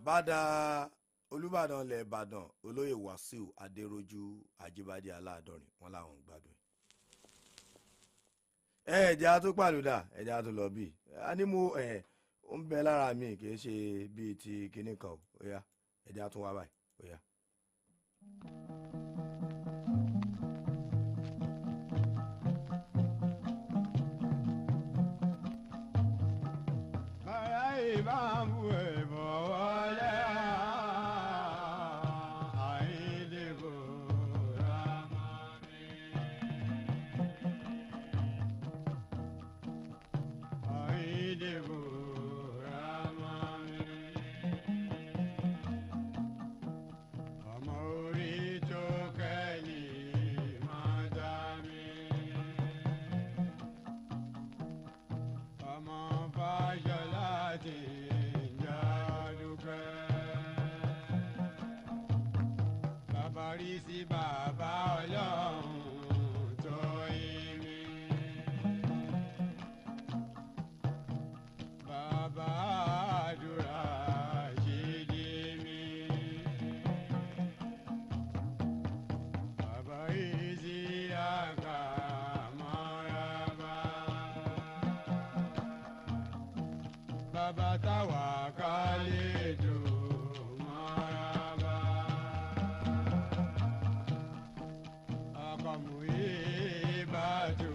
Bàdà Olúbàdàn ilẹ̀ Ìbàdàn olóyè Wàsíù Adérójú Ajíbádé Aláàdọ́rin wọ́n láwọn ń gbádùn ẹ̀jẹ̀ á tó pàlùdà ẹ̀jẹ̀ á tó lọ bí a ní mo ó ń bẹ lára mi kì í ṣe bíi ti kinní kan ó yá ẹ̀jẹ̀ á tún wá báyìí ó yá. bàrà ìbámu ẹ̀bọ̀ wọlé àìdìbò ramani. Àìdìbò ramani. Ọmọ orí tó kẹ́yìn máa dá mi. Ọmọ Fáṣọlá ti ń jà dúpẹ́. Bàbá rí sí bàbá Ọlọ́run tó yí mi. Bàbá àdúrà ṣì dí mi. Bàbá yìí sí àkà mọ́ra bàbá táwa ká lè dùn mọ́ra ọkọ̀ mú ìbàdù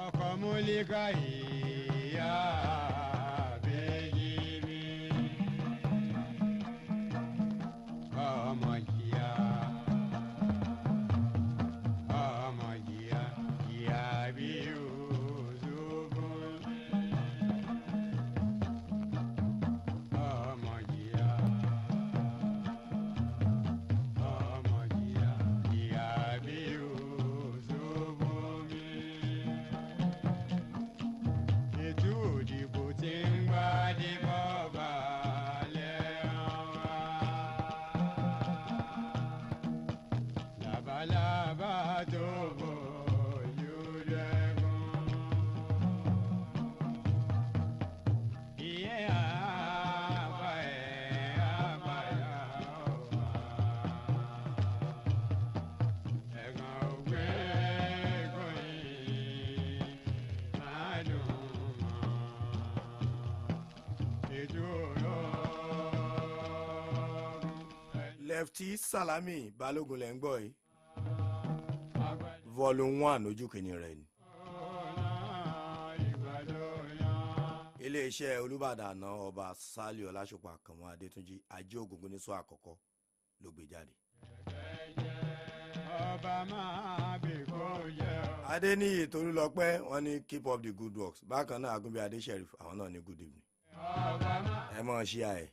ọkọ̀ mú líka ìyá bẹ́ẹ̀ni mi ọmọ jìyà ọmọ jìyà jìyà bí òṣùbù ọmọ jìyà jìyà bí òṣùbù mi. Ètò òdìbò tí ń gbádìbò balẹ̀ wá. Labalábá tó bójú dẹ́kun. Ìyẹn àbá ẹ̀ àbáyá ọ̀ma. Ẹ̀gàn ògbé kòyìn máa dùn mọ́. Ètò Lefty Salami Balógun lẹ́ ń gbọ́ yìí. Volume 1 ojú kìíní rẹ̀ ni. Iléeṣẹ́ Olúbàdàn àná ọba Sálí Ọláṣùpọ̀ Àkànmọ́ Adétúnjì Ajé Ògúngún ní sọ àkọ́kọ́ ló gbé jáde. ọba máa bè kó jẹ́ ọ. Adéníyì Tolúlọpẹ́ wọ́n ní keep up the good works. Bákan náà Agúnbí Adé Sheriff àwọn náà ní good evening. Ẹ mọ̀ ṣí àyè.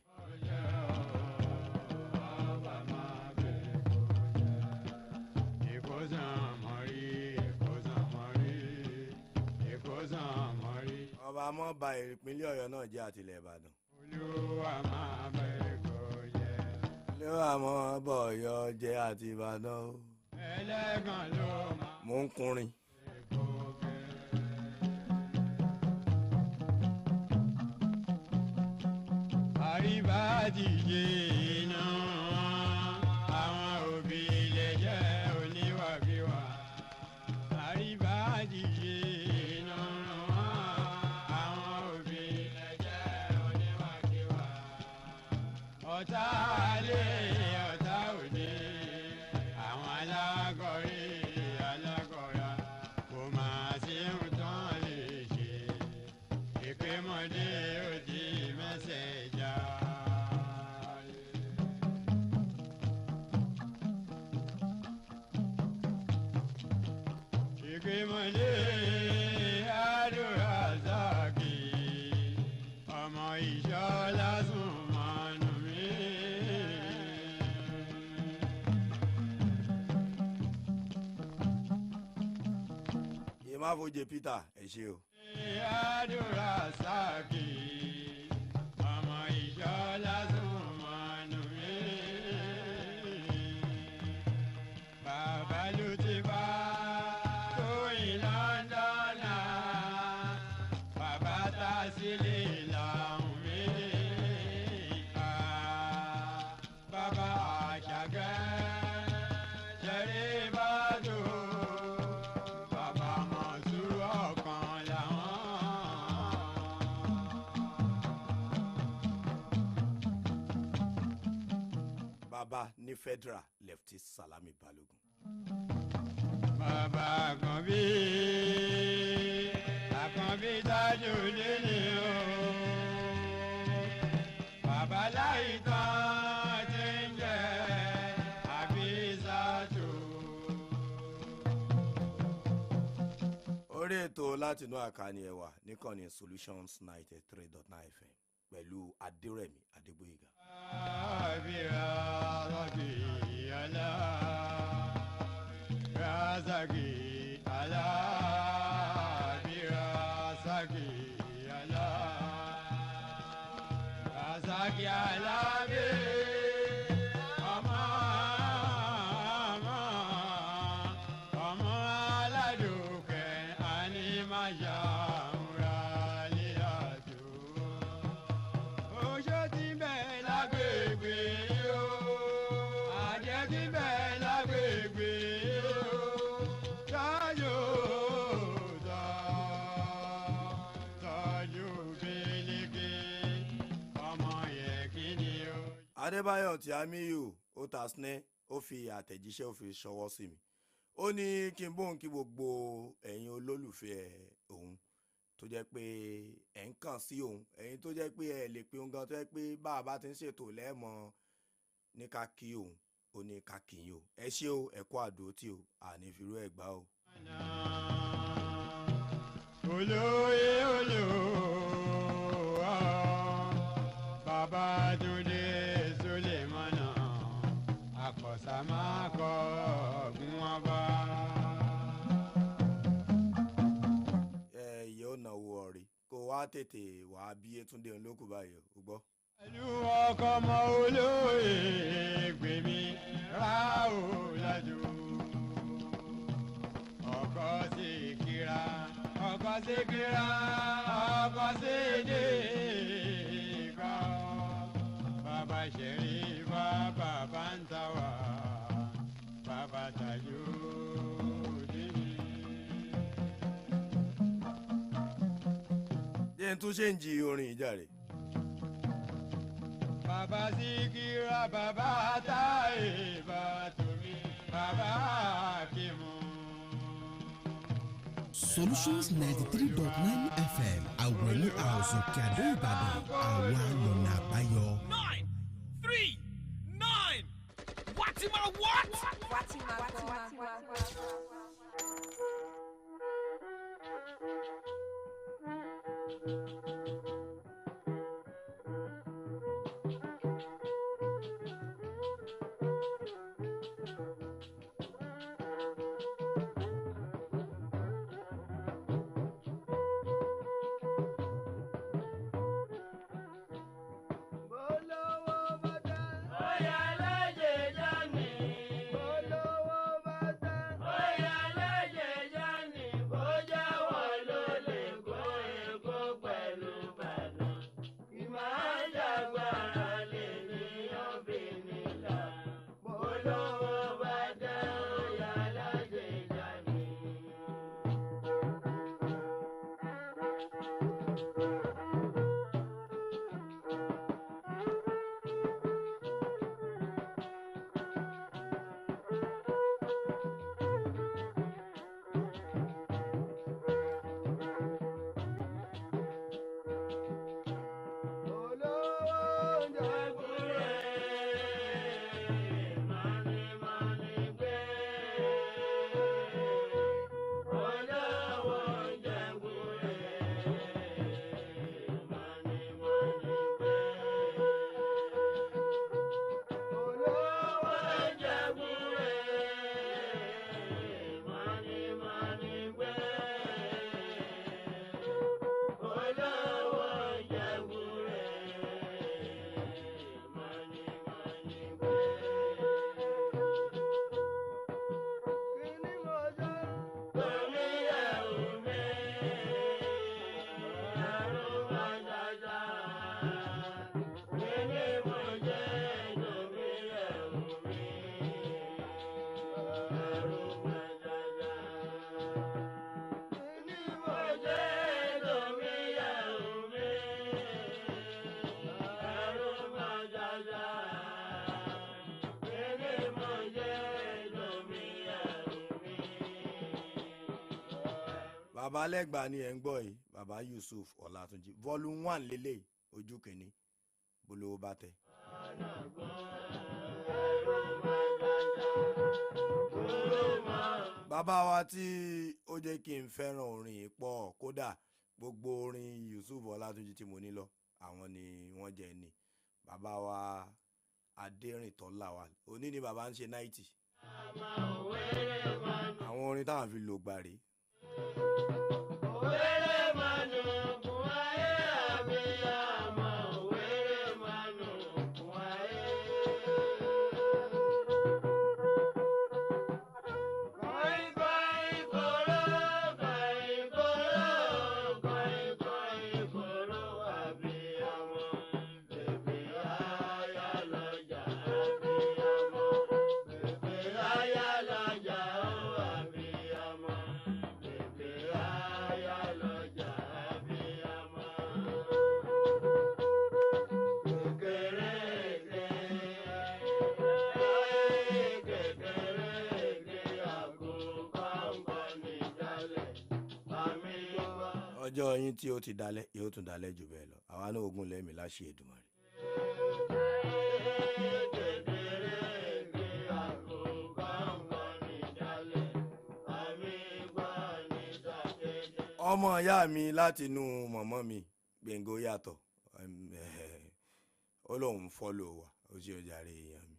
Ọba mọ́ ba ìpínlẹ̀ Ọ̀yọ́ náà jẹ́ àtìlẹ̀ Ìbàdàn. Olúwa máa bẹ̀rẹ̀ kó jẹ́. Olúwa mọ́ bọ̀ Ọ̀yọ́ jẹ́ àti Ìbàdàn o. mo ń kùnrin. àríbádìje iná àwọn òbí ilé jẹ́ oníwàkiwà. àríbádìje iná àwọn òbí ilé jẹ́ oníwàkiwà. ọ̀tá alẹ́ ọ̀tá òde àwọn alágọ̀rí alágọ̀ra kò máa sí ohun tán lè ṣe ìpémọdé òdì mẹ́sẹ̀ẹ́jà. ìpémọdé àdúrà sáàkì ọmọ ìṣọ́lá sùn mọ́nú mi. ìmáfojì peter ẹ ṣe o. àdúrà sáàkì ọmọ ìṣọ́lá sùn mọ́nú mi. bàbá ló ti bá tóyìn lọ́ndọ̀nà bàbá tá a sílé làwọn mi. bàbá àṣàkẹ́ ṣeré bá tó bàbá mọ̀súrù ọ̀kan làwọn. bàbá ní federal lefty salami balogun. bàbá àkànbí dájú délé o. bàbá láì tán ti ń jẹ àbísàtò. orí ètò látinú àkànní ẹwà níkànnì solutions 93.9 fm pẹ̀lú adérẹ̀mí adégbòyìgá. àbíra lọ́kì ọ̀la razaki ala àbíra saki ala razaki ala bí ọmọ aládùúkẹ́ ànímáyà ńra lé àjò. oṣó ti bẹ̀ lágbègbè o àjẹ́ ti bẹ̀ lágbègbè o tọ́jú bílíkì ọmọ yẹ kí ni o. adébáyọ̀ tí amiyu ó ta sinẹ́ ó fi àtẹ̀jíṣẹ́ ó fi ṣọwọ́ sí mi ó ní kí n bóun kí gbogbo ẹ̀yin olólùfẹ́ òun tó jẹ́ pé ẹ̀ ń kàn sí òun ẹ̀yin tó jẹ́ pé ẹ̀ lè pe òun gan tó jẹ́ pé bá a bá ti ń ṣètò lẹ́ẹ̀mọ́ ní ká kí òun ó ní ká kí yín o ẹ ṣé o ẹ kú àdó tí o àní firú ẹ̀ gbá o. olóyè olówó bàbá túndé sulemana àkọsàmákọ ọ̀gùn wọn bá. ìyá ò náwó ọ̀rẹ́ kó wá tètè wá bí Yétúndé olókùn báyìí o gbọ́. pẹ̀lú ọkọ̀ ọmọ olóyè gbèmí ráò lájú ọkọ̀ sí kíra ọkọ̀ sí kíra ọkọ̀ sí dé kan bàbá ṣẹ̀rí bàbá ń ta wá bàbá tajú dìní. jẹ́ n tún ṣe ń jí orin ìjà rẹ̀. bàbá síkírà bàbá táyé bá tómi bàbá kìmù. Solutions 93.9 FM Àwẹ̀lú Àwòsàn Kíadó Ìbàdàn àwa lọ́nà àbáyọ. 939 Watima what? Watima. Olówó bàtà. Ó yá lóye jáde. Olówó bàtà. bàbá lẹ́gbàá ni ẹ̀ ń gbọ́ yìí bàbá Yusuf Ọlátúnjí volume 1 lélẹ̀ ojú kìíní bolówó bá tẹ. bàbá wa tí ó jẹ́ kí n fẹ́ràn orin pọ̀ kódà gbogbo orin Yusuf Ọlátúnjí tí mo ní lọ àwọn ni wọ́n jẹ́ ni bàbá wa Adérìntọ́lá wa òní ni bàbá ń ṣe 90 àwọn orin táwọn fi lò gbàrí. ọjọ́ yín tí ó ti dalẹ̀ yóò tún dalẹ̀ jù bẹ́ẹ̀ lọ àwa náà ogun lẹ́mí láṣẹ Èdùmàrè. ọmọ ìyá mi látinú mọ̀mọ́ mi Gbẹ̀ngà ó yàtọ̀ ó lóun fọ́lò wa ó sì ọjà rẹ̀ èèyàn mi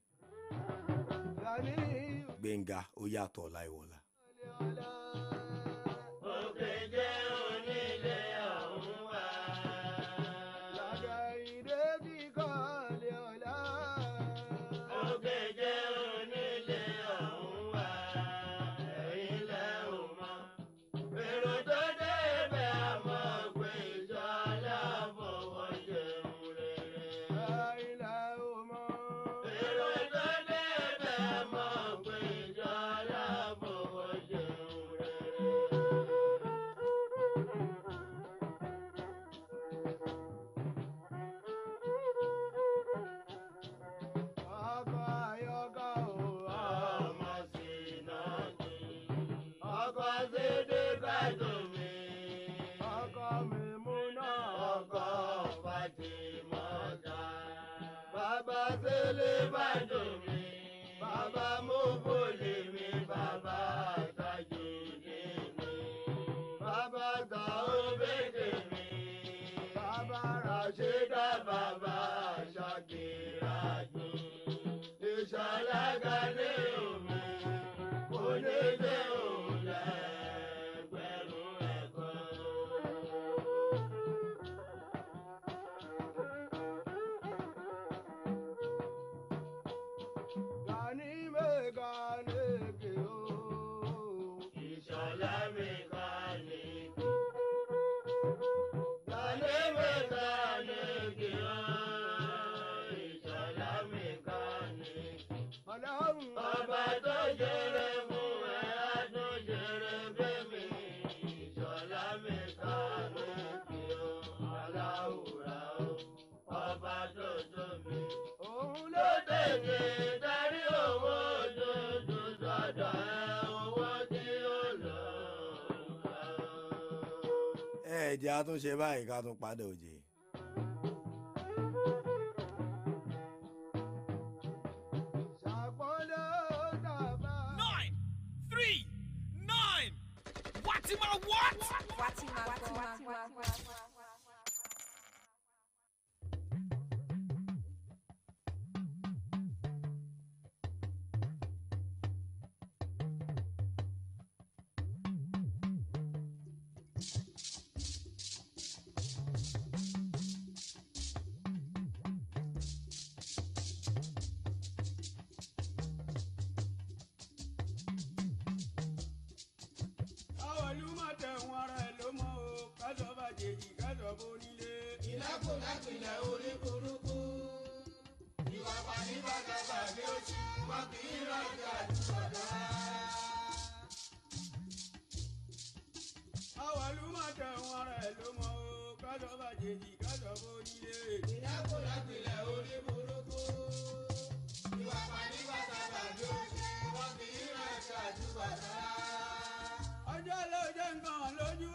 Gbẹ̀ngà ó yàtọ̀ láìwọ̀lá. ẹ̀jẹ̀ á tún ṣe báyìí ká tún padà òjè. 939. Fatima what? Fatima. ọjọ́ ló jẹ́ nǹkan lójú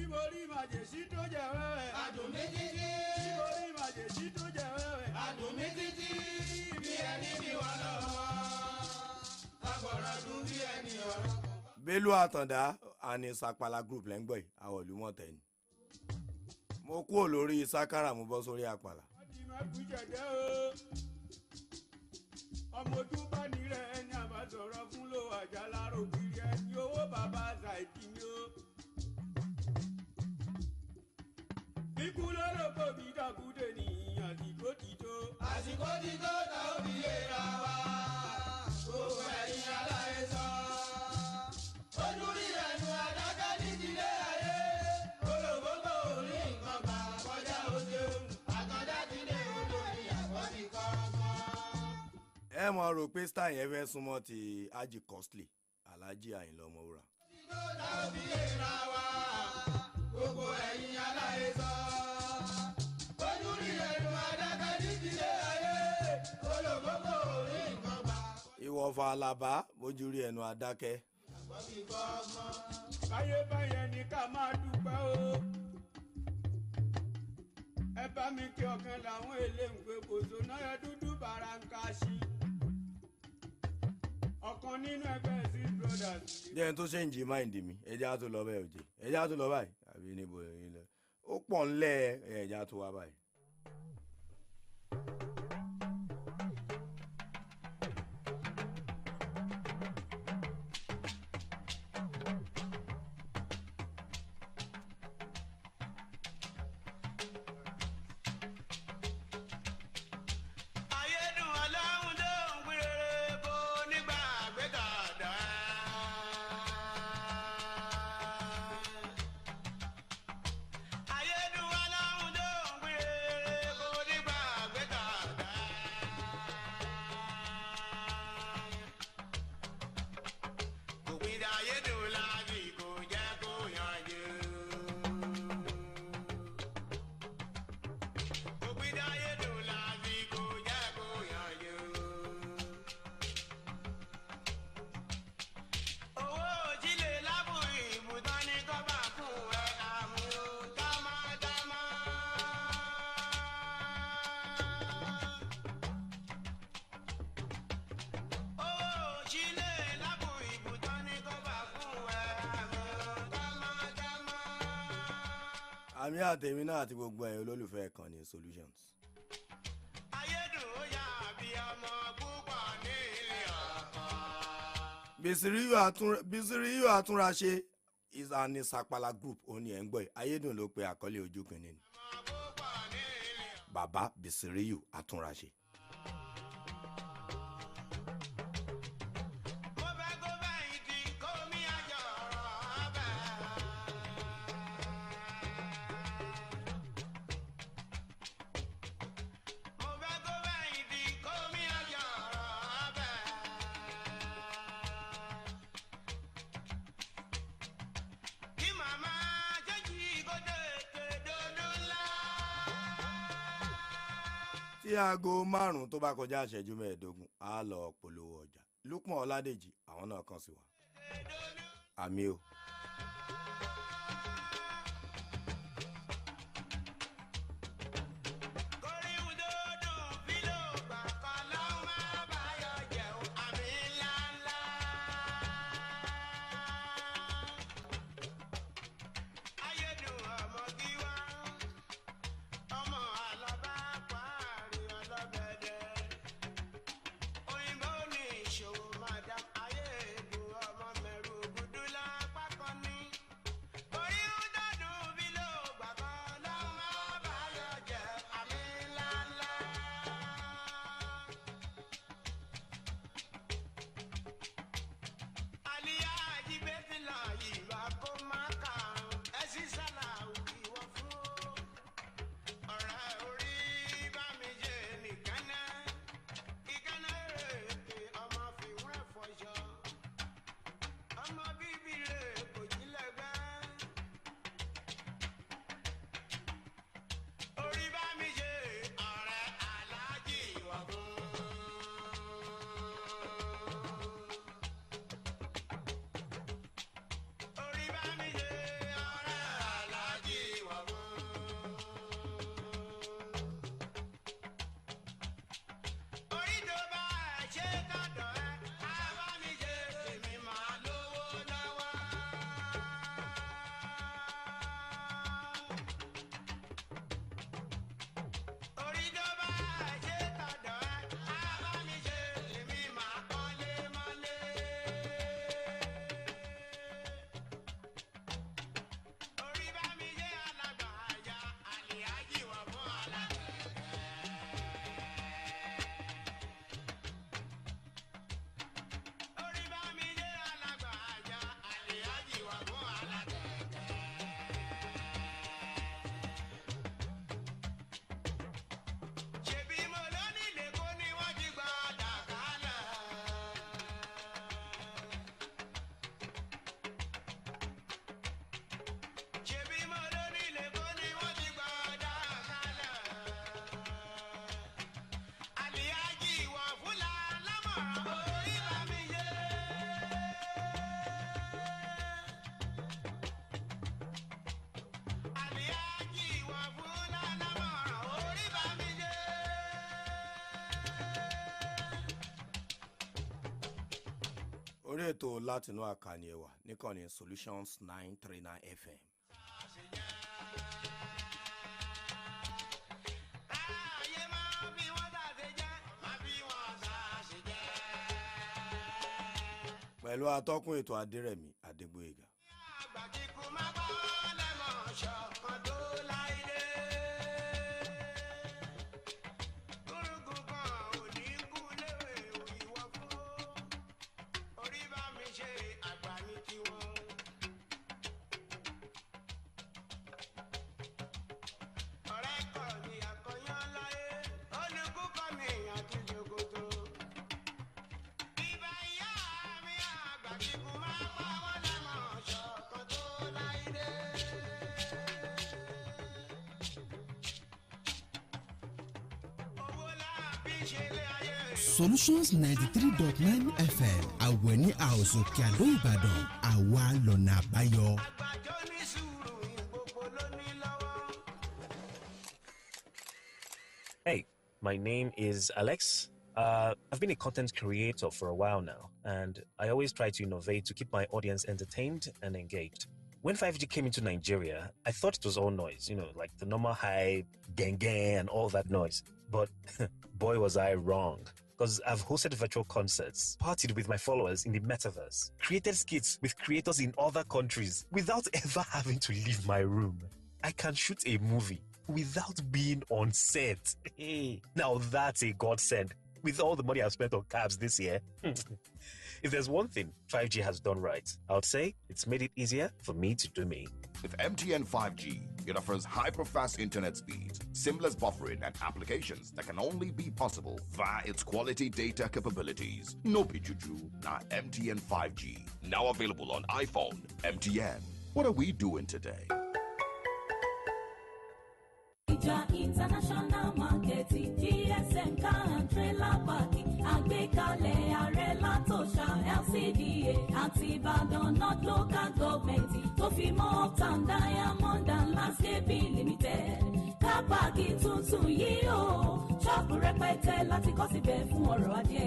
Bíborí màjèṣí tó jẹ wẹ́wẹ́. Adùn mi títí. Bíborí màjèṣí tó jẹ wẹ́wẹ́. Adùn mi títí. Bí ẹni bí wà lọ́wọ́. Agbọ̀rọ̀ dún bí ẹni ọ̀rọ̀. Bello Àtàndá àní Sapala group lẹ́ngbọ̀n yìí àwọn olùmọ̀tẹ́ ni. Mo kúrò lórí Sakara mo bọ́ sórí Àpàlà. Ọdí mẹ́kù jẹ̀dẹ́ o. Ọmọ ojú bá nílẹ̀ ẹni àbá sọ̀rọ̀ fún ló àjà lárò kiri ẹni owó bàbá Zaidi ni o. Ikú lọ́rọ̀ kò bí dàkúdé ní àsìkò ti tó. Àsìkò ti tó ta ó fi yéra wa. Gbogbo ẹ̀yin aláyé sọ. Ojú rí ẹnu adájọ́ nídìílé ayé. Olùgbogbo orí nǹkan gbà kọjá oṣooṣù. Àtọ̀dá ti lé olórí àkọ́bí kọ́kọ́. Ẹ mọ̀ rò pé star yẹn fẹ́ súnmọ́ ti Haji Costly Alhaji Àyìnlá Ọmọwúrà. Tó ta ó fi yéra wa. Gbogbo ẹ̀yin aláyé sọ. Ojú rí ẹnu adájọ́ nídìílé ayé. Olùgbogbo orí nǹkan gbà. Ìwọ̀fà Àlàbá bójú rí ẹnu adákẹ́. Báyé báyẹn ni ká máa dúpẹ́ o. Ẹ bá mi kí ọ̀kan làwọn eléǹgbé kò sóná ẹ dúdú bàrà ń ká sí. Ọ̀kan nínú ẹgbẹ́ Six Brothers. Jẹ́ tó ṣe ń jí máìndì mi, ẹja tó lọ bẹ́ẹ̀ òjè. Ẹja tó lọ báyìí, àbí níbo ẹ̀yin lọ. Ó pọ̀ ńlẹ̀ ẹja tó wá báyìí. Ayédùn aláhùn tó ń gbére bó nígbà àgbékàdá. Ayédùn aláhùn tó ń gbére bó nígbà àgbékàdá. Kò pín dá ayédùn láàbì kò jẹ́ kó yanjú. Kò pín dá ayédùn láàbì kò jẹ́ kó yanjú. Owó òjìlè lábù ìbùtán ní kọ́bà fún ẹ àmúlò támátámá. Owó òjìlè lábù ìbùtán ní kọ́bà fún ẹ àmúlò támátámá. Àmì àtẹ̀mí náà àti gbogbo ẹ̀yin olólùfẹ́ ìkànnì Solutions. Ayédùn ó yà bí ọmọ púpọ̀ ní ilé ọkọ. Bisiriyu Àtúnraṣe is an Sapala group òní ẹ̀ ń gbọ́ ẹ̀. Ayédùn ló pe àkọlé ojú kìíní ni. Bàbá Bisiriyu Àtúnraṣe. Mo fẹ́ kó bẹ́yìn tí kó mi àjọ ọ̀rọ̀ ọbẹ̀. Mo fẹ́ kó bẹ́yìn tí kó mi àjọ ọ̀rọ̀ ọbẹ̀. Kí màmá jẹ́jì kó tètè dodo ńlá. Tí aago márùn-ún tó bá kọjá ìṣẹ́jú mẹ́ẹ̀ẹ́dógún á lọ polówó ọjà. Lukman Ọládèjì àwọn náà kàn sí wa. Àmì o. Òyìnbó ní ìṣòwò madam ayédùn ọmọ mẹ́rù gúdúlá pápá. orí ètò látinú àkànní ẹ̀wà níkànnì Solutions 939 FM. pẹ̀lú atọ́kùn ètò Adérẹ̀mí Adégbóyèga. Solutions 93.9 FM Àwẹ̀ní House Òkè Àdó Ìbàdàn àwa lọ́nà àbáyọ. Hey, my name is Alex. I've been a content creator for a while now, and I always try to innovate to keep my audience entertained and engaged. When 5G came into Nigeria, I thought it was all noise, like the normal hype, gang, and all that noise. But boy, was I wrong. Because I've hosted virtual concerts, partied with my followers in the metaverse, created skits with creators in other countries without ever having to leave my room. I can shoot a movie without being on set. Hey, now that's a godsend. With all the money I've spent on cabs this year, if there's one thing 5G has done right, I would say it's made it easier for me to do me. With MTN 5G, it offers hyper-fast internet speeds, seamless buffering, and applications that can only be possible via its quality data capabilities. No pichuju, not MTN 5G. Now available on iPhone. MTN. What are we doing today? International Marketing GSM Car and Trailer Parking àgbékalẹ̀ ààrẹ látòṣà LCDA àti Ìbàdàn North Local Government tó fi mọ́ Uptown Diamond and Landscaping Limited kápákì tuntun yìí o ṣọ́ọ̀bù rẹpẹtẹ láti kọ́ síbẹ̀ fún ọrọ̀ ajé.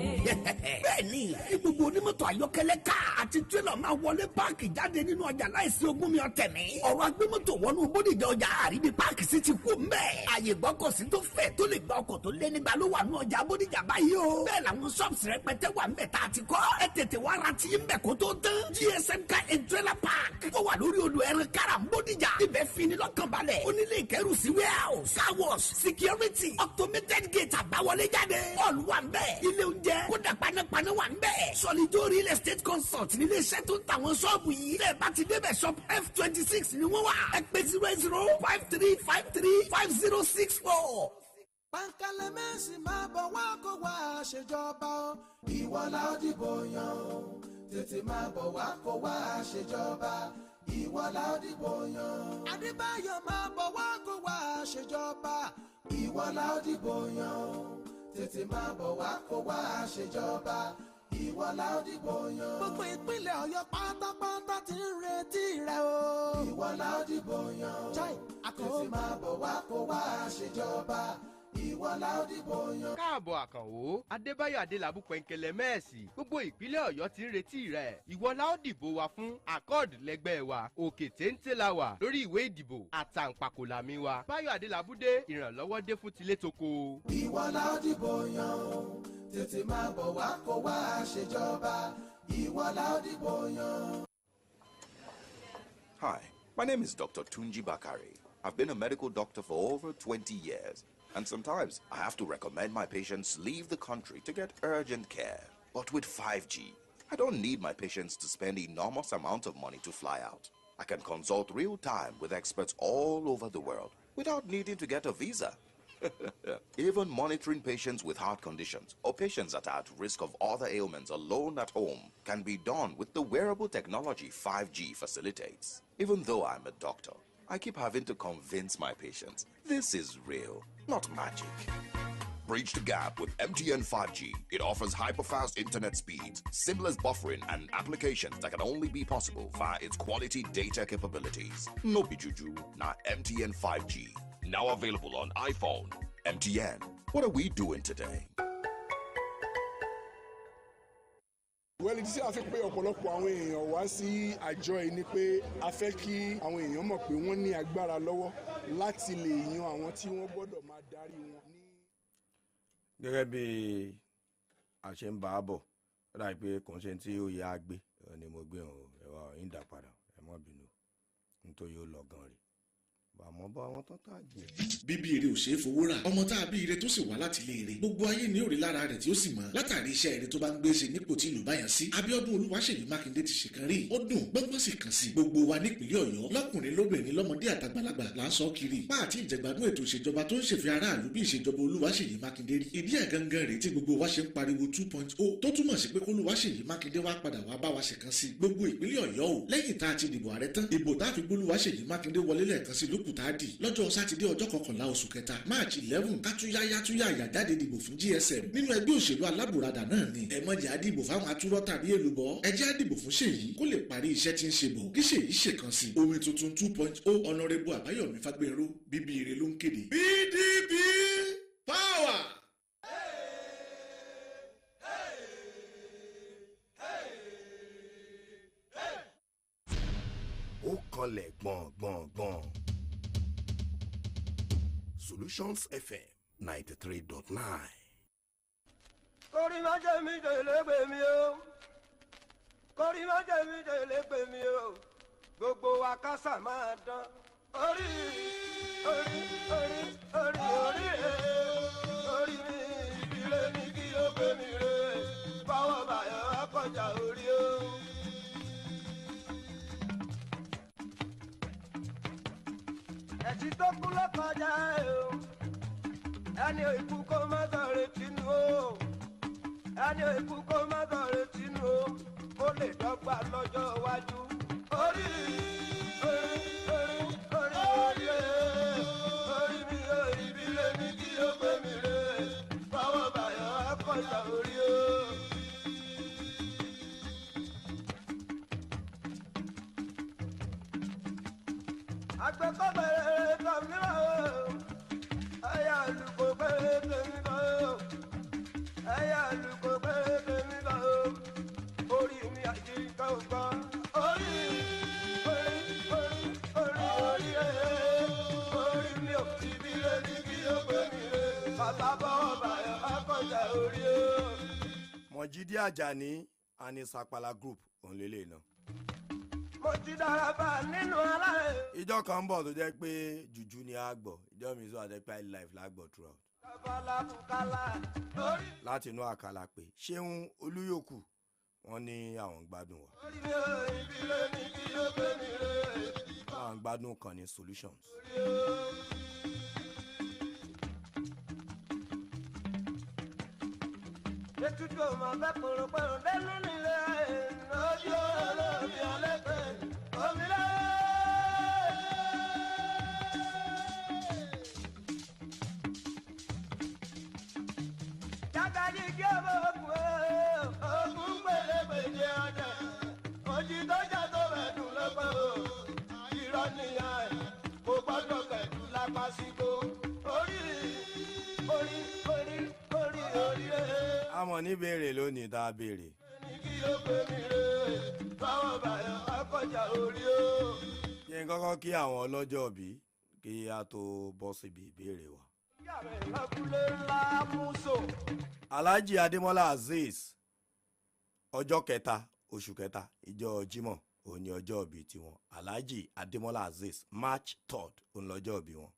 bẹ́ẹ̀ni gbogbo onímọ́tò ayọ́kẹ́lẹ́ ká àti tírélà máa wọlé páàkì jáde nínú ọjà láìsí ogún mi ọ̀tẹ̀ mi. ọ̀rọ̀ agbémọ́tò wọnú bódìjà ọjà àríbi páàkì sí ti kú mbẹ́. àyè gbọ́kọ̀sí tó fẹ̀ tó lè gba ọkọ̀ tó lé nígbà ló wà ní ọjà bódìjà báyìí o. bẹ́ẹ̀ làwọn ṣọ́ọ̀bù rẹpẹtẹ wà ń bẹ̀ tá a ti kọ́. ẹ tètè wá ra tí ń bẹ̀ kó tó tán. GSM Car and Trailer Park ó wà lórí odò ẹran kára bódìjà. ibẹ̀ fini lọ́kàn balẹ̀. onílé ìkẹ́rùsí warehouse car wash security automated gate àbáwọlé jáde. all wà ń bẹ̀. ilé oúnjẹ kódà panápaná wà ń bẹ̀. Solido real estate consult nílé iṣẹ́ tó ń tàwọn ṣọ́ọ̀bù yìí. bẹ́ẹ̀ bá ti débẹ̀ shop F26 ni wọ́n wà. ẹ pè 0053535064. Pàǹkálẹ̀ mẹ́sì máa bọ̀ wá kó wá ṣèjọba o. Ìwọ la ó dìbò yàn o. Tètè máa bọ̀ wá kó wá ṣèjọba. Ìwọ la ó dìbò yàn. Adébáyọ̀ máa bọ̀ wá kó wá ṣèjọba. Ìwọ la ó dìbò yàn o. Tètè máa bọ̀ wá kó wá ṣèjọba. Ìwọ la ó dìbò yàn. Gbogbo ìpínlẹ̀ Ọ̀yọ́ pátápátá ti ń retí rẹ o. Ìwọ la ó dìbò yàn. Tètè máa bọ̀ wá kó wá ṣèjọba. Ìwọ la ó dìbò yan. káàbọ̀ àkànwó adébáyọ̀ adélabú pẹ̀ǹkẹ̀lẹ̀ mẹ́ẹ̀sì gbogbo ìpínlẹ̀ ọ̀yọ́ ti ń retí rẹ̀ ìwọ la ó dìbò wa fún accord lẹ́gbẹ́ wa òkè téńté la wà lórí ìwé ìdìbò àtàǹpàkò làmì wa báyọ̀ adélabú dé ìrànlọ́wọ́ dé fún tilé toko. Ìwọ la ó dìbò yan o tètè máa bọ̀ wá kó wá ṣèjọba ìwọ la ó dìbò yan. Hi, my name is Dr. Tunji Bakari. I've been a medical doctor for over 20 years. And sometimes I have to recommend my patients leave the country to get urgent care. But with 5G, I don't need my patients to spend enormous amounts of money to fly out. I can consult real time with experts all over the world without needing to get a visa. Even monitoring patients with heart conditions or patients that are at risk of other ailments alone at home can be done with the wearable technology 5G facilitates. Even though I'm a doctor, I keep having to convince my patients this is real, not magic. Bridge the gap with MTN 5G. It offers hyper-fast internet speeds, seamless buffering, and applications that can only be possible via its quality data capabilities. No bijuju, not MTN 5G. Now available on iPhone. MTN. What are we doing today? wẹ́lẹ̀ tí a fi pé ọ̀pọ̀lọpọ̀ àwọn èèyàn wá sí àjọ yìí ni pé a fẹ́ kí àwọn èèyàn mọ̀ pé wọ́n ní agbára lọ́wọ́ láti lè yan àwọn tí wọ́n gbọ́dọ̀ máa darí wọn. gẹ́gẹ́ bí a ṣe ń bá a bọ̀ ó dàbí pé kò ń ṣe tí ó yẹ á gbé ni mo gbé ẹ̀wà ìdá padà ẹ̀ mọ́ bínú nítorí ó lọ gan rè àmọ́ bá wọn tán tá a jẹ. bíbí ire ò ṣeé fowó rà ọmọ tá a bí ire tó sì wá láti ilé ire gbogbo ayé ní òrì lára rẹ̀ tí ó sì mọ̀ látàrí iṣẹ́ ire tó bá ń gbé ṣe nípò tí ìlú báyàn sí. Abíọ́dún Olúwaṣèyí Mákindé ti ṣèkan rí ó dùn gbọ́ngbọ́n sì kàn sí gbogbo wa nípìnlẹ̀ Ọ̀yọ́ lọ́kùnrin lóbìnrin lọ́mọdé àtàgbàlagbà là ń sọ kiri pa àti ìjẹ̀gbádùn ètò ìṣèjọba tó ń ṣèfẹ́ aráàlú bí ìṣèjọba Olúwaṣèyí Mákindé rí ìdí ẹ̀ gangan rèé tí gbogbo wa ṣe ń pariwo 2.0 tó túmọ̀ sí pé k'Olúwaṣèyí Mákindé wá padà wá bá wa ṣèkan sí gbogbo ìpínlẹ̀ Ọ̀yọ́ o lẹ́yìn tá a ti dìbò ààrẹ tán ìbò tá a fi gb'Olúwaṣèyí Mákindé wọlé lẹ́ẹ̀kan sí lókù tá a dì lọ́jọ́ sátidé ọjọ́ 11 oṣù kẹta March 11 kátúyáyátúyá jáde dìbò fún GSM nínú ẹgbẹ́ òṣèlú alábùradà náà ni ẹ má jẹ́ á dìbò fáwọn atúrọ́ tàbí èlùbọ́ ẹ jẹ́ á dìbò fún Ṣèyí kó lè parí iṣẹ́ tí ń ṣe bọ̀ kí Ṣèyí ṣèkan sí orin tuntun 2.0 Honorable Àbáyọ̀mí Fágbénró bíbí ire ló ń kéde. PDP power. ó kanlẹ̀ gbọ̀ngbọ̀ngbọ̀n. Solutions FM 93.9. Kórí má jẹ́ mi tẹ̀lé pè mí o. Kórí má jẹ́ mi tẹ̀lé pè mí o. Gbogbo wa kásà máa dán. Orí orí orí orí orí orí mi ìbílẹ̀ mi kí ló pè mí re. Báwọ̀ bàyọ̀ akọjà orí o. Ẹ̀sìn tó kú ló kọjá o. Ẹni ikú kó má sọ̀rọ̀ tìǹú o. Ẹni ikú kó má sọ̀rọ̀ tìǹú o. Kó lè dọ́gba lọ́jọ́ iwájú. Orí orí orí orí orí orí mi o ìbílẹ̀ mi kí ló gbé mi re. Báwo bàyọ̀ akọ̀jà orí o. Àgbẹ̀kọ́ bẹ̀rẹ̀ tàbí wà o. Ẹyà àlùkò bẹ̀rẹ̀ tèmi bá o. Ẹyà àlùkò bẹ̀rẹ̀ tèmi bá o. Orí mi àti ìka ògbà. Orí orí orí orí orí orí mi ò ti bí lé ní kí ó gbé mi lé. Bàbá bọ́wọ́ bàyọ̀ akọ̀jà orí o. Mọ̀jídé Àjàní Anisapala Group òun lélẹ̀ náà. Mo ti daraba nínú aláìsí. ìjọ kan ń bọ̀ tó jẹ́ pé jùjú ni a gbọ́ ìjọ mi sọ àtẹ́pẹ́ live la gbọ́ throughout. láti inú àkàlà pé ṣéun olúyòkù wọ́n ní àwọn ń gbádùn wa. àwọn ń gbádùn kan ní Solutions. ètùtù ọmọ bẹ́ẹ̀ kòròpẹ̀rù dẹ́nu nílé lójú olóòbí ọlẹ́gbẹ̀ẹ́ òmìnira. jákàdí kí ọmọ ogun gbèlégbèje ọdẹ ojú tó jà tó bẹ̀dùn lọ́pọ̀ irọ́ nìyẹn kò gbọ́dọ̀ kẹ̀dùn lápá síkó orí orí orí orí orí rẹ̀. a mọ̀ ní béèrè lónìí tá a béèrè. kí ló gbé mi rè báwọn bàyọ̀ akọjà orí o. kí n kọ́kọ́ kí àwọn ọlọ́jọ́ bí kí a tó bọ́ síbi ìbéèrè wa. Alhaji Adémọ́lá Azeez ọjọ́ kẹta oṣù kẹta ìjọ Jímọ̀ òun ni ọjọ́ ìbí tiwọn. Alhaji Adémọ́lá Azeez March 3rd òun lọ́jọ́ ìbí wọn.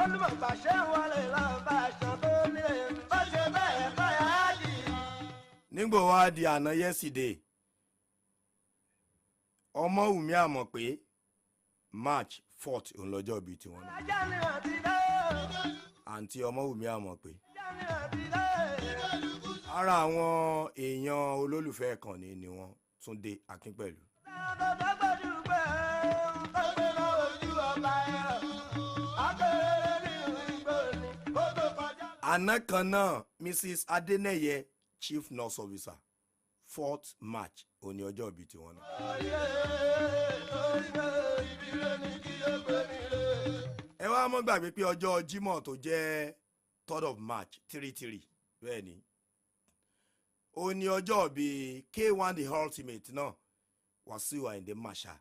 olùmọ̀gbàṣẹ́ wọlé lọ́ba aṣọ tó nílé bó ṣe bẹ́ẹ̀ báyà dì. nígbò wá di àná yẹ́sìdẹ̀ Ọmọwùmí Àmọ̀pé March 4th òun lọ́jọ́ ìbí tiwọn náà. ajá ni wọ́n ti dé. àǹtí Ọmọwùmí Àmọ̀pé ara àwọn èèyàn olólùfẹ́ ìkànnì ni wọ́n Túndé Akínpẹ̀lú. àná kan náà Mrs Adénẹ́yẹ Chief Nurse Officer 4th March òní ọjọ́ ìbí tiwọn náà. ẹ wá mọ́ gbàgbé pé ọjọ́ Jímọ̀ tó jẹ́ 3rd of March 33 bẹ́ẹ̀ ni ó ní ọjọ́ bíi K1 the ultimate náà Wasiu Ayinde Marshal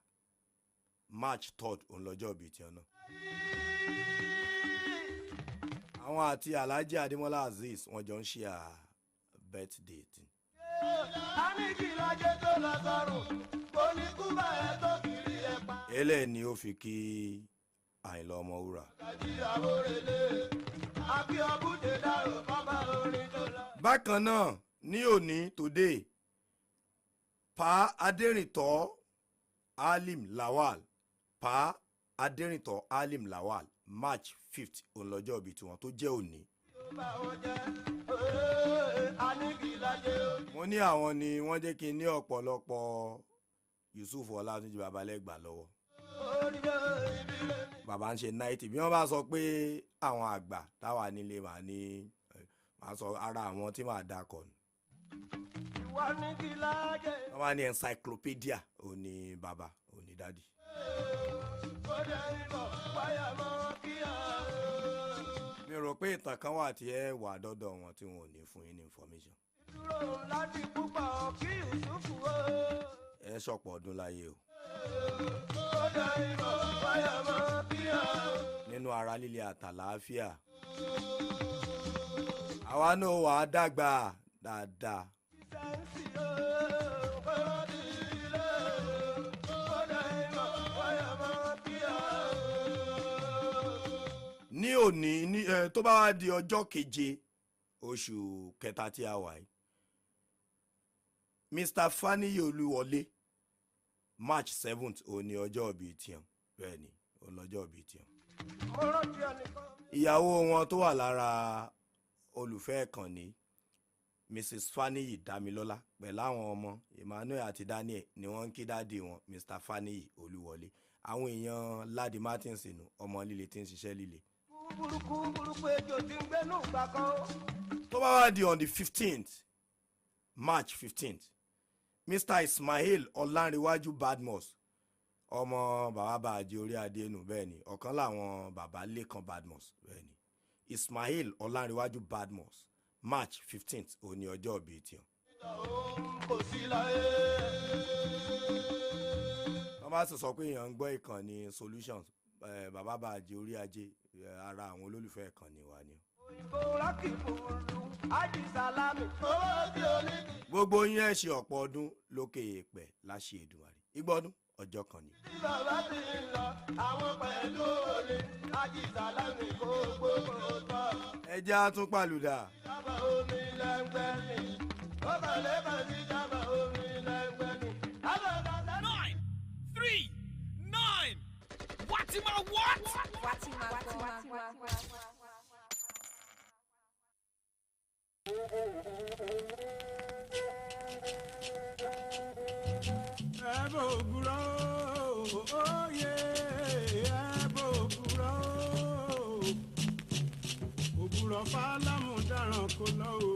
March 3rd òun lọ́jọ́ bíi tiẹ̀ náà. àwọn àti Alhaji Adémọ́lá Azeez wọ́n jọ ń ṣe birthday tí. eléyìí ni ó fi kí Àyìnlá Ọmọwúrà. bákan náà ní òní today Pa Adérìntọ́ Alim Lawal Pa Adérìntọ́ Alim Lawal March 5th òun lọ́jọ́ ìbí tiwọn tó jẹ́ òní. mo ní àwọn ni wọ́n jẹ́ kí n ní ọ̀pọ̀lọpọ̀ Yusuf Ọlátúnjí Babalẹ́gbà lọ́wọ́. bàbá ń ṣe 90 bí wọ́n bá sọ pé àwọn àgbà táwa nílé màá sọ ara àwọn tí màá dákọ̀ ni. wọ́n wá ní encyclopedia òní bàbá òní dádì. mi rò pé ìtàn kan wà tí ẹ wà dọ́dọ̀ wọn tí wọn ò ní fún yín ní information. ẹ ṣọ̀pọ̀ ọdún láyé o. nínú ara líle àtàlàáfíà àwa náà wà á dàgbà dáadáa. ní òní tó bá wá di ọjọ́ keje oṣù kẹta tí a wà yìí Mr. Faniyi Olúwọlé March 7th òní ọjọ́ ìbí tiẹ̀ bẹ́ẹ̀ ni ọlọ́jọ́ ìbí tiẹ̀. ìyàwó wọn tó wà lára olùfẹ́ ìkànnì Mrs. Faniyi Damilọ́lá pẹ̀lú àwọn ọmọ Emmanuel àti Daniel ni wọ́n ń kí dáàdì wọn Mr. Faniyi Olúwọlé. àwọn èèyàn Ladi Martins nù ọmọ líle tí ń ṣiṣẹ́ líle. tó bá wá di on the 15th March 15th Mr. Ismail Ọlánrewájú Badmus ọmọ bàbá bàjẹ́ orí adé nù bẹ́ẹ̀ ni ọ̀kan láwọn bàbá Lékan Badmus bẹ́ẹ̀ ni Ismail Ọlánrewájú Badmus March 15th òní ọjọ́ ìbí tiẹ̀. wọ́n bá sọ pé èèyàn ń gbọ́ ìkànnì Solutions bàbá bàjẹ́ orí ajé ara àwọn olólùfẹ́ ìkànnì wa ni. gbogbo yín ẹ ṣe ọ̀pọ̀ ọdún lókè èèpẹ̀ láṣẹ Èdùmàrè ìgbọ́dún ọjọ́ kan ni. ẹ jẹ́ á tún pàlùdà. 9 Fatima what? Fatima. Ebo buro, oh yeah, ebo buro. Òbúrọ̀ fálámù dáràn kó lọ o,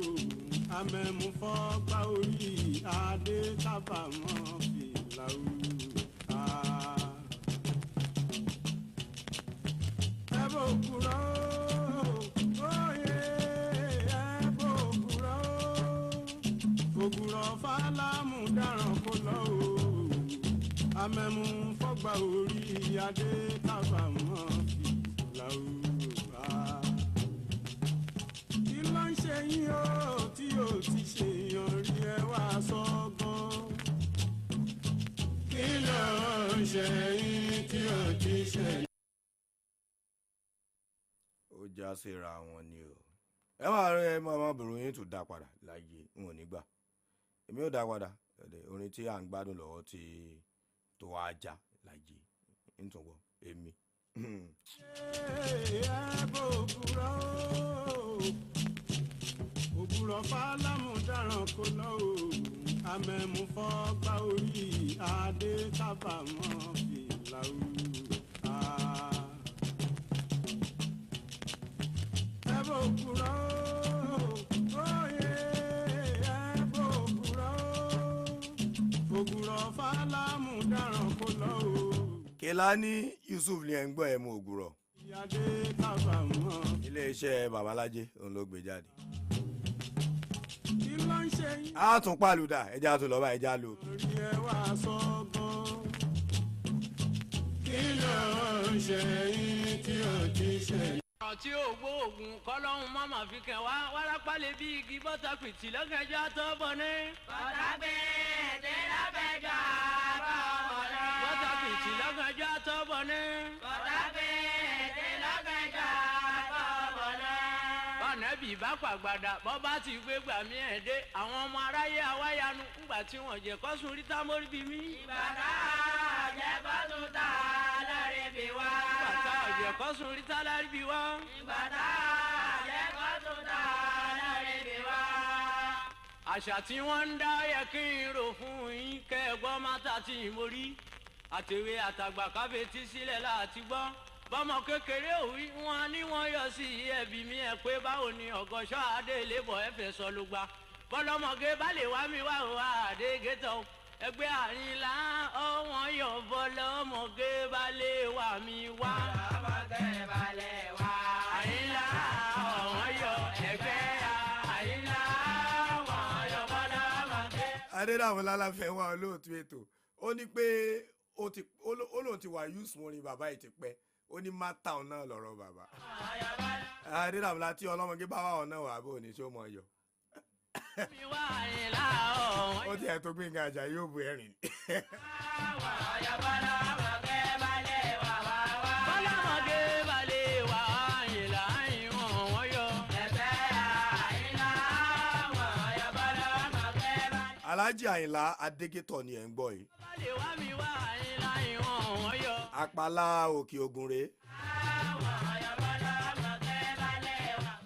amẹ́mu fọ́ gbá orí adé kábàámọ̀ fìlà o. Ebo buro, oh yeah, ebo buro. Òbúrọ̀ fálámù dáràn kó lọ o, amẹ́mu fọ́ gbá orí adé kábàámọ̀ fìlà o. Ṣe yín o tí o ti ṣe yan rí ẹ wá sọ́gbọ́n. Kí ló ń ṣe yín tí o ti ṣe. ó já síra wọn ni o ẹ máa rí ẹ máa bèrè yín tó dá padà láyé n ò ní gbà èmi ò dá padà orin tí à ń gbádùn lọ́wọ́ tí tó wá já láyé nítorí èmi. ẹ bò búrọ́ òbúrọ̀ fálámù dáràn kó lọ o amẹ́mu fọ́ gbá orí adé kábàámọ̀ fìlà o. ẹ bò búrọ́ òye ẹ bò búrọ́ òbúrọ̀ fálámù dáràn kó lọ o. Kèlání Yusuf ni ẹ̀ ń gbọ́ ẹ̀ mú ògùrọ̀. Adé kábàámọ̀. iléeṣẹ́ babalájé òun ló gbé jáde. Kí a tún pàlùdà ẹja tó lọ́ba ẹja lò. orí ẹ wá sọ́gbọ́n kí ló ń ṣe yín tí ò ti ṣe. ọ̀rọ̀ tí ò gbóògùn kọ́lọ́hún mọ́mọ́ fi kàn wá wárápá lè bí igi bọ́tà pìtì lọ́gànjọ́ tó bọ̀ ní. bọ́tà gbé èdè lábẹ́jọ́ bọ̀ ní. bọ́tà pìtì lọ́gànjọ́ tó bọ̀ ní. bọ́tà gbé èdè lábẹ́jọ́ bọ̀ ní. bọ́nẹ́bì bá pàgbàdà bọ́ bá ti gbé gbàmí ẹ̀ dé àwọn ọmọ aráyé awáyanu ńgbà tí wọ́n jẹ́ kọ́sùn rí támórí bí mi. ìbàdà jẹ́ kọ́sùn tá a lọ́rẹ́ bí wá. ìbàdà jẹ́ kọ́sùn rí tá a lọ́rẹ́ bí wá. ìbàdà jẹ́ kọ́sùn tá a lọ́rẹ́ bí wá. àṣà tí wọ́n ń dá yẹ kí n rò fún yín kẹ́ ẹ gbọ́ mátà tí mo rí àtẹ̀wé àtàgbà kábẹ́tì sílẹ̀ láti gbọ́ bọ́mọ kékeré òwì wọn ni wọ́n yọ sí ẹbí mi ẹ pé báwo ni ọ̀gọ́ṣọ́ adélébọ̀ ẹ̀fẹ̀ sọ ló gbà bọ́lọ́mọge bá lè wá mi wá o àdégétọ̀ ẹgbẹ́ àyìnlá ọ̀wọ́n yọ bọ́lọ́mọge bá lè wá mi wá. bọ́lọ́mọge bá lè wá àyìnlá ọ̀wọ́n yọ ẹgbẹ́ àyìnlá ọ̀wọ́n yọ bọ́lọ́mọge. adédàmú lálàfẹ́ wà olóòtú ètò ó ní pé ó lóun ti wà yúùsù orin bàbá yìí ti pẹ́ ó ní mátáun náà lọ́rọ̀ bàbá adédàmúlá tí ọlọ́mọge bá wà ọ̀nà wà bó ní ṣó mọ̀ yọ. ó ti ẹ̀ tó gbé nǹkan àjà yóò bu ẹ̀rìn. Alhaji Àyìnlá Adégétọ̀ ni ẹ̀ ń gbọ́ yìí. Àpàlà Òkè Ògùn rèé.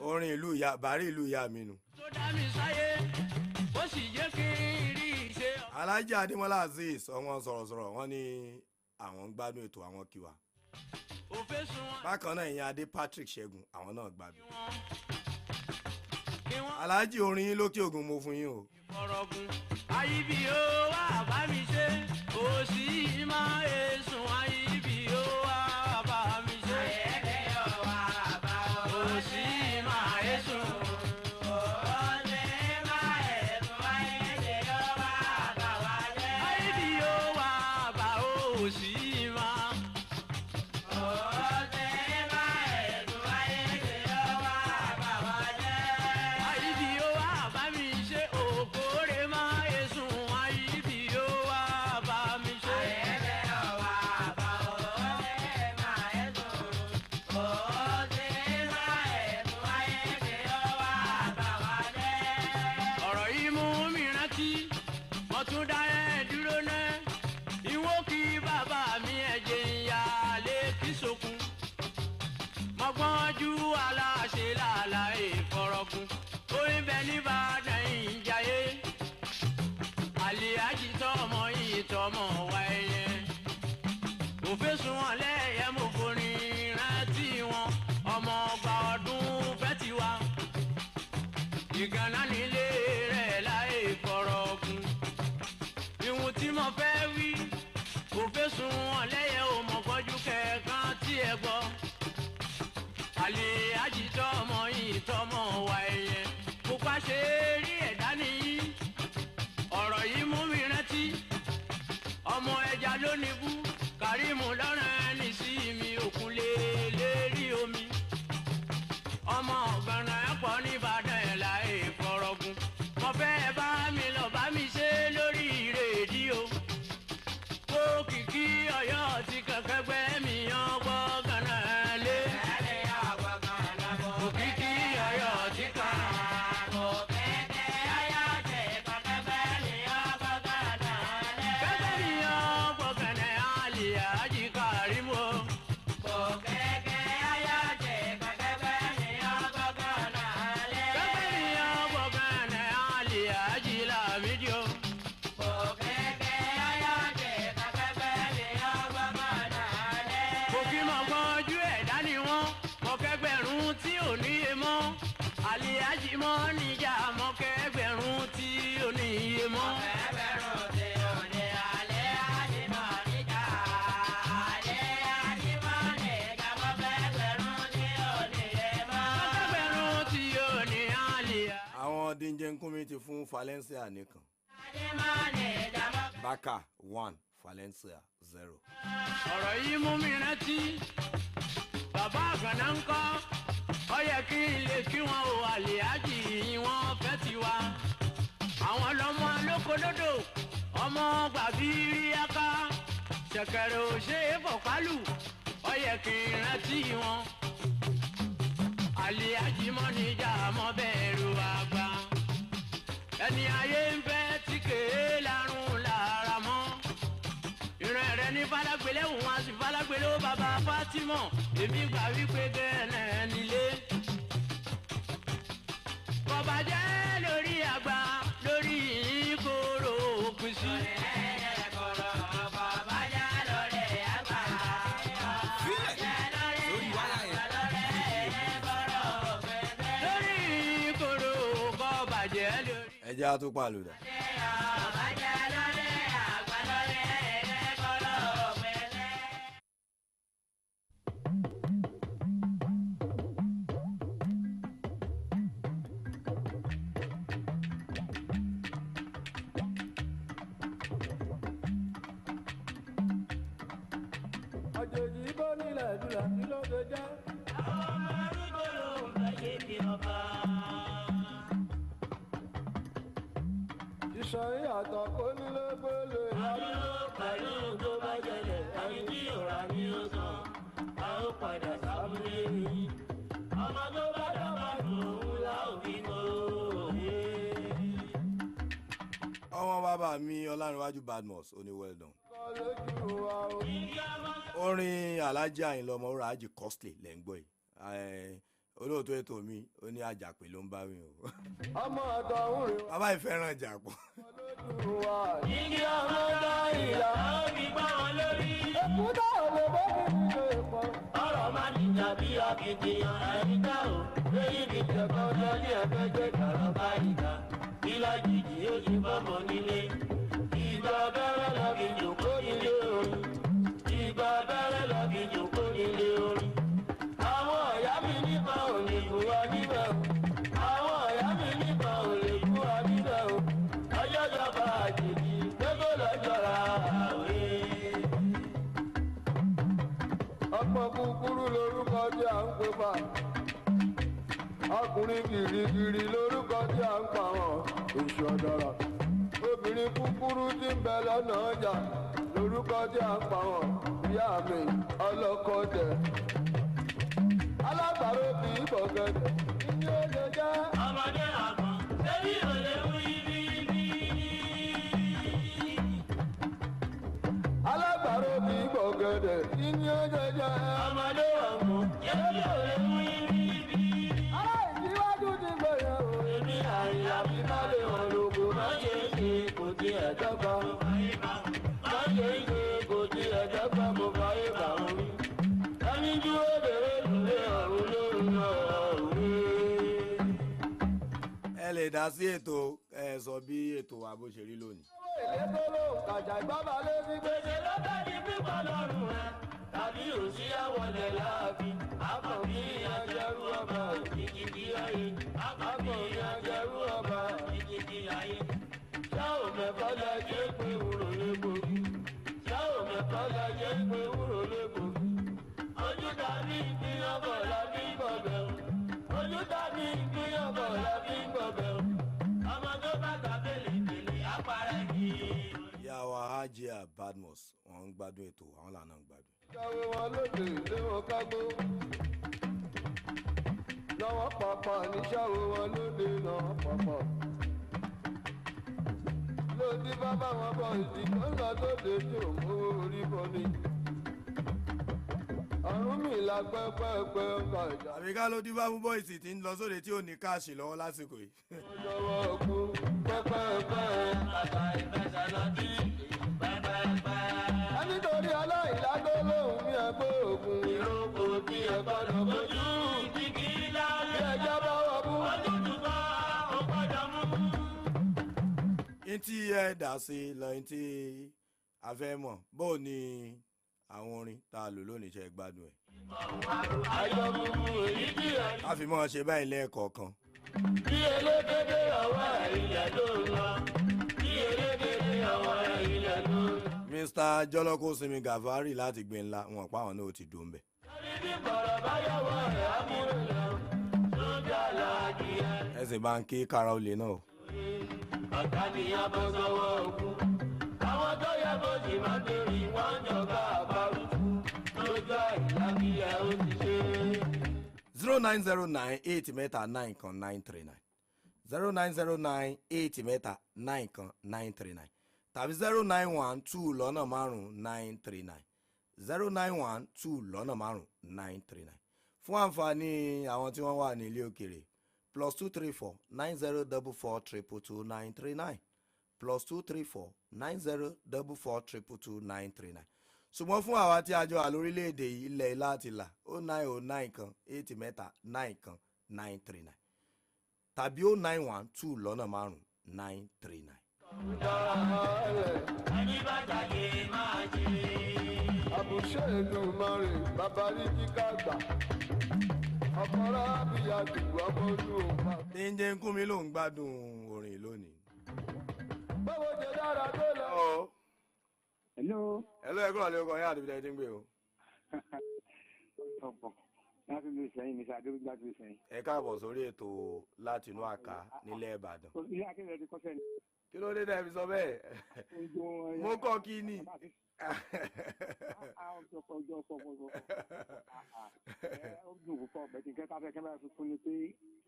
Orin ìlú ìyá bàárí ìlú ìyá mi nù. Alhaji Adémọ́lá Azeez ọmọ sọ̀rọ̀sọ̀rọ̀ wọ́n ní àwọn ń gbádùn ètò àwọn kíwà. Bákan náà ìyẹn Adé Patrick Ṣẹ́gun àwọn náà gbádùn. Alhaji orin yín lókè Ògùn mo fún yín o. Ayíbi ó wà bá mi ṣe òsì máa èsùn ayíbi ó wà bá mi ṣe. Ayẹ̀kẹ́ ó wà bá òsì máa èsùn. Òsì máa èsùn ayẹ̀kẹ́ ó wà bá wá jẹ́. Ayíbi ó wà bá òsì máa. Òsì máa èsùn ayẹ̀kẹ́ ó wà bá wá jẹ́. Ayíbi ó wà bá mi ṣe òkòrè máa. Òfésùn wọn lẹ́yẹ mo forin rántí wọn ọmọ ọgbà ọdún fẹ́ ti wá. Ìgànnà nílé rẹ̀ láì fọ̀rọ̀ ọ̀gùn. Ìhun tí mo fẹ́ wí òfésùn wọn lẹ́yẹ ò mọ̀ kọjú kẹ̀kan tí ẹ gbọ́. Àlè àjítọ́ ọmọ yìí tọmọ wà ẹ̀yẹ. Mo pàṣẹ rí ẹ̀dá nìyí. Ọ̀rọ̀ yìí mú mi rántí. Ọmọ ẹja ló ní bú. Kàrímù lọ́rùn ẹni sí mi òkun lè lérí omi. Ọmọ ọ̀gbọ̀nà ẹ̀pọ̀ nìbàdàn ẹ̀ láì fọ̀rọ̀gùn. Mo fẹ́ bá mi lọ bá mi ṣe lórí rédíò. Kó kìkì Ọ̀yọ́ ti kẹ̀kẹ́ gbẹ́ mi ọgbọ́ gánà lé. Òkìkí Ọ̀yọ́ ti kà. Adenkumi ti fún Valencia nìkan. Barca 1 Valencia 0. ọ̀rọ̀ yìí mú mi rántí bàbá àgbàná ń kọ́ ọ yẹ kí n lè kí wọn ò àlèájì wọn fẹ́ ti wá àwọn lọ́mọ lókodódò ọmọ gbàbí rí aká ṣẹ̀kẹ̀rẹ̀ ò ṣe é fọ̀pálù ọ yẹ kí n rántí wọn àlèájì mọ́ níjà mọ́ bẹ̀rù àgbà ẹni ayé ń fẹ́ tí kèé lárùn lára mọ́ ìran rẹ ní falágbélé òun àti falágbélé ó bàbá Fátímọ̀ èmi gbà wípé gẹ́nẹ́ nílé kọ̀bàjẹ́ lórí àgbà lórí ìkóró òpin sí. Ẹja tó pàlùdà. àjèjì bó nílẹ̀ dúlà kí ló dé jẹ́. àwọn ọmọ arúgbó ló ń bẹ ṣe bí ọba. ìṣòrí àtọ̀ kó nílé gbélé. àdúró pẹ̀lú tó bá jẹlẹ̀ ẹni tí òrà ní ó sàn a ó padà sábúlé yìí. ọmọ tó bá dábàá dùn ún la ò fi kó òye. Ọmọ bàbá mi Ọlárìnwájú Badmus ó ní well done. Orin Alhaji Àyìnlá Ọmọwúrà Àjì Costly lẹ́ ń gbọ́ yìí. Olóòtú ètò mi ó ní àjàpè ló ń bá wí o. ọmọ ọ̀dọ̀ òun rè. Bàbá ìfẹ́ràn ìjàpọ̀. igi ọmọ ọdọ ìlà ó fi gbá wọn lórí. èkúdà ò lè bọ́ kí n lè pọ̀. ọ̀rọ̀ máa ní tàbí akitiyan àyíká o. lẹ́yìn mi tẹ̀kọ́ ọjọ́ ní ẹgbẹ́ gbé kàrọ̀ bá ìgbà. ìlà jìjì ó ti bọ́mọ nílé. ìgbà abẹ́rẹ́ lọ fi jòkó nílé orin. ìgbà abẹ́rẹ́ lọ fi jòkó nílé orin. àwọn ọ̀yá mi nípa ò lè kú wa níbẹ̀ o. àwọn ọ̀yá mi nípa ò lè kú wa níbẹ̀ o. ọjọ́ jọba àjèjì gbogbo lọ́jọ́ra àwẹ̀. ọ̀pọ̀ kúkúrú lorúkọ tí à ń pè fà. ọkùnrin gìrìgìrì lorúkọ tí à ń pa wọn. èṣù ọ̀dọ́rọ̀. obìnrin kúkúrú tí ń bẹ lọ́nà ọjà lorúkọ tí à ń pa wọn. ìyá mi ọlọ́kọ tẹ̀. alágbàro kì í bọ̀ gẹ̀dẹ̀. ìdí ó lè jẹ́. ọmọdé àgbọ̀n ṣébí ò lè mú ibi ibi. alágbàro kì í bọ̀ gẹ̀dẹ̀. ìdí ó lè jẹ́. ọmọdé àgbọ̀n ṣébí ò lè mú ibi ibi. ará ìdíwájú ti gbẹ̀yẹ̀ o. èmi àyà mi má lè hàn lóko. má ṣe é ṣe kò tí ẹ̀ dọ́gba. má ṣe é ṣe kò tí ẹ̀ dọ́gba. mo fà é bà wọ́n rí. ẹni dúró dèrè lùlé ọ̀run lórí ọ̀run. Ẹ lè dá sí ètò ẹ sọ bí ètò wa bó ṣe rí lónìí. èlé tó lò kàjà ìgbàgbà lé ní gbèsè lọ́tà ní pípọ̀ lọ́rùn ẹ̀ tàbí òsì àwọlẹ̀ láàfin àkànbí ìyànjẹrú ọba ìkìkì ayé àkànbí ìyànjẹrú ọba ìkìkì ayé. ṣá ò mẹ́kọ́ lẹ jẹ́ pé wúrò légbòógì ṣá ò mẹ́kọ́ lẹ jẹ́ pé wúrò légbòógì. ojú tàbí ìpínyàn bọ̀ la fi ń gbọ̀bẹ̀ o ojú tàbí ìpínyàn bọ̀ la fi ń gbọ̀bẹ̀ o ọmọ tó bá gbà bèlèbèlè àpárẹ̀ yìí. Ìyá wa Hajia Badmus wọn ń gbádùn ètò àwọn làná ń gbádùn. ìyàwó wọn lóde ilé wọn kágbó lọ́wọ́ pàpà níṣàwó wọn lóde lọ́wọ́ pàpà lòdì bàbá wọn bọ̀ ìdí tó ń lọ sóde tí ò mú orí bọ́ ni. ọ̀run mi la pẹ́pẹ́pẹ́ ọkọ̀ ìjà. Àbí ká ló dín bá mú bọ́ìsì tí ń lọ sóde tí ò ní káàṣì lọ́wọ́ lásìkò yìí. lọ́wọ́ kú pẹ́pẹ́pẹ́ bàtà ìfẹsẹ̀ lọ sí pẹ́pẹ́pẹ́. a nítorí aláìlágbó lòun ní ẹgbẹ́ ògùn. ìrókò tí ẹ gbọ́dọ̀ bójú kíkí láàrin ẹjọ́ bọ́wọ́ bú. ojútùú bá ó gbọ́dọ̀ mú. Ní tí ẹ dà sí lọ́yìn tí a fẹ́ mọ̀ bó ni àwọn orin tá a lò lónìí ṣe gbádùn ẹ̀. ayọ̀ mímú èyí tí ẹ. A fi mọ́ ṣe báyìí lẹ́ẹ̀kọ̀ọ̀kan. Bí elégédé ọwọ́ ilẹ̀ ló ń lọ. Bí elégédé ọwọ́ ilẹ̀ ló ń lọ. Mr. Jọlọ́kọ́ Sinmi Gàfárì láti gbin ńlá wọn pa àwọn náà ó ti dùn bẹ̀. Bí bọ̀rọ̀ bá yọ̀wọ̀ rẹ̀ á múlò lọ. Sójà làájì ẹ̀. Ẹ̀sìn bá ń kí kára olè náà. Ọ̀tá nìyẹn bọ́ sọ́wọ́ ogun. Àwọn tó yẹ kó sì máa bèrè wọ́n jọba àbárùkù. Lójú àìlá kí ẹ ó ti ṣe. 0909 mẹ́ta 9 kan 939 0909 mẹ́ta 9 kan 939 tàbí 0912 lọ́nà márùn-ún 939 0912 lọ́nà márùn-ún 939 fún àǹfààní àwọn tí wọ́n wà ní ilé òkèrè +234 9044 222 939 +234 9044 222 939 ṣùgbọ́n fún àwa tí a jọ wà lórílẹ̀‐èdè ilẹ̀ ilá àti ìlà 0909 kan 8 mẹ́ta 9 kan 939 tàbí 0912 lọ́nà márùn-ún 939. Ẹni bá jàyè máa jẹ. àbùṣe Èdùmàrè bàbá rí kíkà gbà ọkọ̀rọ̀ àbíyá dùgbò ọmọdún òun. Dénjẹ́ ń kún mi ló ń gbádùn orin lónìí. báwo jẹ dára tó lọ. Hello ẹ̀kọ́ ọ̀lẹ́ ọkọ̀ yẹn àti bíi ẹni ń gbé o. láti lu ìsẹ́yìn ní sàdéhùn láti lu ìsẹ́yìn. Ẹ káàbọ̀ sórí ètò láti inú àká nílẹ̀ Ìbàdàn. ilé akéwì ti kọ́sẹ́ ni. Kí ló dé dẹ́ fi sọ bẹ́ẹ̀? Mo kọ́ kí ni. dùn púpọ̀ bẹ̀tì kẹta fẹ́ kẹ́mẹ́rà fi fún ni pé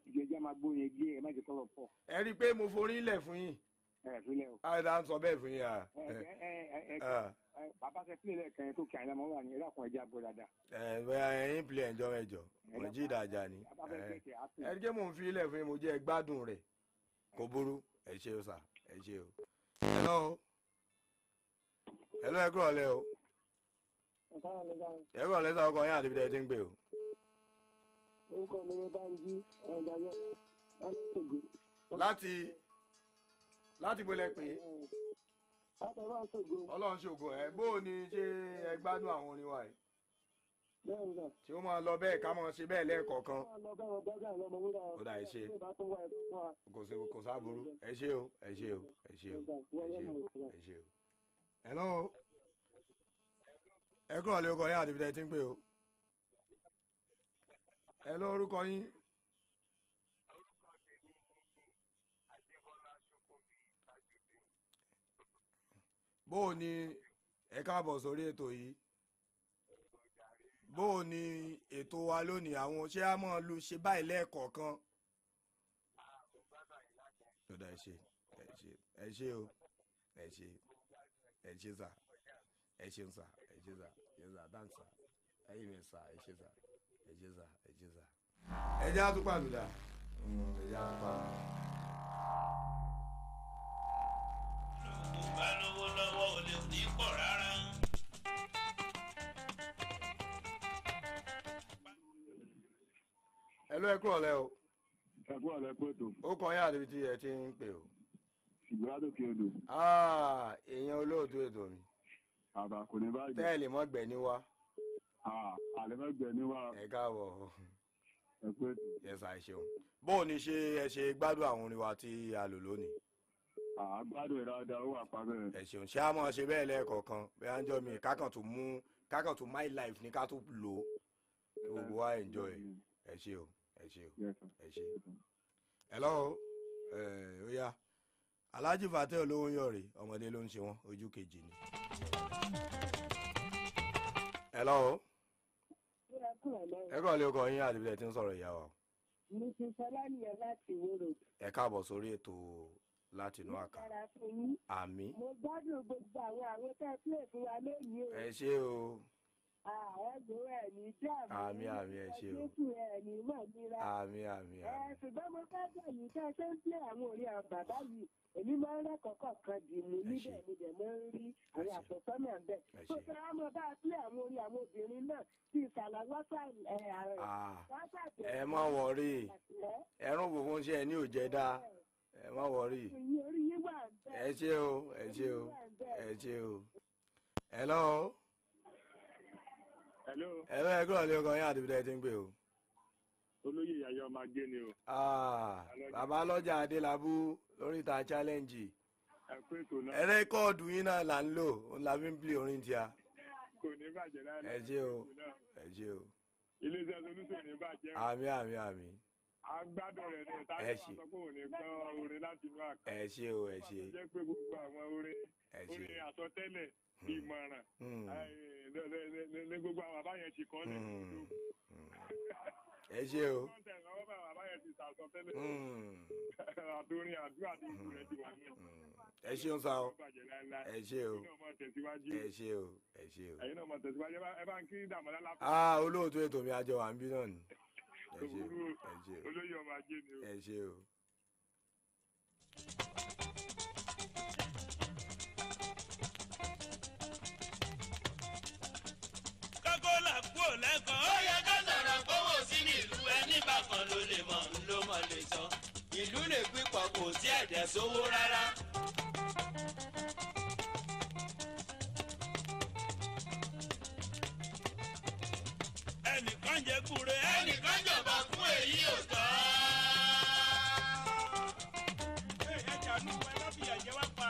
ìjẹ́jẹ́ máa gbóyin gbé ẹ má jẹ́ kọ́lọ̀ pọ̀. Ẹ rí i pé mo forí lẹ̀ fún yín. ẹ fílẹ̀ o. Àìdá ń sọ bẹ́ẹ̀ fún yín à. bàbá fẹ́ pílẹ̀ lẹ́ẹ̀kan tó kí àyìnlá máa wà ní ẹ̀rọ àkùnrin ẹja bọ̀ dáadáa. Ẹ̀yin pílẹ̀ ẹ̀jọ́ mẹ́jọ mọ̀jí ìdájà ni. Ẹ rí i pé mò ń fi ilẹ̀ fún yín mo jẹ́ gbádùn rẹ̀ kò burú ẹ ṣé o sà ẹ ṣé o. Hello ẹ kúrò lẹ́ o. Ẹ kúrò lẹ́ sọ ọkọ yín àti ibi tẹ́ ti ń gbé o. orúkọ mi ni Bánjí ọ̀dàyọ láti gbọ́lẹ̀ pé Ọlọ́run ṣògo ẹ̀ bó o ní ṣe ẹ gbádùn àwọn orin wa yìí. Tí ó máa lọ bẹ́ẹ̀ ká máa ṣe bẹ́ẹ̀ lẹ́ẹ̀kọ̀ọ̀kan. Ó dà ẹ ṣe kò sáburú ẹ ṣé o ẹ ṣé o ẹ ṣé o ẹ ṣé o. Hello ẹ kúrò lé orúkọ yín àti ibi tẹ́ ti ń pè o. Hello orúkọ yín. Bó o ní ẹ káàbọ̀ sórí ètò yìí. Bó o ní ètò wa lónìí àwọn ṣé a máa lu ṣe báyìí lẹ́ẹ̀kọ̀ọ̀kan. Ó dà ẹ ṣé o ẹ ṣé sà ẹ ṣé sà yes sà thanks sà ẹ̀yin mi sà ẹ ṣé sà ẹ ṣé sà. Ẹ jẹ́ àtúpà lùdà ẹ jẹ́ àtúpà. Bá lówó lọ́wọ́ ò lè ní pọ̀ rárá. Hello ẹ kúrò lẹ́ o. ẹ kúrò lẹ́ pé tó. Ó kàn yín àti ibi tí ẹ ti ń pè o. ṣùgbọ́n àdókè odò. Èèyàn olóòtú ètò mi. àbá kò ní báyìí. Tẹ́ẹ̀lì mọ́ gbẹ̀ ní wá. àlẹ́mẹ́gbẹ̀ ní wá. Ẹ káàbọ̀. ẹ pé tó. Yẹ́sà ẹ ṣeun. Bó o ní ṣe ẹ ṣe gbádùn àwọn orin wa tí a lò lónìí. Gbádùn ìdáadáa ó wà pa bẹ́ẹ̀. Ẹ ṣeun ṣé a máa ṣe bẹ́ẹ̀ lẹ́ẹ̀kọ̀ọ̀kan bẹ́ẹ̀ á ń jọ mi kákan tó my life ní ká tó lò ó gbogbo wa enjoy ẹ ṣé o ẹ ṣé o ẹ ṣé. Hello ó yá Alhaji Fatai olówó yọ̀rì ọmọdé ló ń ṣe wọ́n ojú kejì ni. Hello ẹ kọ́ lé ọkọ yín àti ibi tí ń sọ̀rọ̀ ìyá wa. Mo ti sọ lánìyàn láti wúrò. Ẹ káàbọ̀ sórí ètò láti inú àká. Àmín. Mo gbádùn gbogbo àwọn tẹ́ ẹ pílè fún wa lónìí o. Ẹ ṣé o. Ẹ̀gbọ́n ẹ̀ ní jáàmù. Àmín ẹ ṣé o. Jésù ẹ̀ ní mọ̀ níra. Àmín. Ṣùgbọ́n mo fẹ́ bẹ̀ yìí tẹ́ ẹ ṣe ń pílè àwọn orí àwọn bàbá yìí. Èmi máa ń rẹ́kọ̀ọ́kọ̀ kan dì mí níbẹ̀ mo dẹ̀ máa ń rí àwọn àfẹ́sọ́nà bẹ̀. Tó ṣe á mọ bá a pílè àwọn orí àwọn obìnrin náà tí ìsàlà ẹ má wọrí ẹrún funfun ṣe ẹ ní òjẹ dá ẹ má wọrí ẹ ṣé o ẹ ṣé o ẹ ṣé o. Hello ẹ kúrò lé ọkọ yín àti ibi tẹ́ ẹ ti ń gbé o. olóyè yàyà ọmọ ajé ni o. Bàbá lọ́jà Adélabú lórí ìta challenge. Ẹ kú ètò náà. Ẹ rẹ́kọ̀dù yín náà là ń lò, òun la fi ń play orin tíá. Kò ní bàjẹ́ láìláì. Ẹ ṣé o, ẹ ṣé o. Ilé-iṣẹ́ Solúsọ̀ ní bàjẹ́. Àmín. A gbádùn rẹ̀ ní táyà máa sọ pé òun ní gbọ́ orin láti inú àká. Ẹ ṣé o, ẹ ṣé. Ó jẹ́ pé gbogbo àwọn orin àsọtẹ́lẹ̀ ìmọ̀ràn ní gbogbo àwọn bàbá yẹn ti kọ́ lẹ̀. Ẹ ṣé o. Bàbá yẹn ti sàsọtẹ́lẹ̀. Àtòrin àdúrà ní ìlú rẹ̀ ti wà ní. Ẹ ṣeun sá o. Ẹ ṣé o. Ẹ ṣé o. Ẹ ṣé o. Ẹ̀yin náà mọ̀ tẹ̀síwájú ẹ bá ń kí Dàmọ́lá lápá. Olóòtú ètò mi àjọ wà ń bí náà ni. Ẹ ṣé o. Olóyè ọmọ ajé ni o. Ẹ ṣé o. Kọ́kọ́lá kúrò lẹ́kọ̀ọ́. Ó yẹ ká sọ̀rọ̀ gbówó sí ní ìlú ẹni bákan ló lè mọ̀ ń ló mọ̀ lè sọ. Ìlú lè pípọ̀ kò sí ẹ̀dẹ̀ sówó rárá. Ẹnìkan jẹ kúre. Ẹnìkan jọba fún èyí ò tọ́. Ẹ̀jẹ̀ àánú ẹ má fi ẹ̀jẹ̀ wá pa.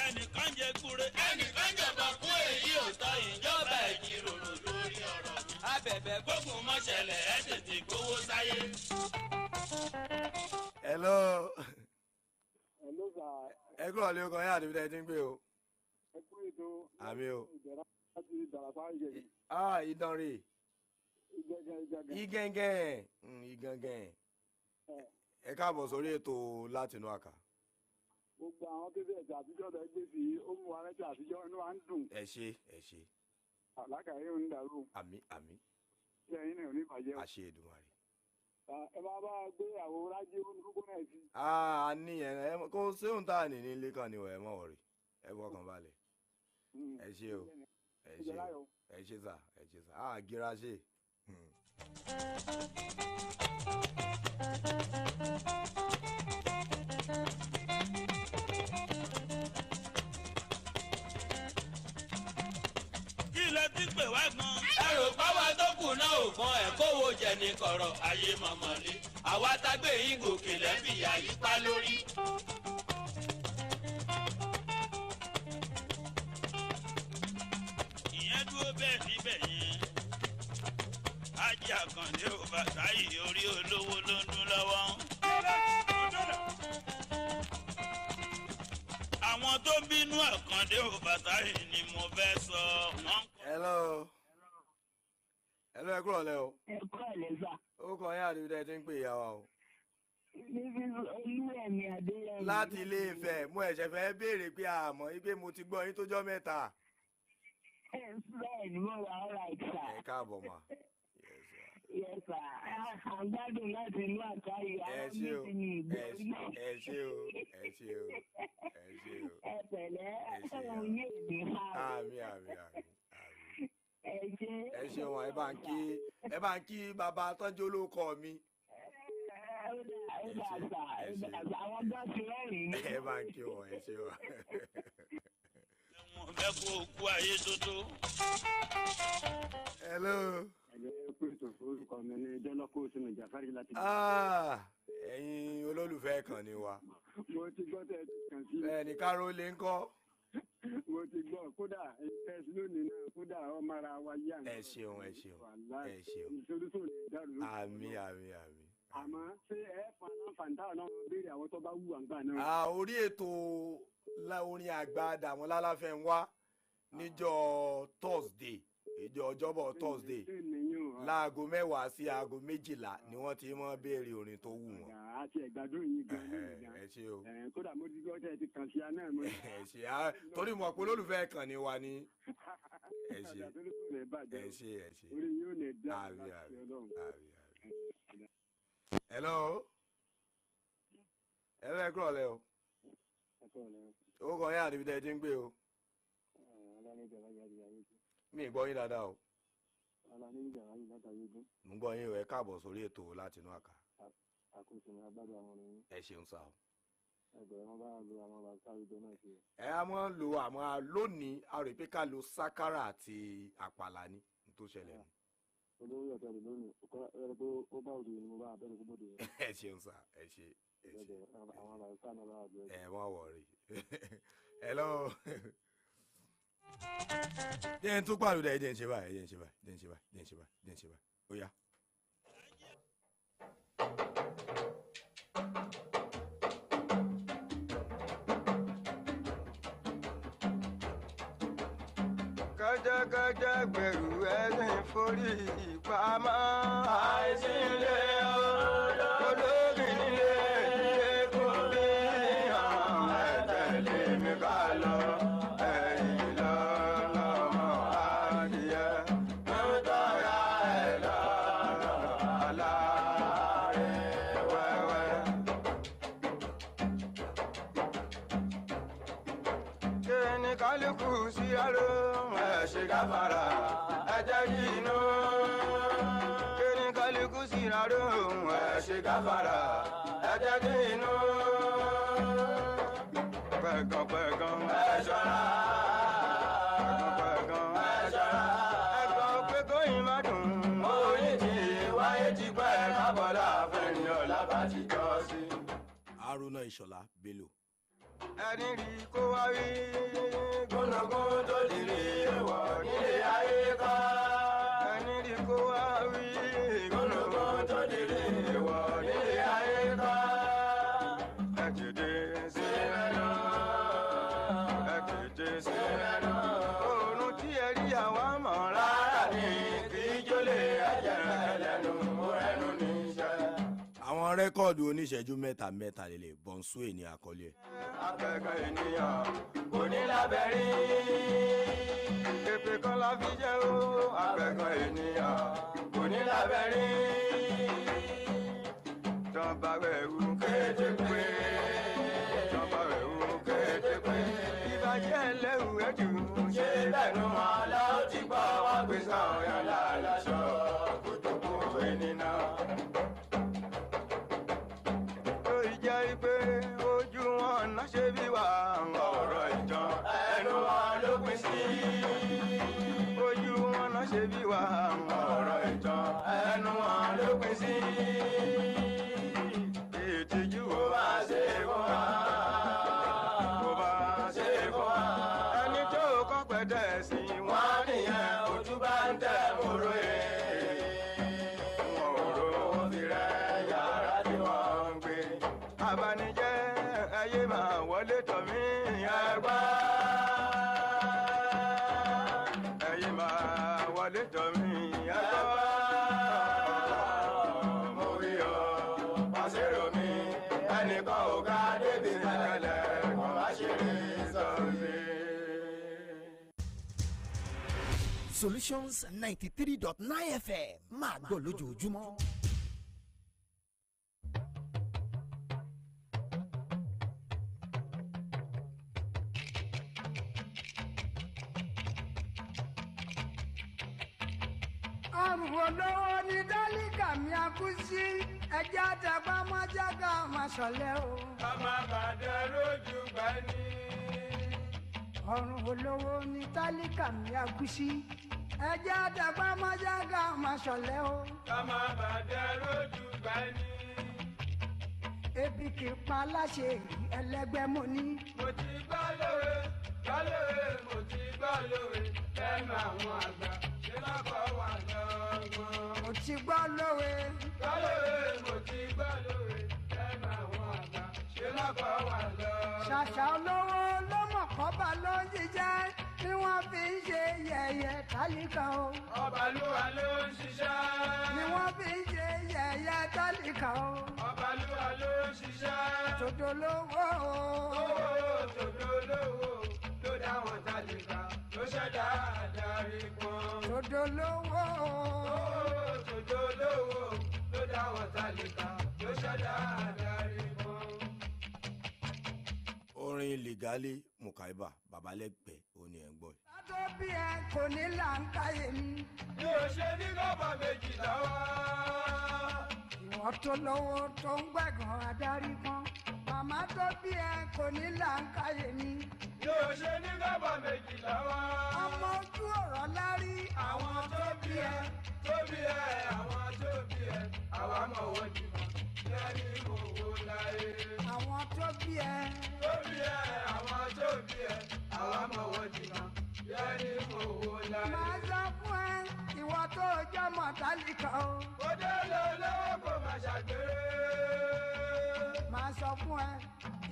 Ẹnìkan jẹ kúre. Ẹnìkan jọba fún èyí ò tọ́. Ìjọba ìjíròrò lórí ọ̀rọ̀ mi. Abẹ̀bẹ̀ gbógun mọ́ṣẹ̀lẹ̀ ẹ̀ tètè gbowó sáyé. Hello. Hello sir. Ẹ kúrò lé ọkọ̀ yín àti ibi tẹ́ ẹ ti ń gbé o. Ẹ kú ètò. Àmì o. Láti Ìdànrè. Igẹ̀ngẹ̀. Ẹ káàbọ̀ sórí ètò látinú àká. Gbogbo àwọn kébé ẹ̀jẹ̀ àtijọ́ rẹ̀ gbé sí ó mú wa rẹ́jẹ̀ àtijọ́ inú wa ń dùn. Ẹ ṣé. Àlákàyé ò ní dàrú. Àmín. Ṣé ẹ̀yin náà ò ní bàjẹ́ o? Àṣẹ Èdùmàrè. Ẹ máa bá gbé àwọn rájé olùkókó náà sí. A ní ẹ̀ kó séun tá a nì ní ilé kan ni ẹ̀ mọ̀ wọ̀rì. Ẹ fọkàn balẹ̀. Ẹ ṣé o. Ẹ ṣé sà. Gíra ṣe. Kí lẹ ti pè wá gan? Ẹrù pàwọ́ tó kù náà ò gbọ́n ẹ̀kọ́ wo jẹ ní kọ̀rọ̀ ayé mọ̀mọ́lé. Àwa tágbé yín gòkè lẹ́fìyà yípa lórí. Dúró bẹ́ẹ̀ níbẹ̀ yẹn. Ajá Àkàndé ò bàtà yìí orí olówó ló ń dún lọ́wọ́. Àwọn tó ń bínú Àkàndé ò bàtà yìí ni mo fẹ́ sọ. Hello, ẹ kúrò lẹ́ o. Ẹ kúrò lẹ́ sà. Ó kàn yín àti ibi tẹ́ ẹ ti ń pè ìyá wa o. Olúwẹ̀mí Adéyẹmí. Láti Ilé Ifẹ̀, mo ẹ̀ṣẹ̀ fẹ́ béèrè pé àmọ́ wípé mo ti gbọ́ yín tójọ́ mẹ́ta. Bẹ́ẹ̀ ni mo wà alright sir. Ẹ káàbọ̀ mà. Yes sir. Àgbádùn láti inú àkáyé àwọn méjì ní ìgbórí. Ẹ ṣé o. Ẹ pẹ̀lẹ́ ẹ̀wọ̀n yé mi ha. Àmín. Ẹ ṣé wọn ẹ bá ń kí bàbá tọ́jú olóko mi. Ó dà sà àwọn gbọ́ ti rẹ́rìn-ín. Ẹ bá ń kí wọn ẹ ṣé wọn. Ẹ kú òkú ayé tótó. Hello. Orúkọ mi ni Dẹ́lọ́kọ̀ Òsínú Jàfárì láti. Ẹ̀yin olólùfẹ́ kan ni wa. Mo ti gbọ́ tẹ̀ kàn sí. Bẹ́ẹ̀ni Káró lè ń kọ́. Mo ti gbọ́ kódà ẹ̀sìn lónìí náà kódà ọmọ ara wa yá. Ẹ ṣeun. Ìṣòlùsọ̀ lè dàrú. Àmín. Àmọ́ ṣé ẹ fa aláǹfààní táwọn náà béèrè àwọn tó bá wù àgbà náà. Orí ètò orin àgbà Dàmọ́lá Láfẹ́ ń wá níjọ́ Thursday ọjọ́bọ̀ Thursday láago 10 sí aago 12 ni wọ́n ti mọ́ béèrè orin tó wù wọ́n. Àti ẹ̀gbádùn yìí gan-an. Ẹ ṣé o. Kódà mo ti gbọ́ tẹ́ ẹ ti kàn sí aná mọ́. Ẹ ṣé torí mọ̀ pé olólùfẹ́ kan ni wa ni. Ẹ ṣé. Orí yóò lè dá. Hello. Ẹ kúrò lẹ́ o. Ó kàn yín àti ibi tẹ́ ẹ ti ń gbé o. Mi gbọ́ yín dáadáa o. Mo gbọ́ yín o, ẹ káàbọ̀ sórí ètò látinú àká. Ẹ ṣeun sá o. ẹ a máa ń lo àwọn lónìí a rò pé ká lo sákárà àti àpàlà ní tó ṣẹlẹ̀ nù. olórí ọ̀tẹ̀ rẹ̀ lónìí ẹ̀rọ pé ó bá òde ni mo bá abẹ́rẹ́ kó bóde. ẹ ṣeun sá ẹ ṣe àwọn àlàyé náà bá àbẹ̀. ẹ wọ́n wọ̀rí hello jẹ́ n tún pàlùdà ẹ jẹ́ n ṣe báyìí jẹ́ n ṣe báyìí jẹ́ n ṣe báyìí jẹ́ n ṣe báyìí jẹ́ n ṣe báyìí ó yá. kẹ́jẹ́kẹ́jẹ́ gbèrú ẹ̀sìn forí ìpamọ́. àìsí ilé olórí nílé èkó bí hàn ẹ̀tẹ̀lé mi ká lọ ẹ̀yìn lọ́mọ adìyẹ nítorí ẹ̀ lọ́rọ̀ aláàrẹ̀ wẹ́wẹ́. kí ni kálukú sí àrò ṣe gáfàrà ẹjẹ yìí nù. kíni kálukú sí ìrarò ẹ ṣe gáfàrà ẹjẹ yìí nù. pẹ̀gàn ẹ ṣọ́ra. pẹ̀gàn ẹ ṣọ́ra. ẹ̀gbọ́n pé kóyìn má dùn. oyin ti wáyé ti pẹ́ kábọ̀lá fẹ́ni ọ̀la bá ti jọ sí. Haruna Ìṣọ̀lá Bello. ẹni rí kó wá rí gbónàgbón tó dìrí ẹwọ nílé ayé ká. ẹni rí kó wá rí gbónàgbón tó dìrí ẹwọ nílé ayé ká. ẹ kéde sí mẹ́nà ẹ kéde sí mẹ́nà. oorun tí ẹ rí àwa mọ̀ rárá ni kì í jólè ẹ̀jẹ̀ ẹlẹ́nu ẹnu níṣẹ́. àwọn rẹ́kọ̀dù oníṣẹ́jú mẹ́ta mẹ́ta lélẹ̀ Bọ́nsúè ní àkọlé ẹ̀. akẹ́kọ̀ọ́ ènìyàn kò ní lábẹ́rí. èpè kan la fi jẹ́ o. akẹ́kọ̀ọ́ ènìyàn kò ní lábẹ́rí. tọ́ba rẹ̀ wù kéde pé. tọ́ba rẹ̀ wù kéde pé. ìbàjẹ́ lẹ́rù ẹ̀jù. ṣé bẹ́ẹ̀nu wọn la ó ti gbọ́ wá gbé sàn yàrá láṣọ kòtòkó ènìyàn. ó jẹ́ pé ojú wọn náà ṣe bí wà ọ̀rọ̀ ìtàn ẹnu wọn ló pín sí. ojú wọn náà ṣe bí wà ọ̀rọ̀ ìtàn ẹnu wọn ló pín sí. ìtìjú wo bá ṣe fún wa kó bá ṣe fún wa. ẹni tó kọ́ pẹ̀tẹ́ sí wọn nìyẹn ojú bá ń tẹ̀ mọ́rọ́ ẹ̀. wọn ò ro fi rẹ̀ yàrá tí wọ́n ń gbé. abanijẹ́ ayé máa wọlé tọ̀ mí ẹgbẹ́. ayé máa wọlé tọ̀ mí ẹgbẹ́. mo rí ọ pàṣẹrò mi ẹnìkan ò ká débi kẹlẹ kò má ṣe rí sọ́ọ̀sì. Solutions 93.9 FM máa gbọ́ lójoojúmọ́. ọrùn olówó ní dálíkà mi akú sí ẹjẹ àtàgbà májágà máa ṣọlẹ o. ká má bàdé lójú gbani. ọrùn olówó ní dálíkà mi akú sí ẹjẹ àtàgbà májágà máa ṣọlẹ o. ká má bàdé lójú gbani. ebi kì í pa aláṣẹ ẹlẹgbẹ́ mo ní. mo ti gbọ́ lóore mo ti gbọ́ lóore lẹ́nu àwọn àgbà ṣé lọ́kọ̀ wà lọ́gbọ́n. mo ti gbọ́ lóore. mo ti gbọ́ lóore lẹ́nu àwọn àgbà ṣé lọ́kọ̀ wà lọ́gbọ́n. ṣàṣà olówó ló mọ̀ kọ́ba ló ń jíjẹ́ tí wọ́n fi ń ṣe yẹ̀yẹ́ tálíkà o. ọbalúwa ló ń ṣiṣẹ́. ni wọ́n fi ń ṣe yẹ̀yẹ́ tálíkà o. ọbalúwa ló ń ṣiṣẹ́. tòdolówó o. tòdolówó ló dá wọn tálíkà ló ṣẹ̀dá àdarí kan. tòdolówó o. tòdolówó ló dá wọn tálíkà ló ṣẹ̀dá àdarí kan. orin Lìgálí Mùkáíbà Babalẹ́gbẹ̀ẹ́ òní ẹ̀ ń gbọ́. tó bí ẹ kò ní là ń káyé mi. mi ò ṣe ní kọ́bà méjì lọ́wọ́. ìwọ tó lówó tó ń gbẹ̀gàn adarí kan màmá tó bí ẹ kò ní làǹkàyè ni. yóò ṣe ní kábà méjì lọ́wọ́. ọmọ ojú ọ̀rọ̀ lárí. àwọn tó bí ẹ àwọn tó bí ẹ àwa mọ̀ wọ́n jù mọ́ lẹ́ni owó láyé. àwọn tó bí ẹ. àwọn tó bí ẹ àwa mọ̀ wọ́n jù mọ́ lẹ́ni owó láyé. màá sọ fún ẹ ìwọ tó jẹ́ mọ̀tálíkà o. ó dé lọ lọ́wọ́ kó má ṣàgbére. màá sọ fún ẹ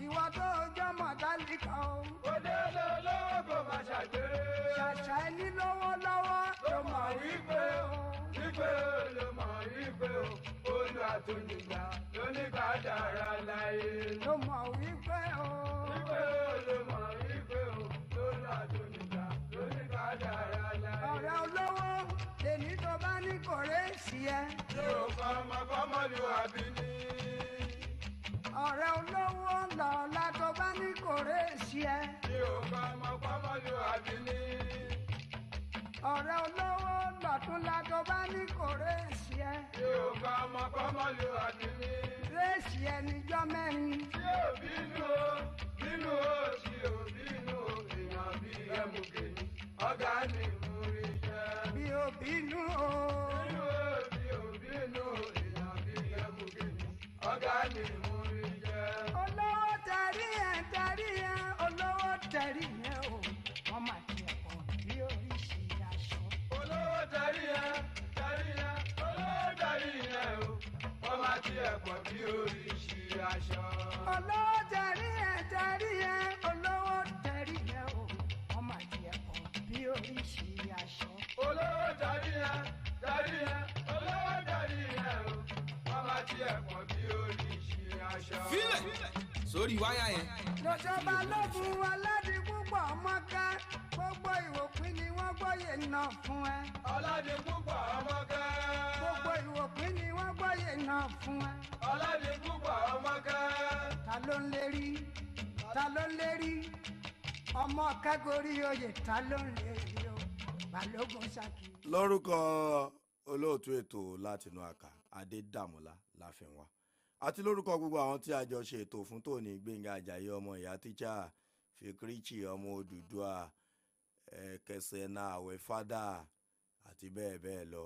ìwọ tó jẹ́ mọ̀tálíkà o. ó dé lọ lọ́wọ́ kó má ṣàgbére. ṣàṣà ẹni lọ́wọ́lọ́wọ́ ló mọ̀ wípé ló mọ̀ wípé olú àtúndìgbà lóní kádàrá láyé. ló mọ̀ wípé ló mọ̀ wípé olú àtúndìgbà lóní kádàrá láyé. ọ̀rẹ́ olówó lèní tó bá ní kòrèèsì ẹ. yóò kọ́ ọmọlúwàbí ní. ọ̀rẹ́ olówó lọ́la tó bá ní kòrèèsì ẹ. yóò kọ́ ọmọlúwàbí ní. ọ̀rẹ́ olówó lọ́túnla tó bá ní kòrèèsì ẹ. yóò kọ́ ọmọlúwàbí ní. rèèsì ẹ níjọ́ mẹ́rin. tí ò bínú tí ò bínú èèyàn bí ẹmu kejì ọ̀gá ni mú rí jẹ́. bí ò bínú o. bí ò bínú èèyàn bí ẹmu kejì ọ̀gá ni mú rí jẹ́. olówó tẹ̀rí ẹ̀ olówó tẹ̀rí ẹ̀ o wọ́n máa ti ẹ̀kọ́ bí oríṣi aṣọ. olówó tẹ̀rí ẹ̀ olówó tẹ̀rí ẹ̀ o wọ́n máa ti ẹ̀kọ́ bí oríṣi aṣọ. olówó tẹ̀rí ẹ̀ olówó tẹ̀rí ẹ̀ o wọ́n máa ti ẹ̀kọ́ bí oríṣi aṣọ. olówó tẹ̀rí ẹ̀ olówó tẹ̀rí ẹ̀ o wọ́n máa ti ẹ̀kọ́ bí oríṣi aṣọ. Fílẹ̀ sórí wáyà yẹn. lọ́sọ̀bà lóògùn aládìí púpọ̀ mọ́ká gbogbo ìwòpin ni wọ́n gbọ́yè náà fún ẹ. aládìí púpọ̀ mọ́ká. gbogbo ìwòpin ni wọ́n gbọ́yè náà fún ẹ. aládìí púpọ̀ mọ́ká. ta ló ń lérí ọmọ kẹ́górí oyè ta ló ń lérí o balógun ṣákì. lórúkọ olóòtú ètò látinú àkà adédàmọ́lá láfẹ̀wá àti lórúkọ gbogbo àwọn tí a jọ ṣe ètò fún tòní gbẹ̀ngà àjàyí ọmọ ìyá tíṣà fikirichi ọmọ òdùdúà kẹsẹ̀ náà àwẹ̀ fádà àti bẹ́ẹ̀ bẹ́ẹ̀ lọ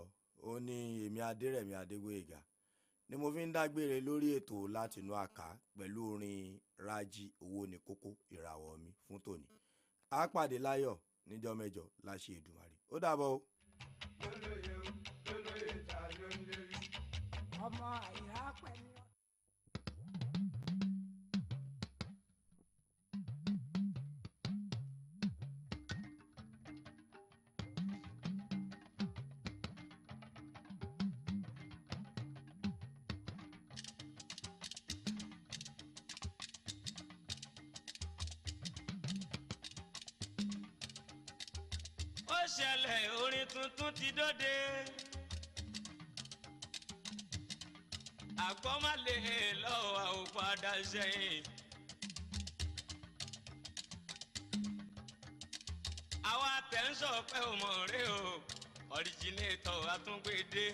ó ní èmi adérẹ̀mí adégbòyègà ni mo fi ń dágbére lórí ètò látinú àká pẹ̀lú orin rájí owó ní kókó ìràwọ̀ mi fún tòní a pàdé láyọ̀ níjọ́ mẹ́jọ láṣẹ Èdùmàrè ó dàbọ̀ o. ọmọ àyà pẹ̀lú. ṣẹlẹ̀ orin tuntun ti dóde. àgbọ̀ má lè lọ́wọ́ àwọn padà sẹ́yìn. àwa tẹ̀ ń sọ pé o mọ̀ rẹ o ọ̀ríjìnẹ́tọ̀ àtúngbèdé.